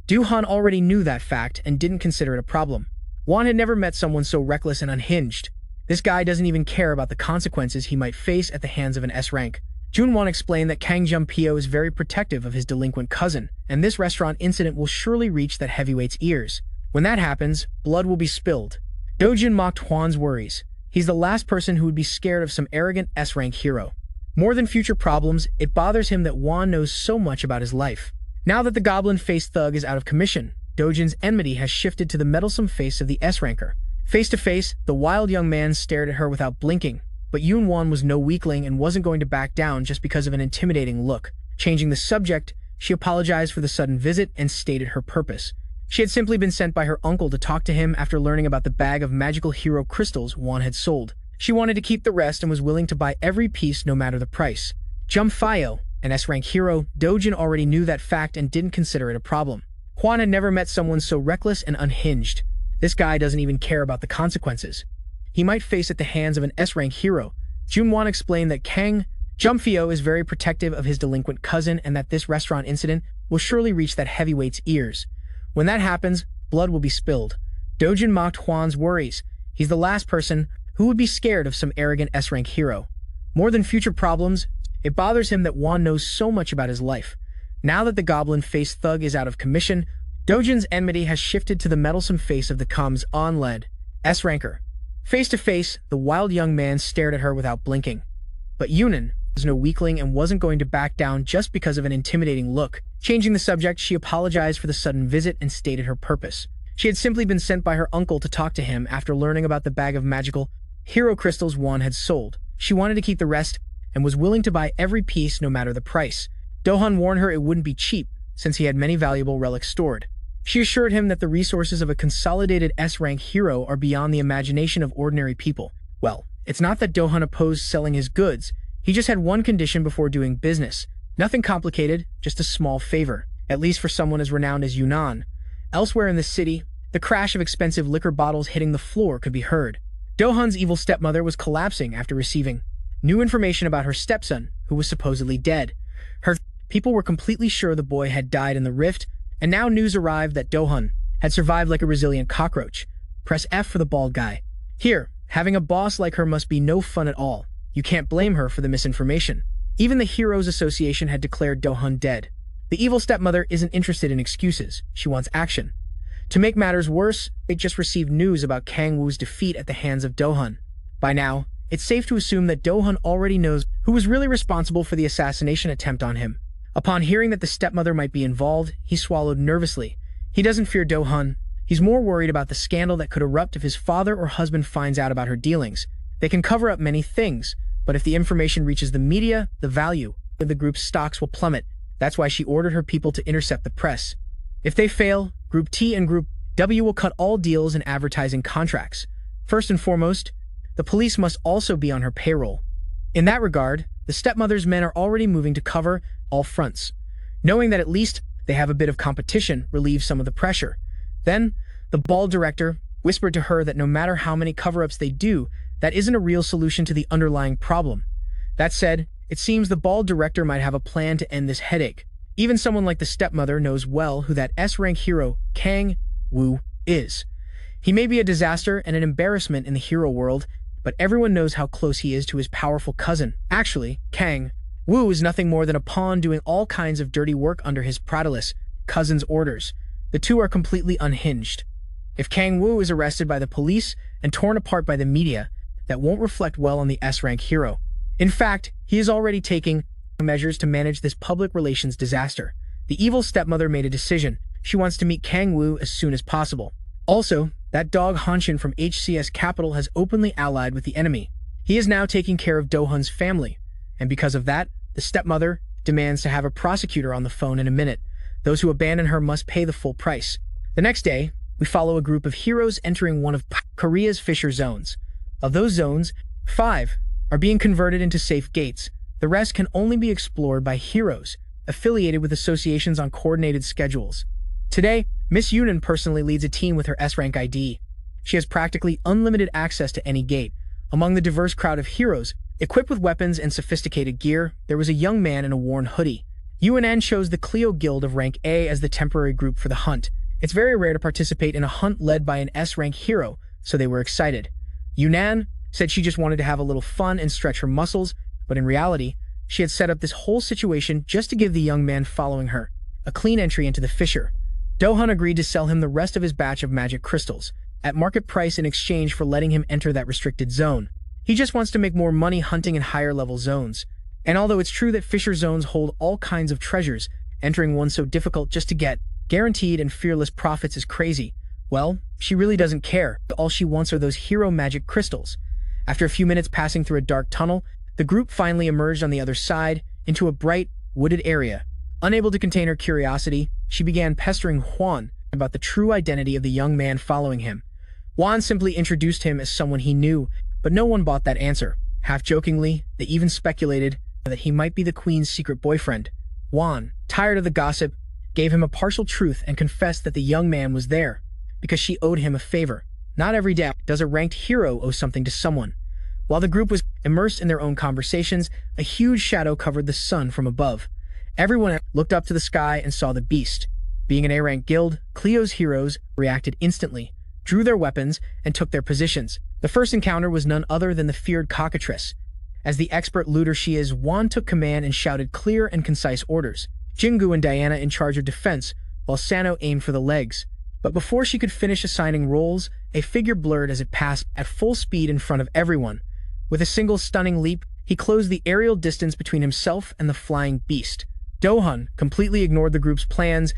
Do-hun already knew that fact and didn't consider it a problem. Won had never met someone so reckless and unhinged. This guy doesn't even care about the consequences he might face at the hands of an S-rank. Jun-won explained that Kang Jumpio is very protective of his delinquent cousin, and this restaurant incident will surely reach that heavyweight's ears. When that happens, blood will be spilled. Dojun mocked Hwan's worries. He's the last person who would be scared of some arrogant S-rank hero. More than future problems, it bothers him that Hwan knows so much about his life. Now that the goblin-faced thug is out of commission, Dojun's enmity has shifted to the meddlesome face of the S-ranker. Face to face, the wild young man stared at her without blinking, but Yoon-won was no weakling and wasn't going to back down just because of an intimidating look. Changing the subject, she apologized for the sudden visit and stated her purpose. She had simply been sent by her uncle to talk to him after learning about the bag of magical hero crystals Won had sold. She wanted to keep the rest and was willing to buy every piece no matter the price. Jumpio, an S-rank hero, Dojun already knew that fact and didn't consider it a problem. Hwan had never met someone so reckless and unhinged. This guy doesn't even care about the consequences he might face at the hands of an S-rank hero. Jun-won explained that Kang Jumpio is very protective of his delinquent cousin and that this restaurant incident will surely reach that heavyweight's ears. When that happens, blood will be spilled. Dojun mocked Hwan's worries. He's the last person who would be scared of some arrogant S-rank hero. More than future problems, it bothers him that Juan knows so much about his life. Now that the goblin-faced thug is out of commission, Dojun's enmity has shifted to the meddlesome face of the com's on-led S-ranker. Face to face, the wild young man stared at her without blinking. But Yunan was no weakling and wasn't going to back down just because of an intimidating look. Changing the subject, she apologized for the sudden visit and stated her purpose. She had simply been sent by her uncle to talk to him after learning about the bag of magical hero crystals Juan had sold. She wanted to keep the rest and was willing to buy every piece no matter the price. Dojun warned her it wouldn't be cheap, since he had many valuable relics stored. She assured him that the resources of a consolidated S-rank hero are beyond the imagination of ordinary people. Well, it's not that Dojun opposed selling his goods. He just had one condition before doing business. Nothing complicated, just a small favor, at least for someone as renowned as Yunan. Elsewhere in the city, the crash of expensive liquor bottles hitting the floor could be heard. Dojun's evil stepmother was collapsing after receiving new information about her stepson, who was supposedly dead. Her people were completely sure the boy had died in the rift, and now news arrived that Dojun had survived like a resilient cockroach. Press F for the bald guy. Here, having a boss like her must be no fun at all. You can't blame her for the misinformation. Even the Heroes Association had declared Dojun dead. The evil stepmother isn't interested in excuses. She wants action. To make matters worse, they just received news about Kang Wu's defeat at the hands of Dojun. By now, it's safe to assume that Dojun already knows who was really responsible for the assassination attempt on him. Upon hearing that the stepmother might be involved, he swallowed nervously. He doesn't fear Dojun. He's more worried about the scandal that could erupt if his father or husband finds out about her dealings. They can cover up many things, but if the information reaches the media, the value of the group's stocks will plummet. That's why she ordered her people to intercept the press. If they fail, Group T and Group W will cut all deals and advertising contracts. First and foremost, the police must also be on her payroll. In that regard, the stepmother's men are already moving to cover all fronts. Knowing that at least they have a bit of competition relieves some of the pressure. Then, the bald director whispered to her that no matter how many cover-ups they do, that isn't a real solution to the underlying problem. That said, it seems the bald director might have a plan to end this headache. Even someone like the stepmother knows well who that S-rank hero, Kang Wu, is. He may be a disaster and an embarrassment in the hero world, but everyone knows how close he is to his powerful cousin. Actually, Kang Wu is nothing more than a pawn doing all kinds of dirty work under his praetor's cousin's orders. The two are completely unhinged. If Kang Wu is arrested by the police and torn apart by the media, that won't reflect well on the S-rank hero. In fact, he is already taking measures to manage this public relations disaster. The evil stepmother made a decision. She wants to meet Kang Wu as soon as possible. Also, that dog Hanshin from HCS Capital has openly allied with the enemy. He is now taking care of Dojun's family, and because of that, the stepmother demands to have a prosecutor on the phone in a minute. Those who abandon her must pay the full price. The next day, we follow a group of heroes entering one of Korea's Fisher zones. Of those zones, 5 are being converted into safe gates. The rest can only be explored by heroes affiliated with associations on coordinated schedules. Today, Miss Yunan personally leads a team with her S-rank ID. She has practically unlimited access to any gate. Among the diverse crowd of heroes, equipped with weapons and sophisticated gear, there was a young man in a worn hoodie. UNN chose the Clio Guild of rank A as the temporary group for the hunt. It's very rare to participate in a hunt led by an S-rank hero, so they were excited. Yunan said she just wanted to have a little fun and stretch her muscles, but in reality, she had set up this whole situation just to give the young man following her a clean entry into the Fisher. Dojun agreed to sell him the rest of his batch of magic crystals at market price in exchange for letting him enter that restricted zone. He just wants to make more money hunting in higher-level zones. And although it's true that Fisher zones hold all kinds of treasures, entering one so difficult just to get guaranteed and fearless profits is crazy. Well, she really doesn't care. All she wants are those hero magic crystals. After a few minutes passing through a dark tunnel, the group finally emerged on the other side into a bright, wooded area. Unable to contain her curiosity, she began pestering Juan about the true identity of the young man following him. Juan simply introduced him as someone he knew, but no one bought that answer. Half-jokingly, they even speculated that he might be the queen's secret boyfriend. Juan, tired of the gossip, gave him a partial truth and confessed that the young man was there because she owed him a favor. Not every day does a ranked hero owe something to someone. While the group was immersed in their own conversations, a huge shadow covered the sun from above. Everyone looked up to the sky and saw the beast. Being an A-rank guild, Clio's heroes reacted instantly, drew their weapons, and took their positions. The first encounter was none other than the feared cockatrice. As the expert looter she is, Wan took command and shouted clear and concise orders. Jingu and Diana in charge of defense, while Sano aimed for the legs. But before she could finish assigning roles, a figure blurred as it passed at full speed in front of everyone. With a single stunning leap, he closed the aerial distance between himself and the flying beast. Dojun completely ignored the group's plans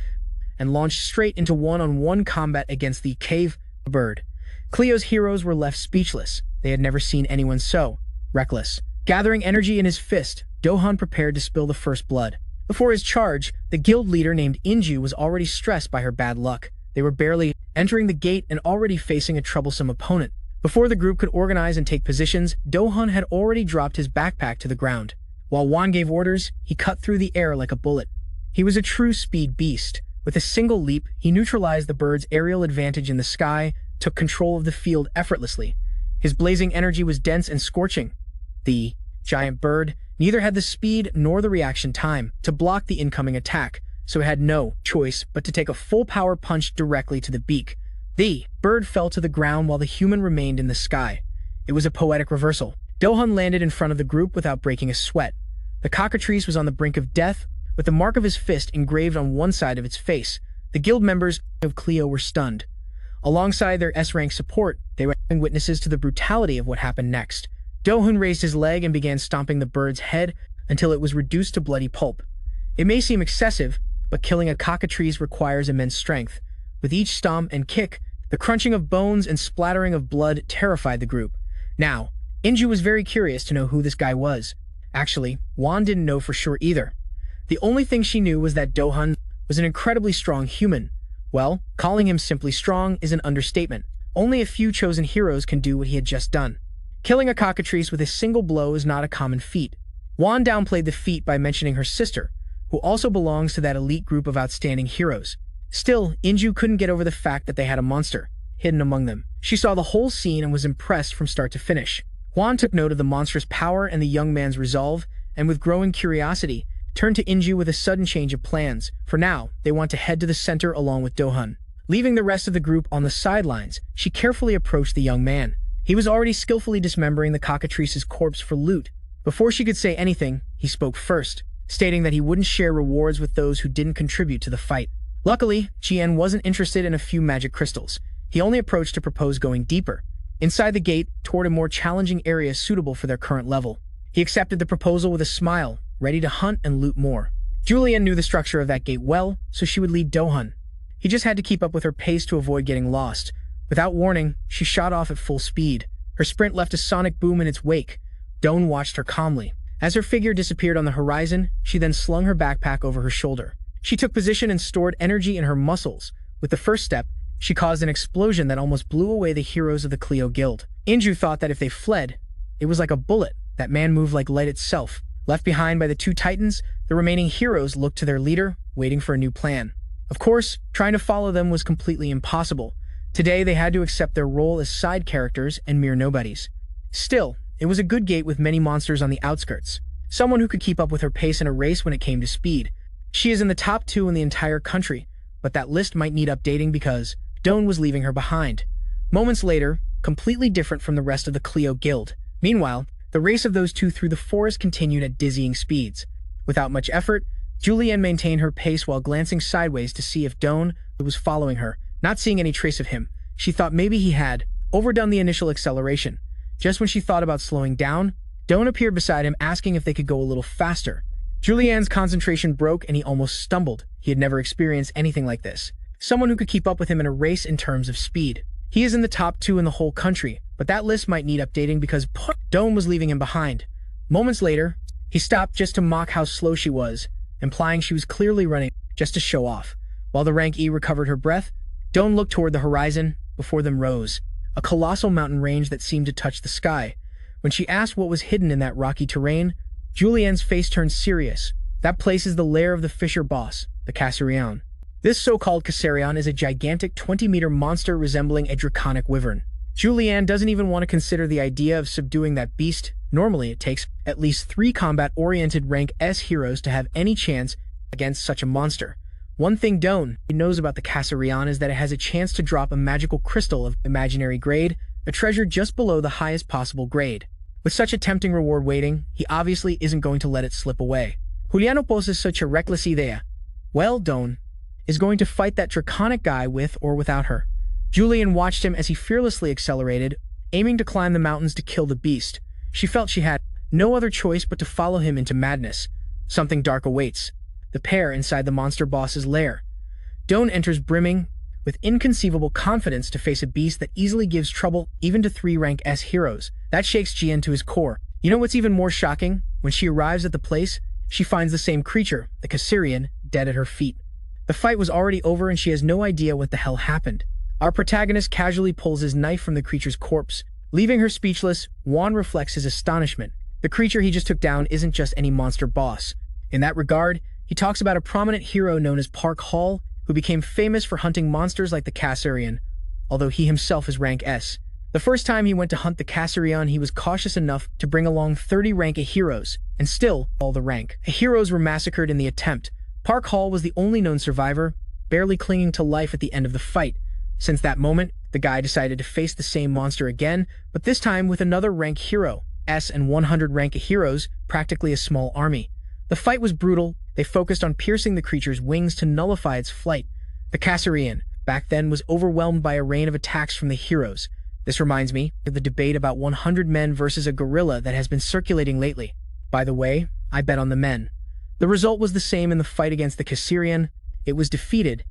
and launched straight into one-on-one combat against the cave bird. Cleo's heroes were left speechless. They had never seen anyone so reckless. Gathering energy in his fist, Dojun prepared to spill the first blood. Before his charge, the guild leader named Inju was already stressed by her bad luck. They were barely entering the gate and already facing a troublesome opponent. Before the group could organize and take positions, Dojun had already dropped his backpack to the ground. While Wan gave orders, he cut through the air like a bullet. He was a true speed beast. With a single leap, he neutralized the bird's aerial advantage in the sky, took control of the field effortlessly. His blazing energy was dense and scorching. The giant bird neither had the speed nor the reaction time to block the incoming attack, so it had no choice but to take a full power punch directly to the beak. The bird fell to the ground while the human remained in the sky. It was a poetic reversal. Dojun landed in front of the group without breaking a sweat. The cockatrice was on the brink of death, with the mark of his fist engraved on one side of its face. The guild members of Cleo were stunned. Alongside their S-rank support, they were witnesses to the brutality of what happened next. Dojun raised his leg and began stomping the bird's head until it was reduced to bloody pulp. It may seem excessive, but killing a cockatrice requires immense strength. With each stomp and kick, the crunching of bones and splattering of blood terrified the group. Now, Inju was very curious to know who this guy was. Actually, Wan didn't know for sure either. The only thing she knew was that Dojun was an incredibly strong human. Well, calling him simply strong is an understatement. Only a few chosen heroes can do what he had just done. Killing a cockatrice with a single blow is not a common feat. Wan downplayed the feat by mentioning her sister, who also belongs to that elite group of outstanding heroes. Still, Inju couldn't get over the fact that they had a monster hidden among them. She saw the whole scene and was impressed from start to finish. Wan took note of the monstrous power and the young man's resolve, and with growing curiosity, turned to Inju with a sudden change of plans. For now, they want to head to the center along with Dojun. Leaving the rest of the group on the sidelines, she carefully approached the young man. He was already skillfully dismembering the cockatrice's corpse for loot. Before she could say anything, he spoke first, stating that he wouldn't share rewards with those who didn't contribute to the fight. Luckily, Jian wasn't interested in a few magic crystals. He only approached to propose going deeper, inside the gate, toward a more challenging area suitable for their current level. He accepted the proposal with a smile, ready to hunt and loot more. Julian knew the structure of that gate well, so she would lead Dojun. He just had to keep up with her pace to avoid getting lost. Without warning, she shot off at full speed. Her sprint left a sonic boom in its wake. Dojun watched her calmly. As her figure disappeared on the horizon, she then slung her backpack over her shoulder. She took position and stored energy in her muscles. With the first step, she caused an explosion that almost blew away the heroes of the Cleo Guild. Inju thought that if they fled, it was like a bullet. That man moved like light itself. Left behind by the two titans, the remaining heroes looked to their leader, waiting for a new plan. Of course, trying to follow them was completely impossible. Today, they had to accept their role as side characters and mere nobodies. Still, it was a good gate with many monsters on the outskirts. Someone who could keep up with her pace in a race when it came to speed. She is in the top 2 in the entire country, but that list might need updating because Dojun was leaving her behind. Moments later, completely different from the rest of the Cleo Guild. Meanwhile, the race of those two through the forest continued at dizzying speeds. Without much effort, Julienne maintained her pace while glancing sideways to see if Dojun was following her. Not seeing any trace of him, she thought maybe he had overdone the initial acceleration. Just when she thought about slowing down, Dojun appeared beside him asking if they could go a little faster. Julianne's concentration broke and he almost stumbled. He had never experienced anything like this. Someone who could keep up with him in a race in terms of speed. He is in the top 2 in the whole country, but that list might need updating because Dojun was leaving him behind. Moments later, he stopped just to mock how slow she was, implying she was clearly running just to show off. While the rank E recovered her breath, Dojun looked toward the horizon. Before them rose a colossal mountain range that seemed to touch the sky. When she asked what was hidden in that rocky terrain, Julienne's face turned serious. That place is the lair of the fisher boss, the Carcelian. This so-called Carcelian is a gigantic 20-meter monster resembling a draconic wyvern. Julianne doesn't even want to consider the idea of subduing that beast. Normally, it takes at least 3 combat-oriented rank S heroes to have any chance against such a monster. One thing Dojun knows about the Carcelian is that it has a chance to drop a magical crystal of imaginary grade, a treasure just below the highest possible grade. With such a tempting reward waiting, he obviously isn't going to let it slip away. Juliano poses such a reckless idea. Well, Don is going to fight that draconic guy with or without her. Julian watched him as he fearlessly accelerated, aiming to climb the mountains to kill the beast. She felt she had no other choice but to follow him into madness. Something dark awaits the pair inside the monster boss's lair. Don enters brimming with inconceivable confidence to face a beast that easily gives trouble even to 3 rank S heroes. That shakes Jian to his core. You know what's even more shocking? When she arrives at the place, she finds the same creature, the Carcelian, dead at her feet. The fight was already over and she has no idea what the hell happened. Our protagonist casually pulls his knife from the creature's corpse. Leaving her speechless, Juan reflects his astonishment. The creature he just took down isn't just any monster boss. In that regard, he talks about a prominent hero known as Park Hall, who became famous for hunting monsters like the Carcelian, although he himself is rank S. The first time he went to hunt the Carcelian, he was cautious enough to bring along 30 rank A heroes, and still, all the rank A heroes were massacred in the attempt. Park Hall was the only known survivor, barely clinging to life at the end of the fight. Since that moment, the guy decided to face the same monster again, but this time with another rank hero, S and 100 rank A heroes, practically a small army. The fight was brutal. They focused on piercing the creature's wings to nullify its flight. The Carcelian, back then, was overwhelmed by a rain of attacks from the heroes. This reminds me of the debate about 100 men versus a gorilla that has been circulating lately. By the way, I bet on the men. The result was the same in the fight against the Carcelian. It was defeated,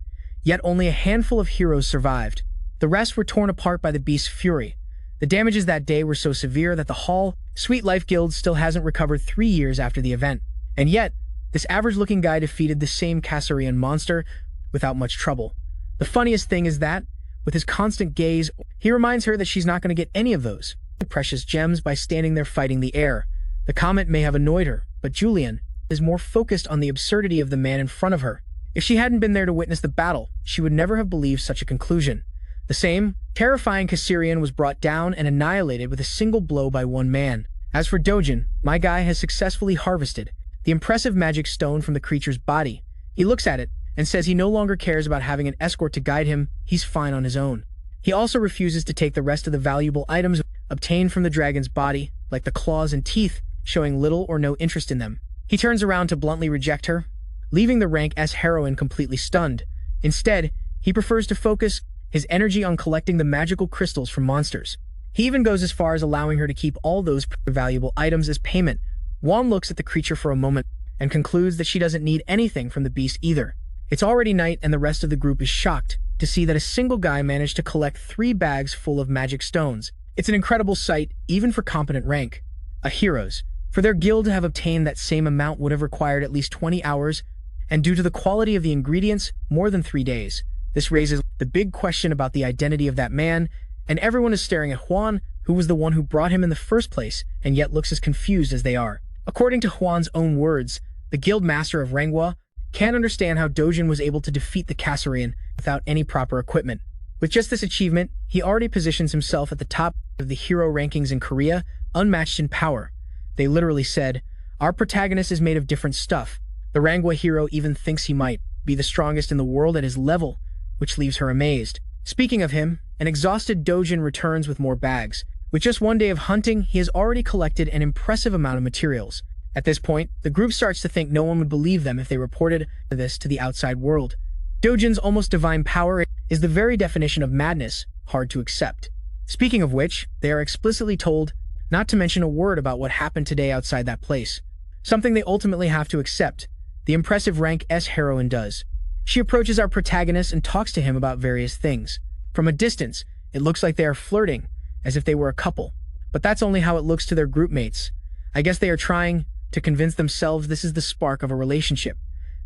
yet only a handful of heroes survived. The rest were torn apart by the beast's fury. The damages that day were so severe that the Hall Sweet Life Guild still hasn't recovered 3 years after the event. And yet, this average-looking guy defeated the same Carcelian monster without much trouble. The funniest thing is that, with his constant gaze, he reminds her that she's not going to get any of those precious gems by standing there fighting the air. The comment may have annoyed her, but Julian is more focused on the absurdity of the man in front of her. If she hadn't been there to witness the battle, she would never have believed such a conclusion. The same terrifying Carcelian was brought down and annihilated with a single blow by one man. As for Dojun, my guy has successfully harvested the impressive magic stone from the creature's body. He looks at it and says he no longer cares about having an escort to guide him. He's fine on his own. He also refuses to take the rest of the valuable items obtained from the dragon's body, like the claws and teeth, showing little or no interest in them. He turns around to bluntly reject her, leaving the rank S heroine completely stunned. Instead, he prefers to focus his energy on collecting the magical crystals from monsters. He even goes as far as allowing her to keep all those valuable items as payment. Juan looks at the creature for a moment and concludes that she doesn't need anything from the beast either. It's already night and the rest of the group is shocked to see that a single guy managed to collect 3 bags full of magic stones. It's an incredible sight, even for competent rank A heroes. For their guild to have obtained that same amount would have required at least 20 hours, and due to the quality of the ingredients, more than 3 days. This raises the big question about the identity of that man, and everyone is staring at Juan, who was the one who brought him in the first place, and yet looks as confused as they are. According to Juan's own words, the guild master of Manhwa can't understand how Dojun was able to defeat the Carcelian without any proper equipment. With just this achievement, he already positions himself at the top of the hero rankings in Korea, unmatched in power. They literally said, "Our protagonist is made of different stuff." The Manhwa hero even thinks he might be the strongest in the world at his level, which leaves her amazed. Speaking of him, an exhausted Dojun returns with more bags. With just 1 day of hunting, he has already collected an impressive amount of materials. At this point, the group starts to think no one would believe them if they reported this to the outside world. Dojun's almost divine power is the very definition of madness, hard to accept. Speaking of which, they are explicitly told not to mention a word about what happened today outside that place. Something they ultimately have to accept. The impressive rank S heroine does. She approaches our protagonist and talks to him about various things. From a distance, it looks like they are flirting, as if they were a couple. But that's only how it looks to their group mates. I guess they are trying to convince themselves this is the spark of a relationship.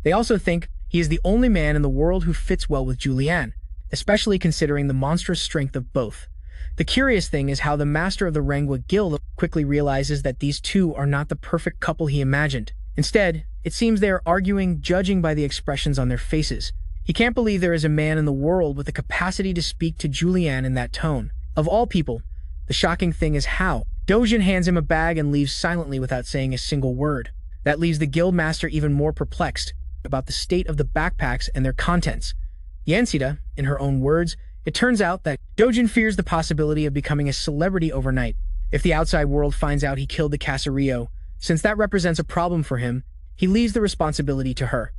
They also think he is the only man in the world who fits well with Julianne, especially considering the monstrous strength of both. The curious thing is how the master of the Manhwa Guild quickly realizes that these two are not the perfect couple he imagined. Instead, it seems they are arguing, judging by the expressions on their faces. He can't believe there is a man in the world with the capacity to speak to Julianne in that tone. Of all people, the shocking thing is how Dojun hands him a bag and leaves silently without saying a single word. That leaves the guild master even more perplexed about the state of the backpacks and their contents. Yansita, in her own words, it turns out that Dojun fears the possibility of becoming a celebrity overnight. If the outside world finds out he killed the Caserio, since that represents a problem for him, he leaves the responsibility to her.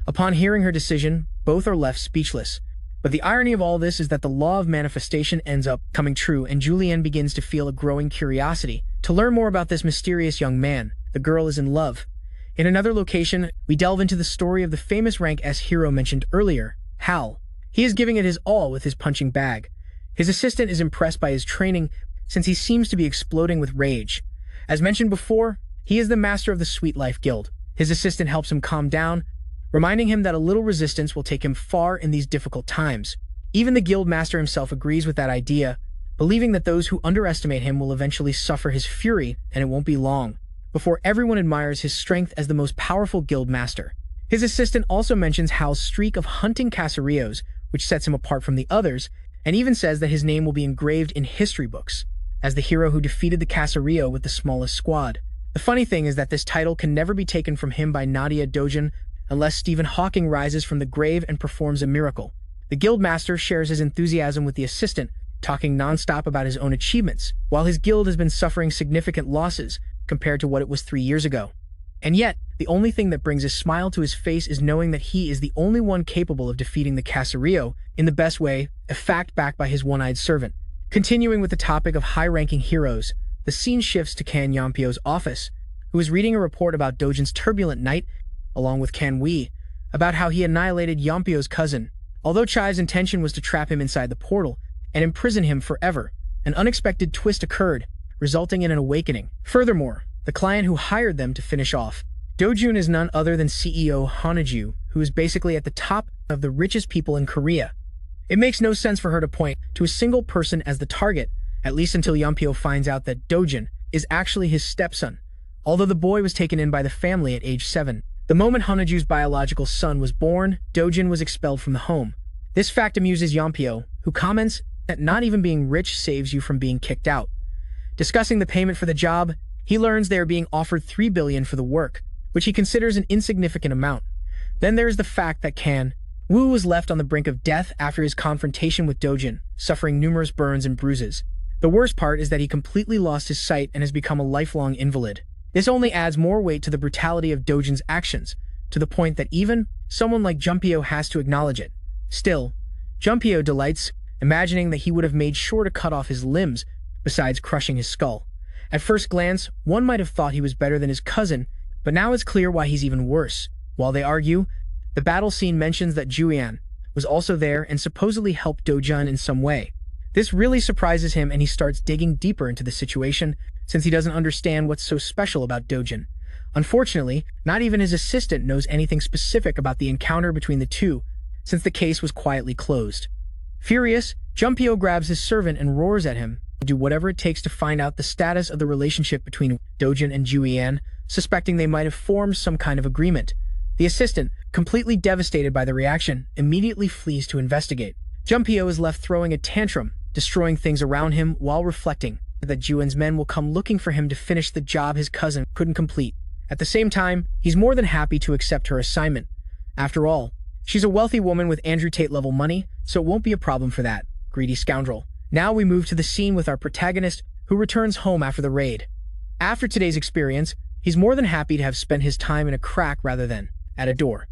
Upon hearing her decision, both are left speechless. But the irony of all this is that the law of manifestation ends up coming true, and Julianne begins to feel a growing curiosity to learn more about this mysterious young man. The girl is in love. In another location, we delve into the story of the famous rank S hero mentioned earlier, Hal. He is giving it his all with his punching bag. His assistant is impressed by his training, since he seems to be exploding with rage. As mentioned before, he is the master of the Sweet Life Guild. His assistant helps him calm down, reminding him that a little resistance will take him far in these difficult times. Even the guild master himself agrees with that idea, believing that those who underestimate him will eventually suffer his fury, and it won't be long before everyone admires his strength as the most powerful guild master. His assistant also mentions Hal's streak of hunting Caserios, which sets him apart from the others, and even says that his name will be engraved in history books as the hero who defeated the Caserio with the smallest squad. The funny thing is that this title can never be taken from him by Nadia Dojun unless Stephen Hawking rises from the grave and performs a miracle. The guild master shares his enthusiasm with the assistant, talking non-stop about his own achievements, while his guild has been suffering significant losses compared to what it was 3 years ago. And yet, the only thing that brings a smile to his face is knowing that he is the only one capable of defeating the Caserio in the best way, a fact backed by his one-eyed servant. Continuing with the topic of high-ranking heroes, the scene shifts to Kan Jumpio's office, who is reading a report about Dojun's turbulent night, along with Kan Wei, about how he annihilated Jumpio's cousin. Although Chai's intention was to trap him inside the portal and imprison him forever, an unexpected twist occurred, resulting in an awakening. Furthermore, the client who hired them to finish off Dojun is none other than CEO Hanaju, who is basically at the top of the richest people in Korea. It makes no sense for her to point to a single person as the target, at least until Jumpio finds out that Dojun is actually his stepson, although the boy was taken in by the family at age 7. The moment Hanaju's biological son was born, Dojun was expelled from the home. This fact amuses Jumpio, who comments that not even being rich saves you from being kicked out. Discussing the payment for the job, he learns they are being offered 3 billion for the work, which he considers an insignificant amount. Then there is the fact that Kan Woo was left on the brink of death after his confrontation with Dojun, suffering numerous burns and bruises. The worst part is that he completely lost his sight and has become a lifelong invalid. This only adds more weight to the brutality of Dojun's actions, to the point that even someone like Jumpio has to acknowledge it. Still, Jumpio delights, imagining that he would have made sure to cut off his limbs, besides crushing his skull. At first glance, one might have thought he was better than his cousin, but now it's clear why he's even worse. While they argue, the battle scene mentions that Julian was also there and supposedly helped Dojun in some way. This really surprises him, and he starts digging deeper into the situation, since he doesn't understand what's so special about Dojun. Unfortunately, not even his assistant knows anything specific about the encounter between the two, since the case was quietly closed. Furious, Jumpio grabs his servant and roars at him to do whatever it takes to find out the status of the relationship between Dojun and Julian, suspecting they might have formed some kind of agreement. The assistant, completely devastated by the reaction, immediately flees to investigate. Jumpio is left throwing a tantrum, destroying things around him while reflecting that Julian's men will come looking for him to finish the job his cousin couldn't complete. At the same time, he's more than happy to accept her assignment. After all, she's a wealthy woman with Andrew Tate-level money, so it won't be a problem for that greedy scoundrel. Now we move to the scene with our protagonist, who returns home after the raid. After today's experience, he's more than happy to have spent his time in a crack rather than at a door.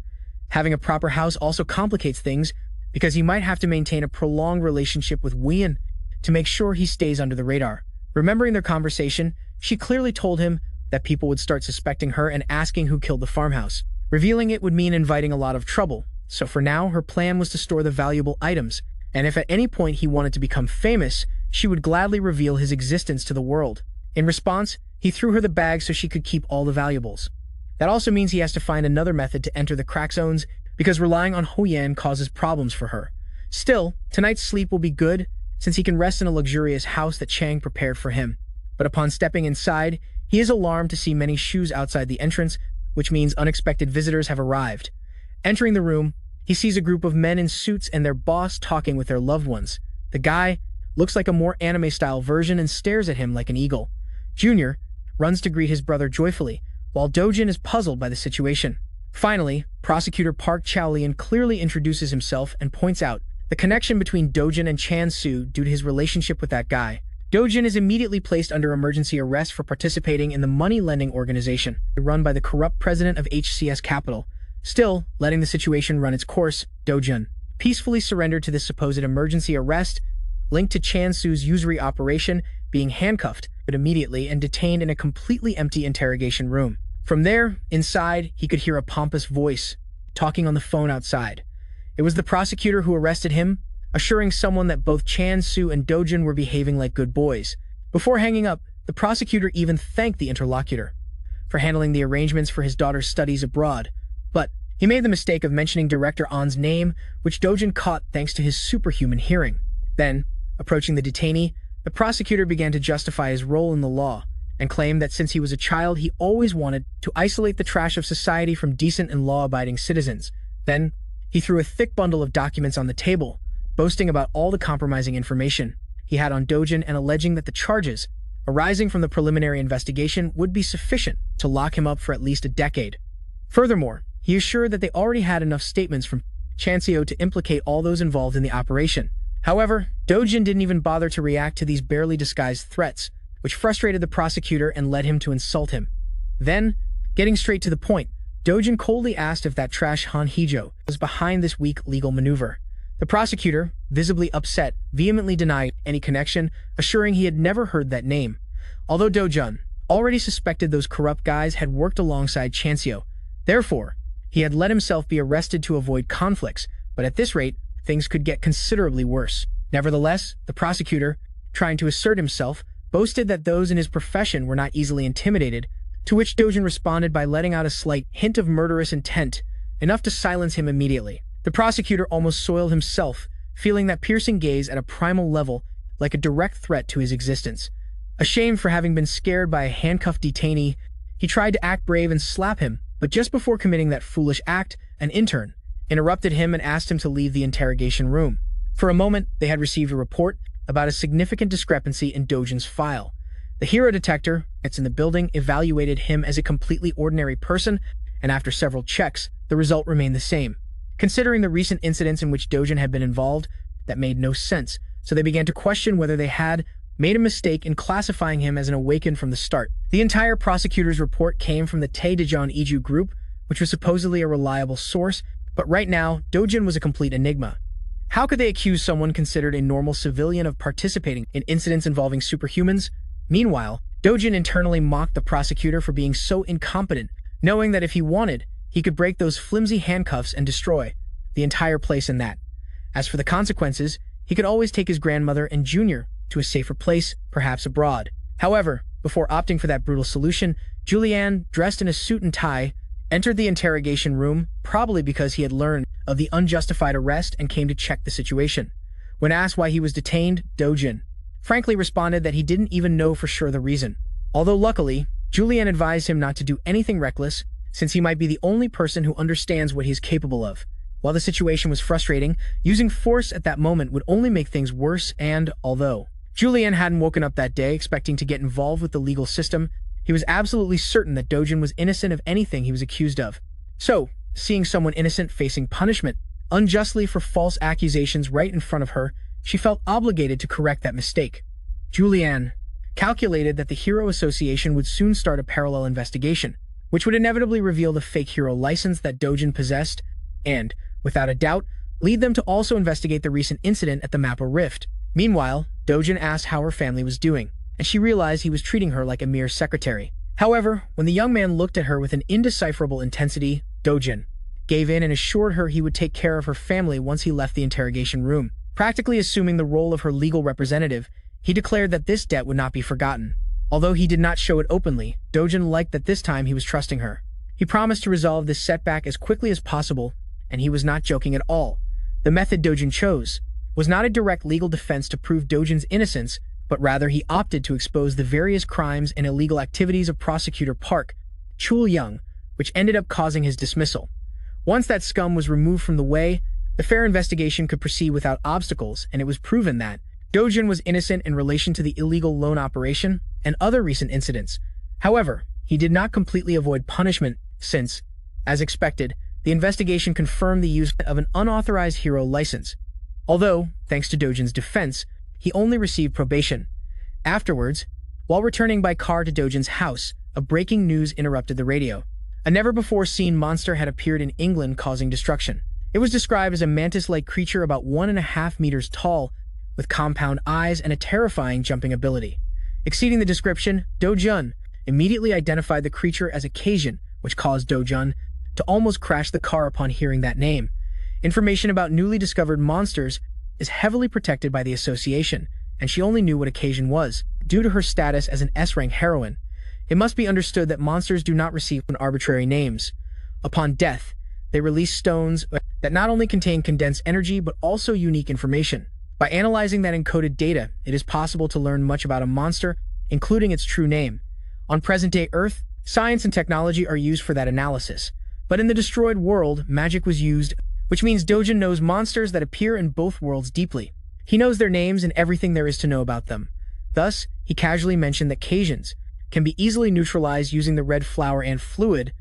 Having a proper house also complicates things, because he might have to maintain a prolonged relationship with Wian to make sure he stays under the radar. Remembering their conversation, she clearly told him that people would start suspecting her and asking who killed the farmhouse. Revealing it would mean inviting a lot of trouble, so for now her plan was to store the valuable items, and if at any point he wanted to become famous, she would gladly reveal his existence to the world. In response, he threw her the bag so she could keep all the valuables. That also means he has to find another method to enter the crack zones, because relying on Hoyan causes problems for her. Still, tonight's sleep will be good, since he can rest in a luxurious house that Chang prepared for him. But upon stepping inside, he is alarmed to see many shoes outside the entrance, which means unexpected visitors have arrived. Entering the room, he sees a group of men in suits and their boss talking with their loved ones. The guy looks like a more anime-style version and stares at him like an eagle. Junior runs to greet his brother joyfully, while Dojun is puzzled by the situation. Finally, Prosecutor Park Chaolian clearly introduces himself and points out the connection between Dojun and Chan Su due to his relationship with that guy. Dojun is immediately placed under emergency arrest for participating in the money-lending organization run by the corrupt president of HCS Capital. Still, letting the situation run its course, Dojun peacefully surrendered to this supposed emergency arrest linked to Chan Su's usury operation, being handcuffed but immediately and detained in a completely empty interrogation room. From there, inside, he could hear a pompous voice talking on the phone outside. It was the prosecutor who arrested him, assuring someone that both Chan Su and Dojun were behaving like good boys. Before hanging up, the prosecutor even thanked the interlocutor for handling the arrangements for his daughter's studies abroad, but he made the mistake of mentioning Director On's name, which Dojun caught thanks to his superhuman hearing. Then, approaching the detainee, the prosecutor began to justify his role in the law and claimed that since he was a child, he always wanted to isolate the trash of society from decent and law-abiding citizens. Then, he threw a thick bundle of documents on the table, boasting about all the compromising information he had on Dojun and alleging that the charges arising from the preliminary investigation would be sufficient to lock him up for at least a decade. Furthermore, he assured that they already had enough statements from Chanseo to implicate all those involved in the operation. However, Dojun didn't even bother to react to these barely disguised threats, which frustrated the prosecutor and led him to insult him. Then, getting straight to the point, Dojun coldly asked if that trash Han Hijo was behind this weak legal maneuver. The prosecutor, visibly upset, vehemently denied any connection, assuring he had never heard that name. Although Dojun already suspected those corrupt guys had worked alongside Chanseo, therefore, he had let himself be arrested to avoid conflicts, but at this rate, things could get considerably worse. Nevertheless, the prosecutor, trying to assert himself, boasted that those in his profession were not easily intimidated, to which Dojun responded by letting out a slight hint of murderous intent, enough to silence him immediately. The prosecutor almost soiled himself, feeling that piercing gaze at a primal level like a direct threat to his existence. Ashamed for having been scared by a handcuffed detainee, he tried to act brave and slap him, but just before committing that foolish act, an intern interrupted him and asked him to leave the interrogation room. For a moment, they had received a report about a significant discrepancy in Dojun's file. The hero detector that's in the building evaluated him as a completely ordinary person, and after several checks, the result remained the same. Considering the recent incidents in which Dojun had been involved, that made no sense, so they began to question whether they had made a mistake in classifying him as an awakened from the start. The entire prosecutor's report came from the Taedaejeon Iju group, which was supposedly a reliable source, but right now, Dojun was a complete enigma. How could they accuse someone considered a normal civilian of participating in incidents involving superhumans? Meanwhile, Dojun internally mocked the prosecutor for being so incompetent, knowing that if he wanted, he could break those flimsy handcuffs and destroy the entire place in that. As for the consequences, he could always take his grandmother and Junior to a safer place, perhaps abroad. However, before opting for that brutal solution, Julian, dressed in a suit and tie, entered the interrogation room, probably because he had learned of the unjustified arrest and came to check the situation. When asked why he was detained, Dojun frankly responded that he didn't even know for sure the reason. Although luckily, Julian advised him not to do anything reckless, since he might be the only person who understands what he is capable of. While the situation was frustrating, using force at that moment would only make things worse, and although Julian hadn't woken up that day expecting to get involved with the legal system, he was absolutely certain that Dojun was innocent of anything he was accused of. So, seeing someone innocent facing punishment unjustly for false accusations right in front of her, she felt obligated to correct that mistake. Julian calculated that the Hero Association would soon start a parallel investigation, which would inevitably reveal the fake hero license that Dojun possessed, and, without a doubt, lead them to also investigate the recent incident at the Mappa Rift. Meanwhile, Dojun asked how her family was doing, and she realized he was treating her like a mere secretary. However, when the young man looked at her with an indecipherable intensity, Dojun gave in and assured her he would take care of her family once he left the interrogation room. Practically assuming the role of her legal representative, he declared that this debt would not be forgotten. Although he did not show it openly, Dojun liked that this time he was trusting her. He promised to resolve this setback as quickly as possible, and he was not joking at all. The method Dojun chose was not a direct legal defense to prove Dojun's innocence, but rather he opted to expose the various crimes and illegal activities of Prosecutor Park Chul-young, which ended up causing his dismissal. Once that scum was removed from the way, the fair investigation could proceed without obstacles, and it was proven that Dojun was innocent in relation to the illegal loan operation and other recent incidents. However, he did not completely avoid punishment since, as expected, the investigation confirmed the use of an unauthorized hero license. Although, thanks to Dojun's defense, he only received probation. Afterwards, while returning by car to Dojun's house, a breaking news interrupted the radio. A never-before-seen monster had appeared in England, causing destruction. It was described as a mantis-like creature about 1.5 meters tall, with compound eyes and a terrifying jumping ability. Exceeding the description, Dojun immediately identified the creature as a Cajun, which caused Dojun to almost crash the car upon hearing that name. Information about newly discovered monsters is heavily protected by the association, and she only knew what occasion was, due to her status as an S-rank heroine. It must be understood that monsters do not receive arbitrary names. Upon death, they release stones that not only contain condensed energy but also unique information. By analyzing that encoded data, it is possible to learn much about a monster, including its true name. On present-day Earth, science and technology are used for that analysis. But in the destroyed world, magic was used, which means Dojun knows monsters that appear in both worlds deeply. He knows their names and everything there is to know about them. Thus, he casually mentioned that Cajuns can be easily neutralized using the red flower ant fluid,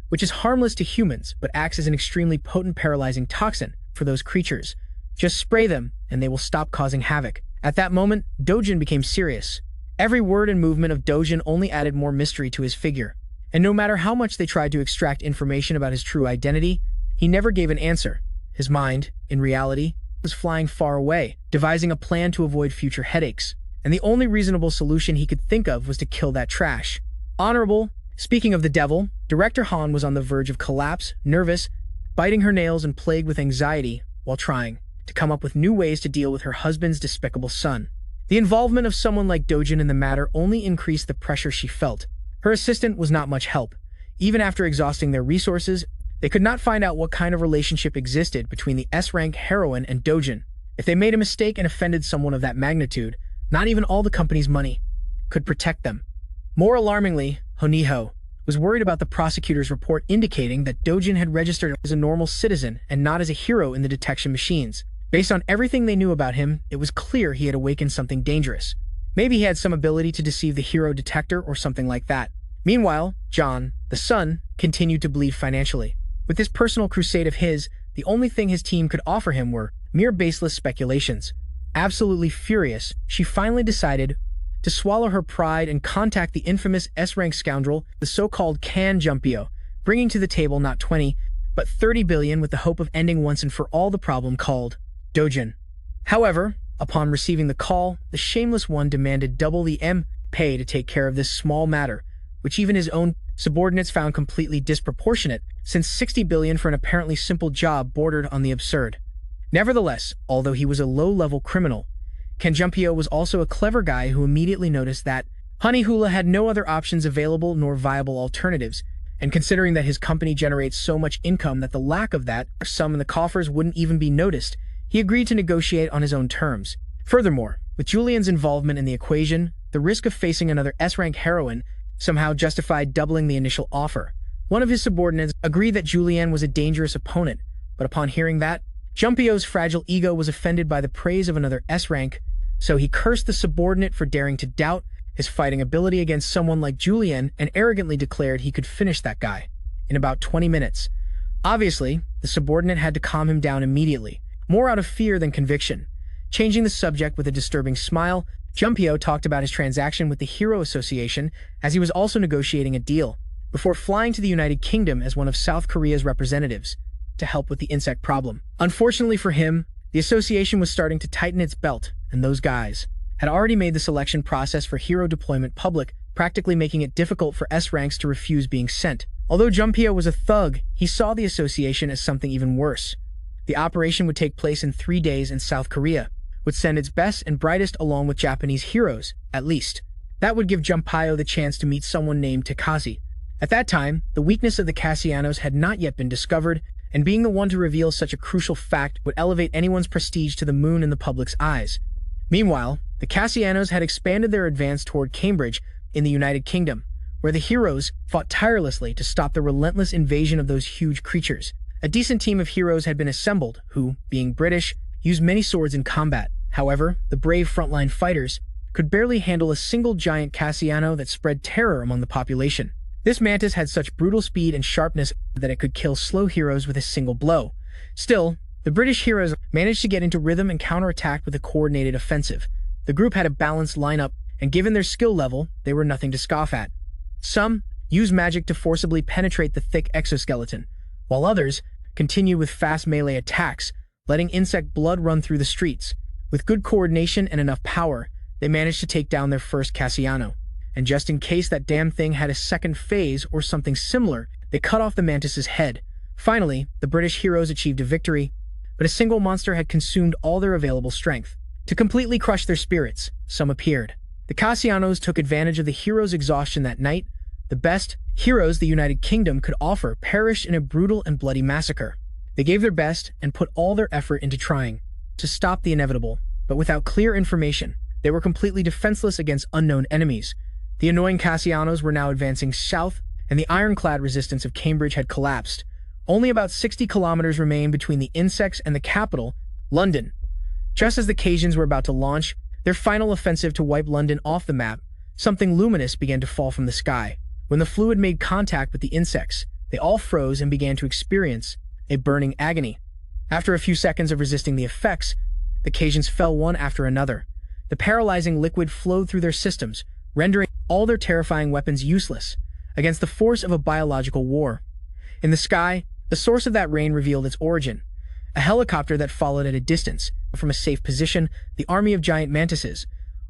which is harmless to humans but acts as an extremely potent paralyzing toxin for those creatures. Just spray them, and they will stop causing havoc. At that moment, Dojun became serious. Every word and movement of Dojun only added more mystery to his figure. And no matter how much they tried to extract information about his true identity, he never gave an answer. His mind, in reality, was flying far away, devising a plan to avoid future headaches. And the only reasonable solution he could think of was to kill that trash. Honorable. Speaking of the devil, Director Han was on the verge of collapse, nervous, biting her nails and plagued with anxiety while trying to come up with new ways to deal with her husband's despicable son. The involvement of someone like Dojun in the matter only increased the pressure she felt. Her assistant was not much help. Even after exhausting their resources, they could not find out what kind of relationship existed between the S-rank heroine and Dojun. If they made a mistake and offended someone of that magnitude, not even all the company's money could protect them. More alarmingly, Honiho was worried about the prosecutor's report indicating that Dojun had registered as a normal citizen and not as a hero in the detection machines. Based on everything they knew about him, it was clear he had awakened something dangerous. Maybe he had some ability to deceive the hero detector or something like that. Meanwhile, John, the son, continued to bleed financially. With this personal crusade of his, the only thing his team could offer him were mere baseless speculations. Absolutely furious, she finally decided to swallow her pride and contact the infamous S-rank scoundrel, the so-called Jumpio, bringing to the table not 20, but 30 billion with the hope of ending once and for all the problem called Dojun. However, upon receiving the call, the shameless one demanded double the pay to take care of this small matter, which even his own subordinates found completely disproportionate, since 60 billion for an apparently simple job bordered on the absurd. Nevertheless, although he was a low-level criminal, Jumpio was also a clever guy who immediately noticed that Honey Hula had no other options available nor viable alternatives, and considering that his company generates so much income that the lack of that sum in the coffers wouldn't even be noticed, he agreed to negotiate on his own terms. Furthermore, with Julian's involvement in the equation, the risk of facing another S-rank heroine somehow justified doubling the initial offer. One of his subordinates agreed that Julian was a dangerous opponent, but upon hearing that, Jumpio's fragile ego was offended by the praise of another S-rank, so he cursed the subordinate for daring to doubt his fighting ability against someone like Julian and arrogantly declared he could finish that guy in about 20 minutes. Obviously, the subordinate had to calm him down immediately, more out of fear than conviction. Changing the subject with a disturbing smile, Jumpio talked about his transaction with the Hero Association as he was also negotiating a deal, before flying to the United Kingdom as one of South Korea's representatives to help with the insect problem. Unfortunately for him, the association was starting to tighten its belt, and those guys had already made the selection process for hero deployment public, practically making it difficult for S-ranks to refuse being sent. Although Jumpio was a thug, he saw the association as something even worse. The operation would take place in 3 days in South Korea, would send its best and brightest along with Japanese heroes, at least. That would give Jumpio the chance to meet someone named Takashi. At that time, the weakness of the Cassianos had not yet been discovered, and being the one to reveal such a crucial fact would elevate anyone's prestige to the moon in the public's eyes. Meanwhile, the Cassianos had expanded their advance toward Cambridge in the United Kingdom, where the heroes fought tirelessly to stop the relentless invasion of those huge creatures. A decent team of heroes had been assembled who, being British, used many swords in combat. However, the brave frontline fighters could barely handle a single giant Cassiano that spread terror among the population. This mantis had such brutal speed and sharpness that it could kill slow heroes with a single blow. Still, the British heroes managed to get into rhythm and counterattacked with a coordinated offensive. The group had a balanced lineup and given their skill level, they were nothing to scoff at. Some use magic to forcibly penetrate the thick exoskeleton, while others continue with fast melee attacks, letting insect blood run through the streets. With good coordination and enough power, they managed to take down their first Carceliano. And just in case that damn thing had a second phase or something similar, they cut off the mantis's head. Finally, the British heroes achieved a victory, but a single monster had consumed all their available strength. To completely crush their spirits, some appeared. The Carcelianos took advantage of the heroes' exhaustion that night. The best heroes the United Kingdom could offer perished in a brutal and bloody massacre. They gave their best and put all their effort into trying to stop the inevitable, but without clear information, they were completely defenseless against unknown enemies. The annoying Carcelianos were now advancing south, and the ironclad resistance of Cambridge had collapsed. Only about 60 kilometers remained between the insects and the capital, London. Just as the Cajuns were about to launch their final offensive to wipe London off the map, something luminous began to fall from the sky. When the fluid made contact with the insects, they all froze and began to experience a burning agony. After a few seconds of resisting the effects, the Cajuns fell one after another. The paralyzing liquid flowed through their systems, rendering all their terrifying weapons useless against the force of a biological war. In the sky, the source of that rain revealed its origin. A helicopter that followed at a distance. From a safe position, the army of giant mantises.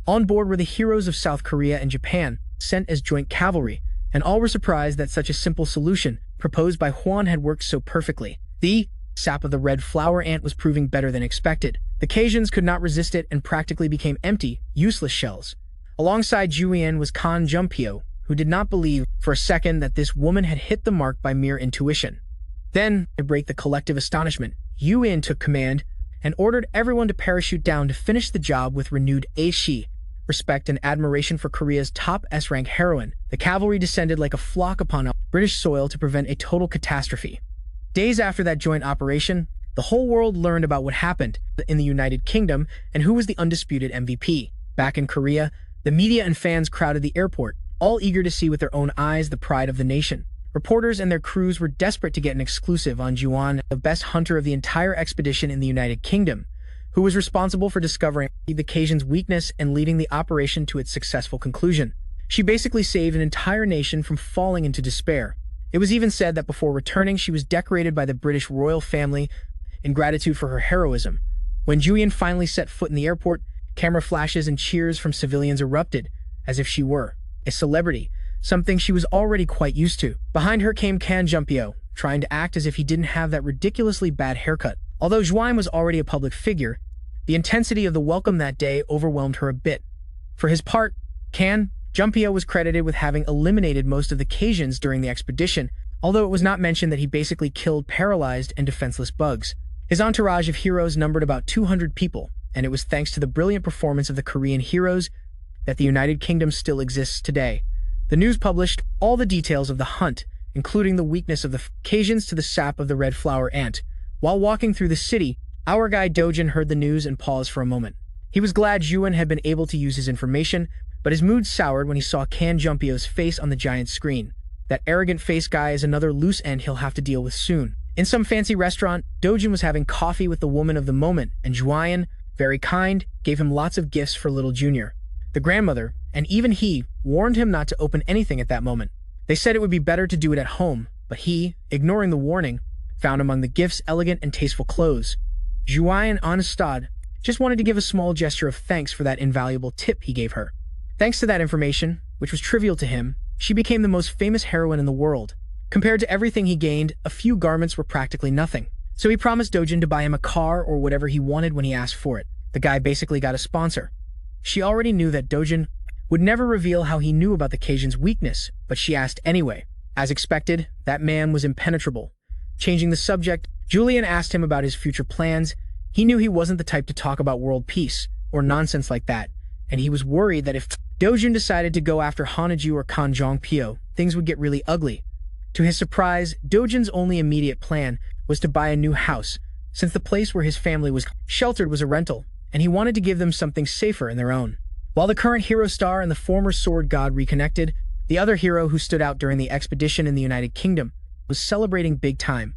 On board were the heroes of South Korea and Japan, sent as joint cavalry, and all were surprised that such a simple solution, proposed by Juan, had worked so perfectly. The sap of the red flower ant was proving better than expected. The Cajuns could not resist it and practically became empty, useless shells. Alongside Julian was Jumpio, who did not believe for a second that this woman had hit the mark by mere intuition. Then, to break the collective astonishment, Yuan took command and ordered everyone to parachute down to finish the job with renewed respect and admiration for Korea's top S-rank heroine. The cavalry descended like a flock upon British soil to prevent a total catastrophe. Days after that joint operation, the whole world learned about what happened in the United Kingdom and who was the undisputed MVP. Back in Korea, the media and fans crowded the airport, all eager to see with their own eyes the pride of the nation. Reporters and their crews were desperate to get an exclusive on Juan, the best hunter of the entire expedition in the United Kingdom, who was responsible for discovering the Cajuns' weakness and leading the operation to its successful conclusion. She basically saved an entire nation from falling into despair. It was even said that before returning, she was decorated by the British royal family in gratitude for her heroism. When Julian finally set foot in the airport, camera flashes and cheers from civilians erupted, as if she were a celebrity, something she was already quite used to. Behind her came Jumpio, trying to act as if he didn't have that ridiculously bad haircut. Although Juan was already a public figure, the intensity of the welcome that day overwhelmed her a bit. For his part, Jumpio was credited with having eliminated most of the Cajuns during the expedition, although it was not mentioned that he basically killed paralyzed and defenseless bugs. His entourage of heroes numbered about 200 people, and it was thanks to the brilliant performance of the Korean heroes that the United Kingdom still exists today. The news published all the details of the hunt, including the weakness of the Cajuns to the sap of the red flower ant. While walking through the city, our guy Dojun heard the news and paused for a moment. He was glad Juan had been able to use his information, but his mood soured when he saw Jumpio's face on the giant screen. That arrogant-faced guy is another loose end he'll have to deal with soon. In some fancy restaurant, Dojun was having coffee with the woman of the moment, and Juan, very kind, gave him lots of gifts for little Junior. The grandmother, and even he, warned him not to open anything at that moment. They said it would be better to do it at home, but he, ignoring the warning, found among the gifts elegant and tasteful clothes. Juan Honestad just wanted to give a small gesture of thanks for that invaluable tip he gave her. Thanks to that information, which was trivial to him, she became the most famous heroine in the world. Compared to everything he gained, a few garments were practically nothing. So he promised Dojun to buy him a car or whatever he wanted when he asked for it. The guy basically got a sponsor. She already knew that Dojun would never reveal how he knew about the Cajuns' weakness, but she asked anyway. As expected, that man was impenetrable. Changing the subject, Julian asked him about his future plans. He knew he wasn't the type to talk about world peace or nonsense like that, and he was worried that if Dojun decided to go after Hanaju or Jumpio, things would get really ugly. To his surprise, Dojun's only immediate plan was to buy a new house, since the place where his family was sheltered was a rental, and he wanted to give them something safer in their own. While the current hero star and the former sword god reconnected, the other hero who stood out during the expedition in the United Kingdom was celebrating big time.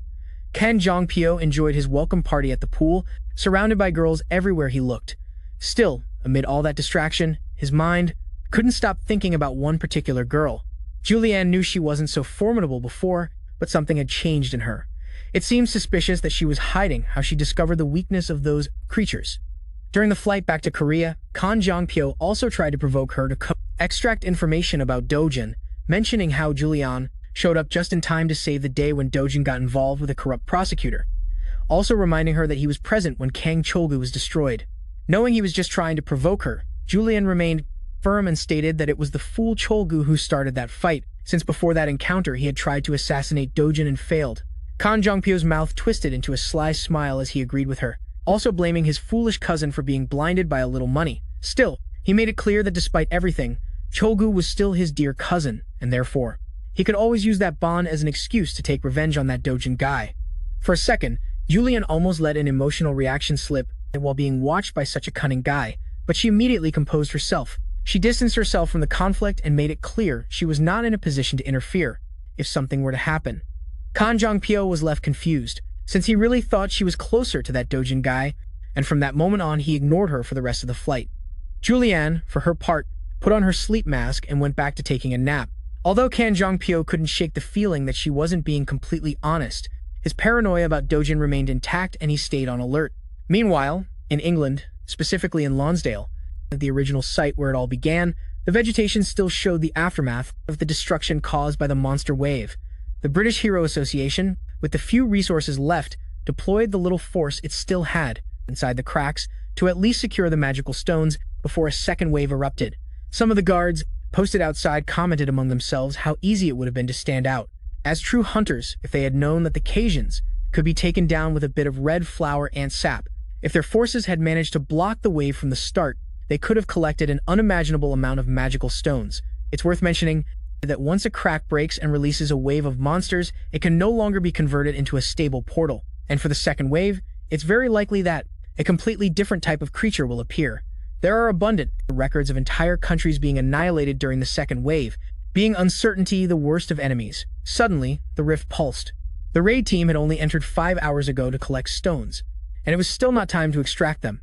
Jumpio enjoyed his welcome party at the pool, surrounded by girls everywhere he looked. Still, amid all that distraction, his mind couldn't stop thinking about one particular girl. Julianne knew she wasn't so formidable before, but something had changed in her. It seemed suspicious that she was hiding how she discovered the weakness of those creatures. During the flight back to Korea, Jumpio also tried to provoke her to extract information about Dojun, mentioning how Julianne showed up just in time to save the day when Dojun got involved with a corrupt prosecutor, also reminding her that he was present when Kang Cholgu was destroyed. Knowing he was just trying to provoke her, Julian remained firm and stated that it was the fool Cholgu who started that fight, since before that encounter he had tried to assassinate Dojun and failed. Jumpio's mouth twisted into a sly smile as he agreed with her, also blaming his foolish cousin for being blinded by a little money. Still, he made it clear that despite everything, Cholgu was still his dear cousin, and therefore, he could always use that bond as an excuse to take revenge on that Dojun guy. For a second, Julian almost let an emotional reaction slip while being watched by such a cunning guy, but she immediately composed herself. She distanced herself from the conflict and made it clear she was not in a position to interfere if something were to happen. Jumpio was left confused, since he really thought she was closer to that Dojun guy, and from that moment on he ignored her for the rest of the flight. Julianne, for her part, put on her sleep mask and went back to taking a nap. Although Jumpio couldn't shake the feeling that she wasn't being completely honest, his paranoia about Dojun remained intact and he stayed on alert. Meanwhile, in England, specifically in Lonsdale, the original site where it all began, the vegetation still showed the aftermath of the destruction caused by the monster wave. The British Hero Association, with the few resources left, deployed the little force it still had inside the cracks to at least secure the magical stones before a second wave erupted. Some of the guards posted outside commented among themselves how easy it would have been to stand out as true hunters if they had known that the Cajuns could be taken down with a bit of red flower ant sap. If their forces had managed to block the wave from the start, they could have collected an unimaginable amount of magical stones. It's worth mentioning that once a crack breaks and releases a wave of monsters, it can no longer be converted into a stable portal. And for the second wave, it's very likely that a completely different type of creature will appear. There are abundant records of entire countries being annihilated during the second wave, being uncertainty the worst of enemies. Suddenly, the rift pulsed. The raid team had only entered 5 hours ago to collect stones, and it was still not time to extract them.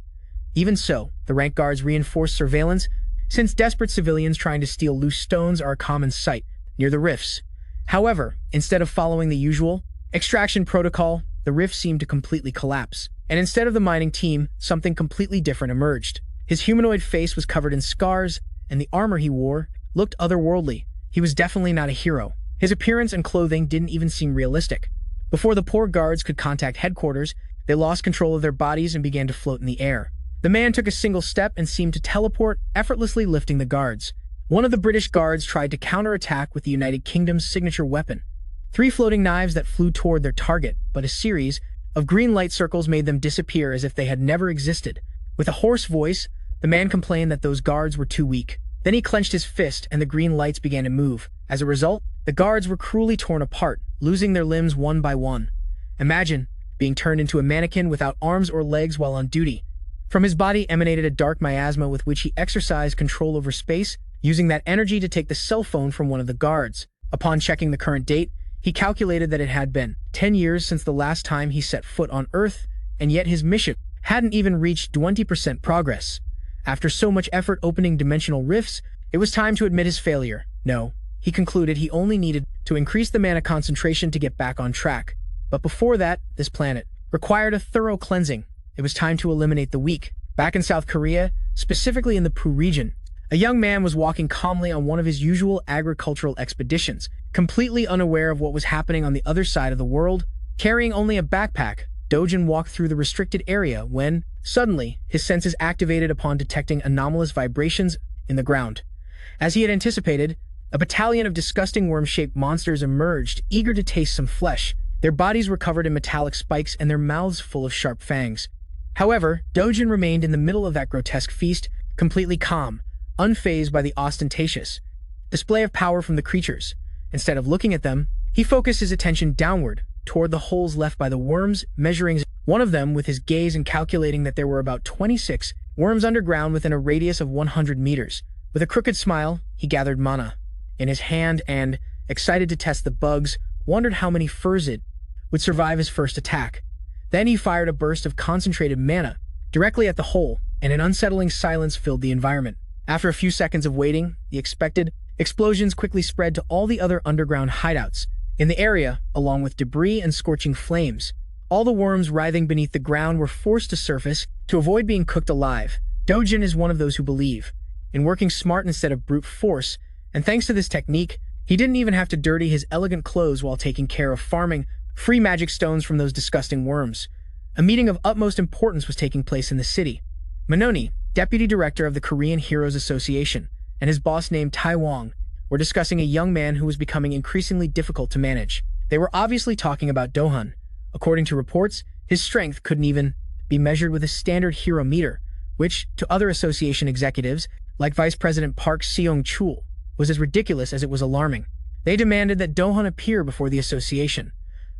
Even so, the rank guards reinforced surveillance, since desperate civilians trying to steal loose stones are a common sight near the rifts. However, instead of following the usual extraction protocol, the rift seemed to completely collapse, and instead of the mining team, something completely different emerged. His humanoid face was covered in scars, and the armor he wore looked otherworldly. He was definitely not a hero. His appearance and clothing didn't even seem realistic. Before the poor guards could contact headquarters, they lost control of their bodies and began to float in the air. The man took a single step and seemed to teleport, effortlessly lifting the guards. One of the British guards tried to counterattack with the United Kingdom's signature weapon. 3 floating knives that flew toward their target, but a series of green light circles made them disappear as if they had never existed. With a hoarse voice, the man complained that those guards were too weak. Then he clenched his fist and the green lights began to move. As a result, the guards were cruelly torn apart, losing their limbs one by one. Imagine being turned into a mannequin without arms or legs while on duty. From his body emanated a dark miasma with which he exercised control over space, using that energy to take the cell phone from one of the guards. Upon checking the current date, he calculated that it had been 10 years since the last time he set foot on Earth, and yet his mission hadn't even reached 20% progress. After so much effort opening dimensional rifts, it was time to admit his failure. No, he concluded he only needed to increase the mana concentration to get back on track. But before that, this planet required a thorough cleansing. It was time to eliminate the weak. Back in South Korea, specifically in the Poo region, a young man was walking calmly on one of his usual agricultural expeditions, completely unaware of what was happening on the other side of the world. Carrying only a backpack, Dojun walked through the restricted area when, suddenly, his senses activated upon detecting anomalous vibrations in the ground. As he had anticipated, a battalion of disgusting worm-shaped monsters emerged, eager to taste some flesh. Their bodies were covered in metallic spikes and their mouths full of sharp fangs. However, Dojun remained in the middle of that grotesque feast, completely calm, unfazed by the ostentatious display of power from the creatures. Instead of looking at them, he focused his attention downward, toward the holes left by the worms, measuring one of them with his gaze and calculating that there were about 26 worms underground within a radius of 100 meters. With a crooked smile, he gathered mana in his hand and, excited to test the bugs, wondered how many furs it would survive his first attack. Then he fired a burst of concentrated mana directly at the hole, and an unsettling silence filled the environment. After a few seconds of waiting, the expected explosions quickly spread to all the other underground hideouts in the area, along with debris and scorching flames. All the worms writhing beneath the ground were forced to surface to avoid being cooked alive. Dojun is one of those who believe in working smart instead of brute force, and thanks to this technique, he didn't even have to dirty his elegant clothes while taking care of farming free magic stones from those disgusting worms. A meeting of utmost importance was taking place in the city. Manoni, deputy director of the Korean Heroes Association, and his boss named Tai Wong were discussing a young man who was becoming increasingly difficult to manage. They were obviously talking about Dohun. According to reports, his strength couldn't even be measured with a standard hero meter, which, to other association executives, like Vice President Park Seong-chul, was as ridiculous as it was alarming. They demanded that Dohun appear before the association.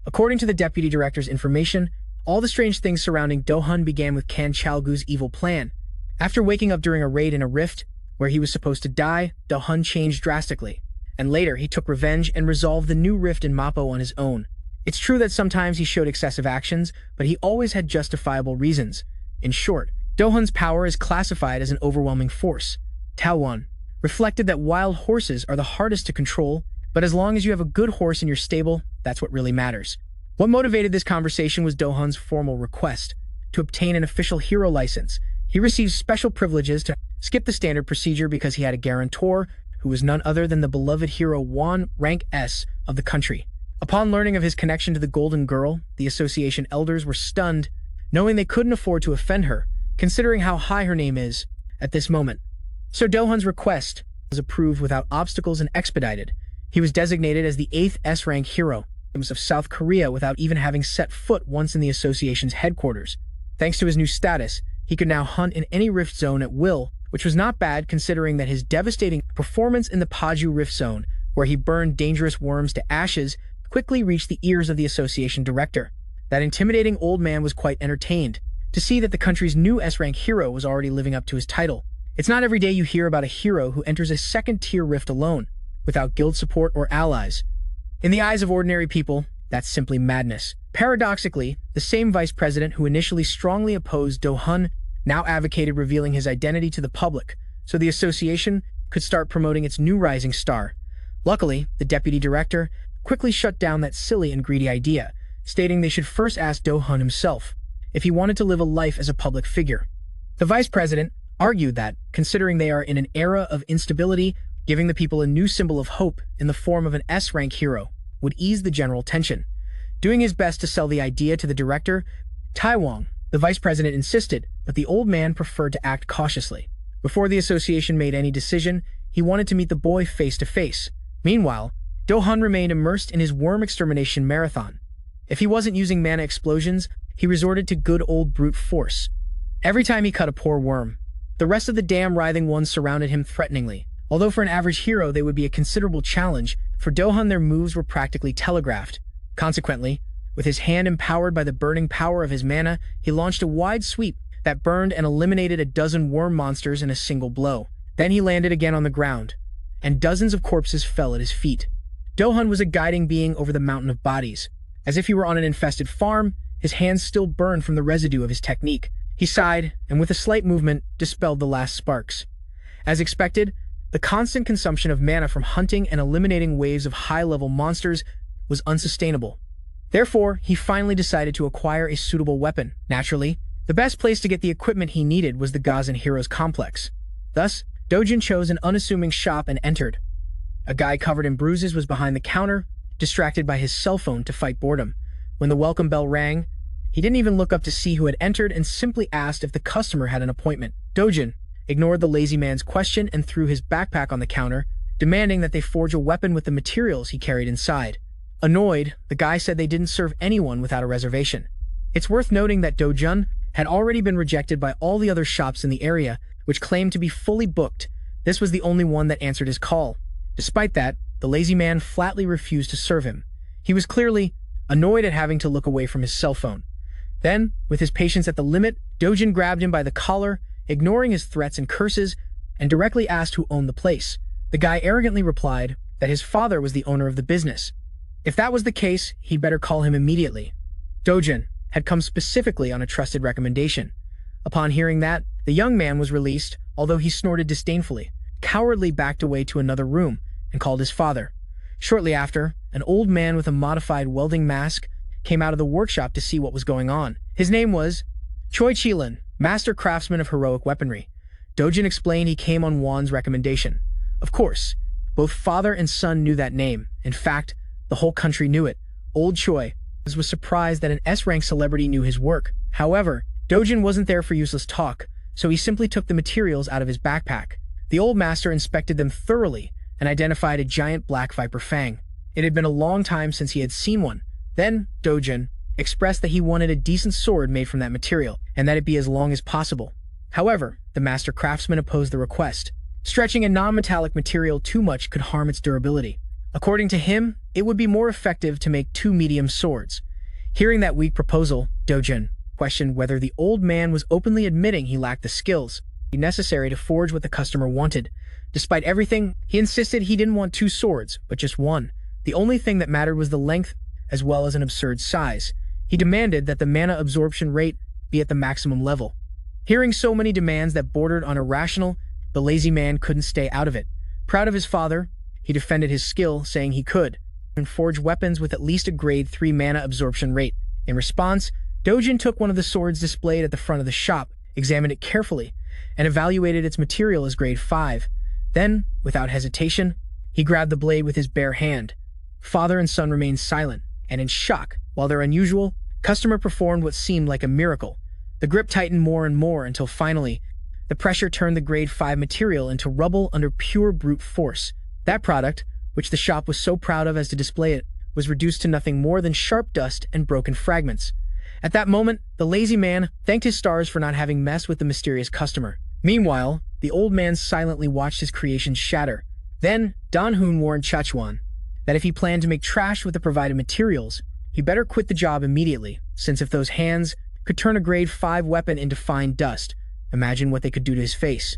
According to the deputy director's information, all the strange things surrounding Dohun began with Kan Chalgu's evil plan. After waking up during a raid in a rift, where he was supposed to die, Dohun changed drastically, and later he took revenge and resolved the new rift in Mappo on his own. It's true that sometimes he showed excessive actions, but he always had justifiable reasons. In short, Dohun's power is classified as an overwhelming force. Taewon reflected that wild horses are the hardest to control, but as long as you have a good horse in your stable, that's what really matters. What motivated this conversation was Dohun's formal request to obtain an official hero license. He received special privileges to skip the standard procedure because he had a guarantor who was none other than the beloved hero Won, rank S, of the country. Upon learning of his connection to the Golden Girl, the association elders were stunned, knowing they couldn't afford to offend her, considering how high her name is at this moment. So Dohun's request was approved without obstacles and expedited. He was designated as the 8th S-rank hero of South Korea without even having set foot once in the association's headquarters. Thanks to his new status, he could now hunt in any rift zone at will, which was not bad considering that his devastating performance in the Paju Rift Zone, where he burned dangerous worms to ashes, quickly reached the ears of the association director. That intimidating old man was quite entertained to see that the country's new S-rank hero was already living up to his title. It's not every day you hear about a hero who enters a second-tier rift alone, without guild support or allies. In the eyes of ordinary people, that's simply madness. Paradoxically, the same vice president who initially strongly opposed Dohun now advocated revealing his identity to the public, so the association could start promoting its new rising star. Luckily, the deputy director quickly shut down that silly and greedy idea, stating they should first ask Dohun himself if he wanted to live a life as a public figure. The vice president argued that, considering they are in an era of instability, giving the people a new symbol of hope in the form of an S-rank hero would ease the general tension. Doing his best to sell the idea to the director, Taiwong, the vice president insisted, but the old man preferred to act cautiously. Before the association made any decision, he wanted to meet the boy face to face. Meanwhile, Dohun remained immersed in his worm extermination marathon. If he wasn't using mana explosions, he resorted to good old brute force. Every time he cut a poor worm, the rest of the damn writhing ones surrounded him threateningly. Although for an average hero they would be a considerable challenge, for Dohun their moves were practically telegraphed. Consequently, with his hand empowered by the burning power of his mana, he launched a wide sweep that burned and eliminated a dozen worm monsters in a single blow. Then he landed again on the ground, and dozens of corpses fell at his feet. Dohun was a guiding being over the mountain of bodies. As if he were on an infested farm, his hands still burned from the residue of his technique. He sighed, and with a slight movement, dispelled the last sparks. As expected, the constant consumption of mana from hunting and eliminating waves of high-level monsters was unsustainable. Therefore, he finally decided to acquire a suitable weapon. Naturally, the best place to get the equipment he needed was the Gazan Heroes Complex. Thus, Dojun chose an unassuming shop and entered. A guy covered in bruises was behind the counter, distracted by his cell phone to fight boredom. When the welcome bell rang, he didn't even look up to see who had entered and simply asked if the customer had an appointment. Dojun ignored the lazy man's question and threw his backpack on the counter, demanding that they forge a weapon with the materials he carried inside. Annoyed, the guy said they didn't serve anyone without a reservation. It's worth noting that Dojun had already been rejected by all the other shops in the area, which claimed to be fully booked. This was the only one that answered his call. Despite that, the lazy man flatly refused to serve him. He was clearly annoyed at having to look away from his cell phone. Then, with his patience at the limit, Dojun grabbed him by the collar, ignoring his threats and curses, and directly asked who owned the place. The guy arrogantly replied that his father was the owner of the business. If that was the case, he'd better call him immediately. Dojun had come specifically on a trusted recommendation. Upon hearing that, the young man was released, although he snorted disdainfully, cowardly backed away to another room and called his father. Shortly after, an old man with a modified welding mask came out of the workshop to see what was going on. His name was Choi Chi-lin, master craftsman of heroic weaponry. Dojun explained he came on Wan's recommendation. Of course, both father and son knew that name. In fact, the whole country knew it. Old Choi was surprised that an S-rank celebrity knew his work. However, Dojun wasn't there for useless talk, so he simply took the materials out of his backpack. The old master inspected them thoroughly and identified a giant black viper fang. It had been a long time since he had seen one. Then, Dojun expressed that he wanted a decent sword made from that material, and that it be as long as possible. However, the master craftsman opposed the request. Stretching a non-metallic material too much could harm its durability. According to him, it would be more effective to make 2 medium swords. Hearing that weak proposal, Dojun questioned whether the old man was openly admitting he lacked the skills necessary to forge what the customer wanted. Despite everything, he insisted he didn't want 2 swords, but just one. The only thing that mattered was the length, as well as an absurd size. He demanded that the mana absorption rate be at the maximum level. Hearing so many demands that bordered on irrational, the lazy man couldn't stay out of it. Proud of his father, he defended his skill, saying he could forge weapons with at least a grade 3 mana absorption rate. In response, Dojun took one of the swords displayed at the front of the shop, examined it carefully, and evaluated its material as grade 5. Then, without hesitation, he grabbed the blade with his bare hand. Father and son remained silent and in shock while their unusual customer performed what seemed like a miracle. The grip tightened more and more until finally, the pressure turned the grade 5 material into rubble under pure brute force. That product, which the shop was so proud of as to display it, was reduced to nothing more than sharp dust and broken fragments. At that moment, the lazy man thanked his stars for not having messed with the mysterious customer. Meanwhile, the old man silently watched his creation shatter. Then, Dan-hoon warned Chachuan that if he planned to make trash with the provided materials, he better quit the job immediately, since if those hands could turn a grade 5 weapon into fine dust, imagine what they could do to his face.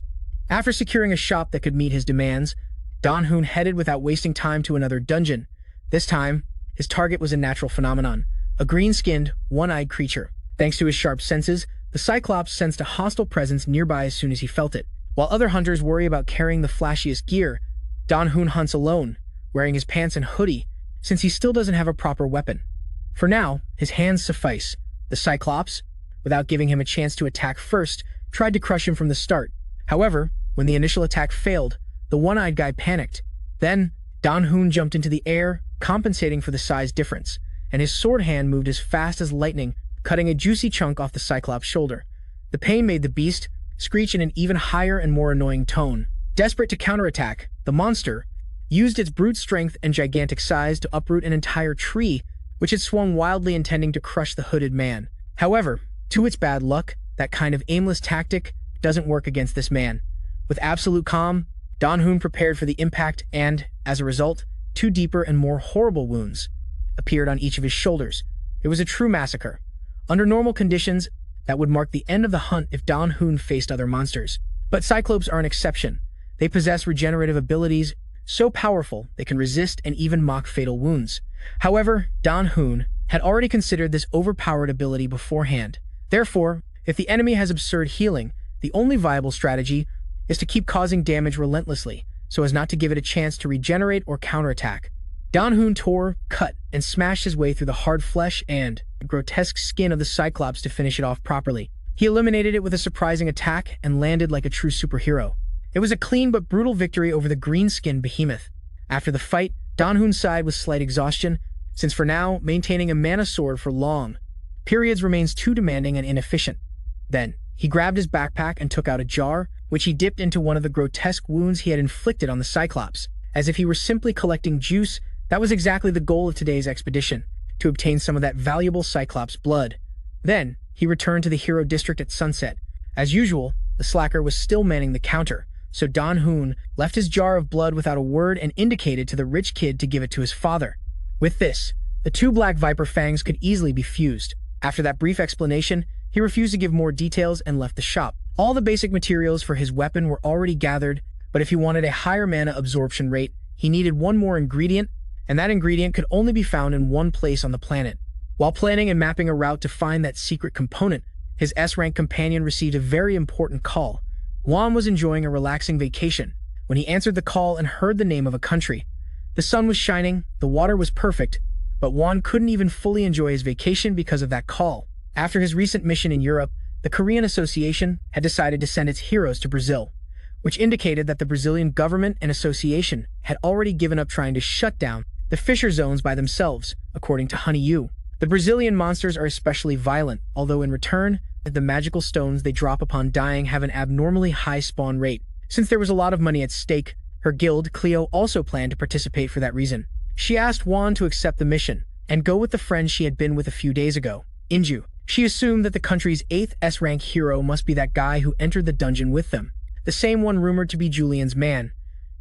After securing a shop that could meet his demands, Dan-hoon headed without wasting time to another dungeon. This time, his target was a natural phenomenon, a green-skinned, one-eyed creature. Thanks to his sharp senses, the cyclops sensed a hostile presence nearby as soon as he felt it. While other hunters worry about carrying the flashiest gear, Dan-hoon hunts alone, wearing his pants and hoodie, since he still doesn't have a proper weapon. For now, his hands suffice. The cyclops, without giving him a chance to attack first, tried to crush him from the start. However, when the initial attack failed, the one-eyed guy panicked. Then, Dan-hoon jumped into the air, compensating for the size difference, and his sword hand moved as fast as lightning, cutting a juicy chunk off the cyclops' shoulder. The pain made the beast screech in an even higher and more annoying tone. Desperate to counterattack, the monster used its brute strength and gigantic size to uproot an entire tree, which had swung wildly intending to crush the hooded man. However, to its bad luck, that kind of aimless tactic doesn't work against this man. With absolute calm, Dan-hoon prepared for the impact and, as a result, 2 deeper and more horrible wounds appeared on each of his shoulders. It was a true massacre. Under normal conditions, that would mark the end of the hunt if Dan-hoon faced other monsters. But cyclops are an exception. They possess regenerative abilities so powerful they can resist and even mock fatal wounds. However, Dan-hoon had already considered this overpowered ability beforehand. Therefore, if the enemy has absurd healing, the only viable strategy is to keep causing damage relentlessly, so as not to give it a chance to regenerate or counterattack. Dan-hoon tore, cut, and smashed his way through the hard flesh and grotesque skin of the cyclops to finish it off properly. He eliminated it with a surprising attack and landed like a true superhero. It was a clean but brutal victory over the green-skinned behemoth. After the fight, Dan-hoon sighed with slight exhaustion, since for now, maintaining a mana sword for long periods remains too demanding and inefficient. Then, he grabbed his backpack and took out a jar, which he dipped into one of the grotesque wounds he had inflicted on the cyclops. As if he were simply collecting juice, that was exactly the goal of today's expedition, to obtain some of that valuable cyclops blood. Then, he returned to the hero district at sunset. As usual, the slacker was still manning the counter, so Dan-hoon left his jar of blood without a word and indicated to the rich kid to give it to his father. With this, the 2 black viper fangs could easily be fused. After that brief explanation, he refused to give more details and left the shop. All the basic materials for his weapon were already gathered, but if he wanted a higher mana absorption rate, he needed one more ingredient, and that ingredient could only be found in one place on the planet. While planning and mapping a route to find that secret component, his S-rank companion received a very important call. Juan was enjoying a relaxing vacation when he answered the call and heard the name of a country. The sun was shining, the water was perfect, but Juan couldn't even fully enjoy his vacation because of that call. After his recent mission in Europe, the Korean Association had decided to send its heroes to Brazil, which indicated that the Brazilian government and association had already given up trying to shut down the fisher zones by themselves, according to Honey Yu. The Brazilian monsters are especially violent, although in return, the magical stones they drop upon dying have an abnormally high spawn rate. Since there was a lot of money at stake, her guild, Cleo, also planned to participate for that reason. She asked Juan to accept the mission and go with the friend she had been with a few days ago, Inju. She assumed that the country's 8th S-rank hero must be that guy who entered the dungeon with them, the same one rumored to be Julian's man.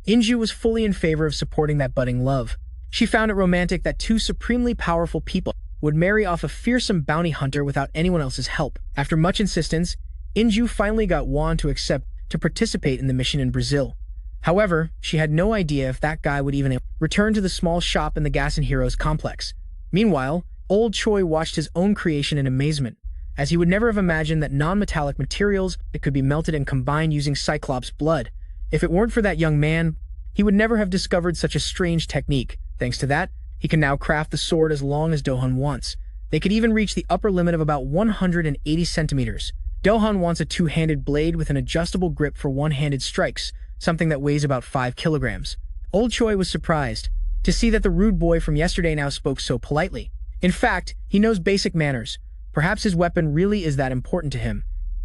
Inju was fully in favor of supporting that budding love. She found it romantic that two supremely powerful people would marry off a fearsome bounty hunter without anyone else's help. After much insistence, Inju finally got Juan to accept to participate in the mission in Brazil. However, she had no idea if that guy would even return to the small shop in the Gas and Heroes complex. Meanwhile, old Choi watched his own creation in amazement, as he would never have imagined that non-metallic materials that could be melted and combined using cyclops blood. If it weren't for that young man, he would never have discovered such a strange technique. Thanks to that, he can now craft the sword as long as Dohun wants. They could even reach the upper limit of about 180 centimeters. Dohun wants a two-handed blade with an adjustable grip for one-handed strikes, something that weighs about 5 kilograms. Old Choi was surprised to see that the rude boy from yesterday now spoke so politely. In fact, he knows basic manners. Perhaps his weapon really is that important to him.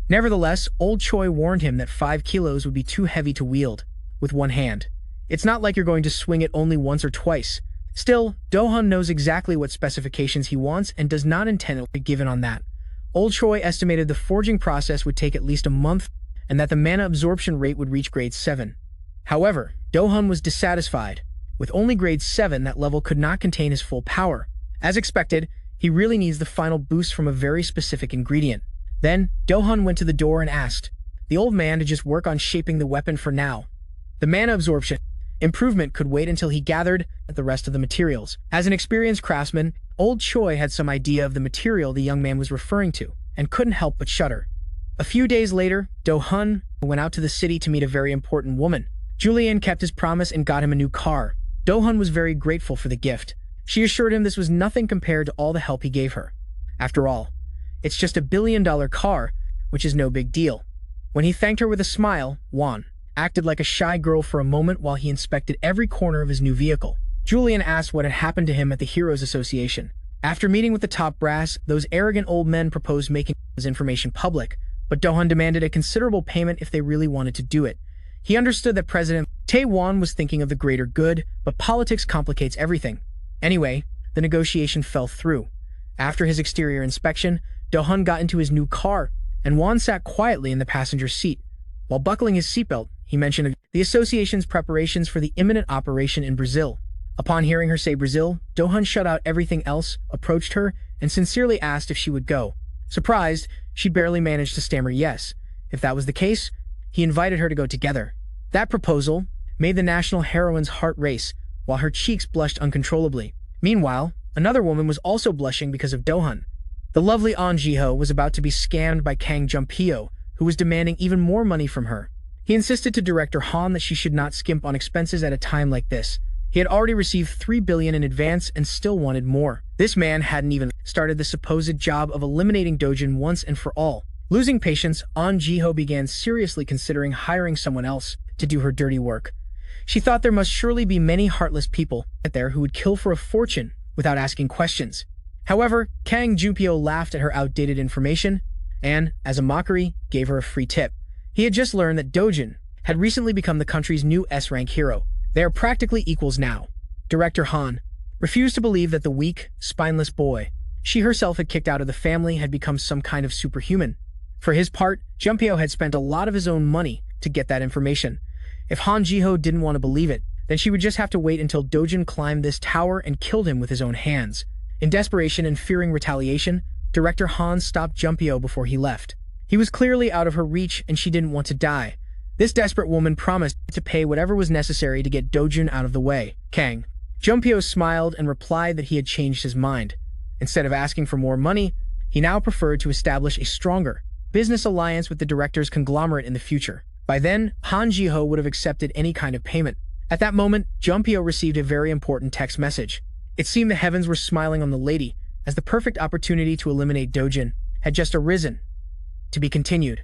Nevertheless, Old Choi warned him that 5 kilos would be too heavy to wield with one hand. It's not like you're going to swing it only once or twice. Still, Dohun knows exactly what specifications he wants and does not intend to be given on that. Old Choi estimated the forging process would take at least a month and that the mana absorption rate would reach grade 7. However, Dohun was dissatisfied. With only grade 7, that level could not contain his full power. As expected, he really needs the final boost from a very specific ingredient. Then, Dohun went to the door and asked the old man to just work on shaping the weapon for now. The mana absorption improvement could wait until he gathered the rest of the materials. As an experienced craftsman, Old Choi had some idea of the material the young man was referring to, and couldn't help but shudder. A few days later, Dohun went out to the city to meet a very important woman. Julian kept his promise and got him a new car. Dohun was very grateful for the gift. She assured him this was nothing compared to all the help he gave her. After all, it's just $1 billion car, which is no big deal. When he thanked her with a smile, Juan acted like a shy girl for a moment while he inspected every corner of his new vehicle. Julian asked what had happened to him at the Heroes Association. After meeting with the top brass, those arrogant old men proposed making his information public, but Dohun demanded a considerable payment if they really wanted to do it. He understood that President Tae-won was thinking of the greater good, but politics complicates everything. Anyway, the negotiation fell through. After his exterior inspection, Dohun got into his new car, and Juan sat quietly in the passenger seat. While buckling his seatbelt, he mentioned the association's preparations for the imminent operation in Brazil. Upon hearing her say Brazil, Dohun shut out everything else, approached her, and sincerely asked if she would go. Surprised, she barely managed to stammer yes. If that was the case, he invited her to go together. That proposal made the national heroine's heart race, while her cheeks blushed uncontrollably. Meanwhile, another woman was also blushing because of Dohun. The lovely An Jiho was about to be scammed by Kang Jumpio, who was demanding even more money from her. He insisted to Director Han that she should not skimp on expenses at a time like this. He had already received $3 billion in advance and still wanted more. This man hadn't even started the supposed job of eliminating Dojun once and for all. Losing patience, An Jiho began seriously considering hiring someone else to do her dirty work. She thought there must surely be many heartless people out there who would kill for a fortune without asking questions. However, Kang Jumpio laughed at her outdated information and, as a mockery, gave her a free tip. He had just learned that Dojun had recently become the country's new S-rank hero. They are practically equals now. Director Han refused to believe that the weak, spineless boy she herself had kicked out of the family had become some kind of superhuman. For his part, Jumpio had spent a lot of his own money to get that information. If Han Jiho didn't want to believe it, then she would just have to wait until Dojun climbed this tower and killed him with his own hands. In desperation and fearing retaliation, Director Han stopped Jumpio before he left. He was clearly out of her reach and she didn't want to die. This desperate woman promised to pay whatever was necessary to get Dojun out of the way. Kang Jumpio smiled and replied that he had changed his mind. Instead of asking for more money, he now preferred to establish a stronger business alliance with the director's conglomerate in the future. By then, Han Jiho would have accepted any kind of payment. At that moment, Jumpio received a very important text message. It seemed the heavens were smiling on the lady, as the perfect opportunity to eliminate Dojun had just arisen. To be continued.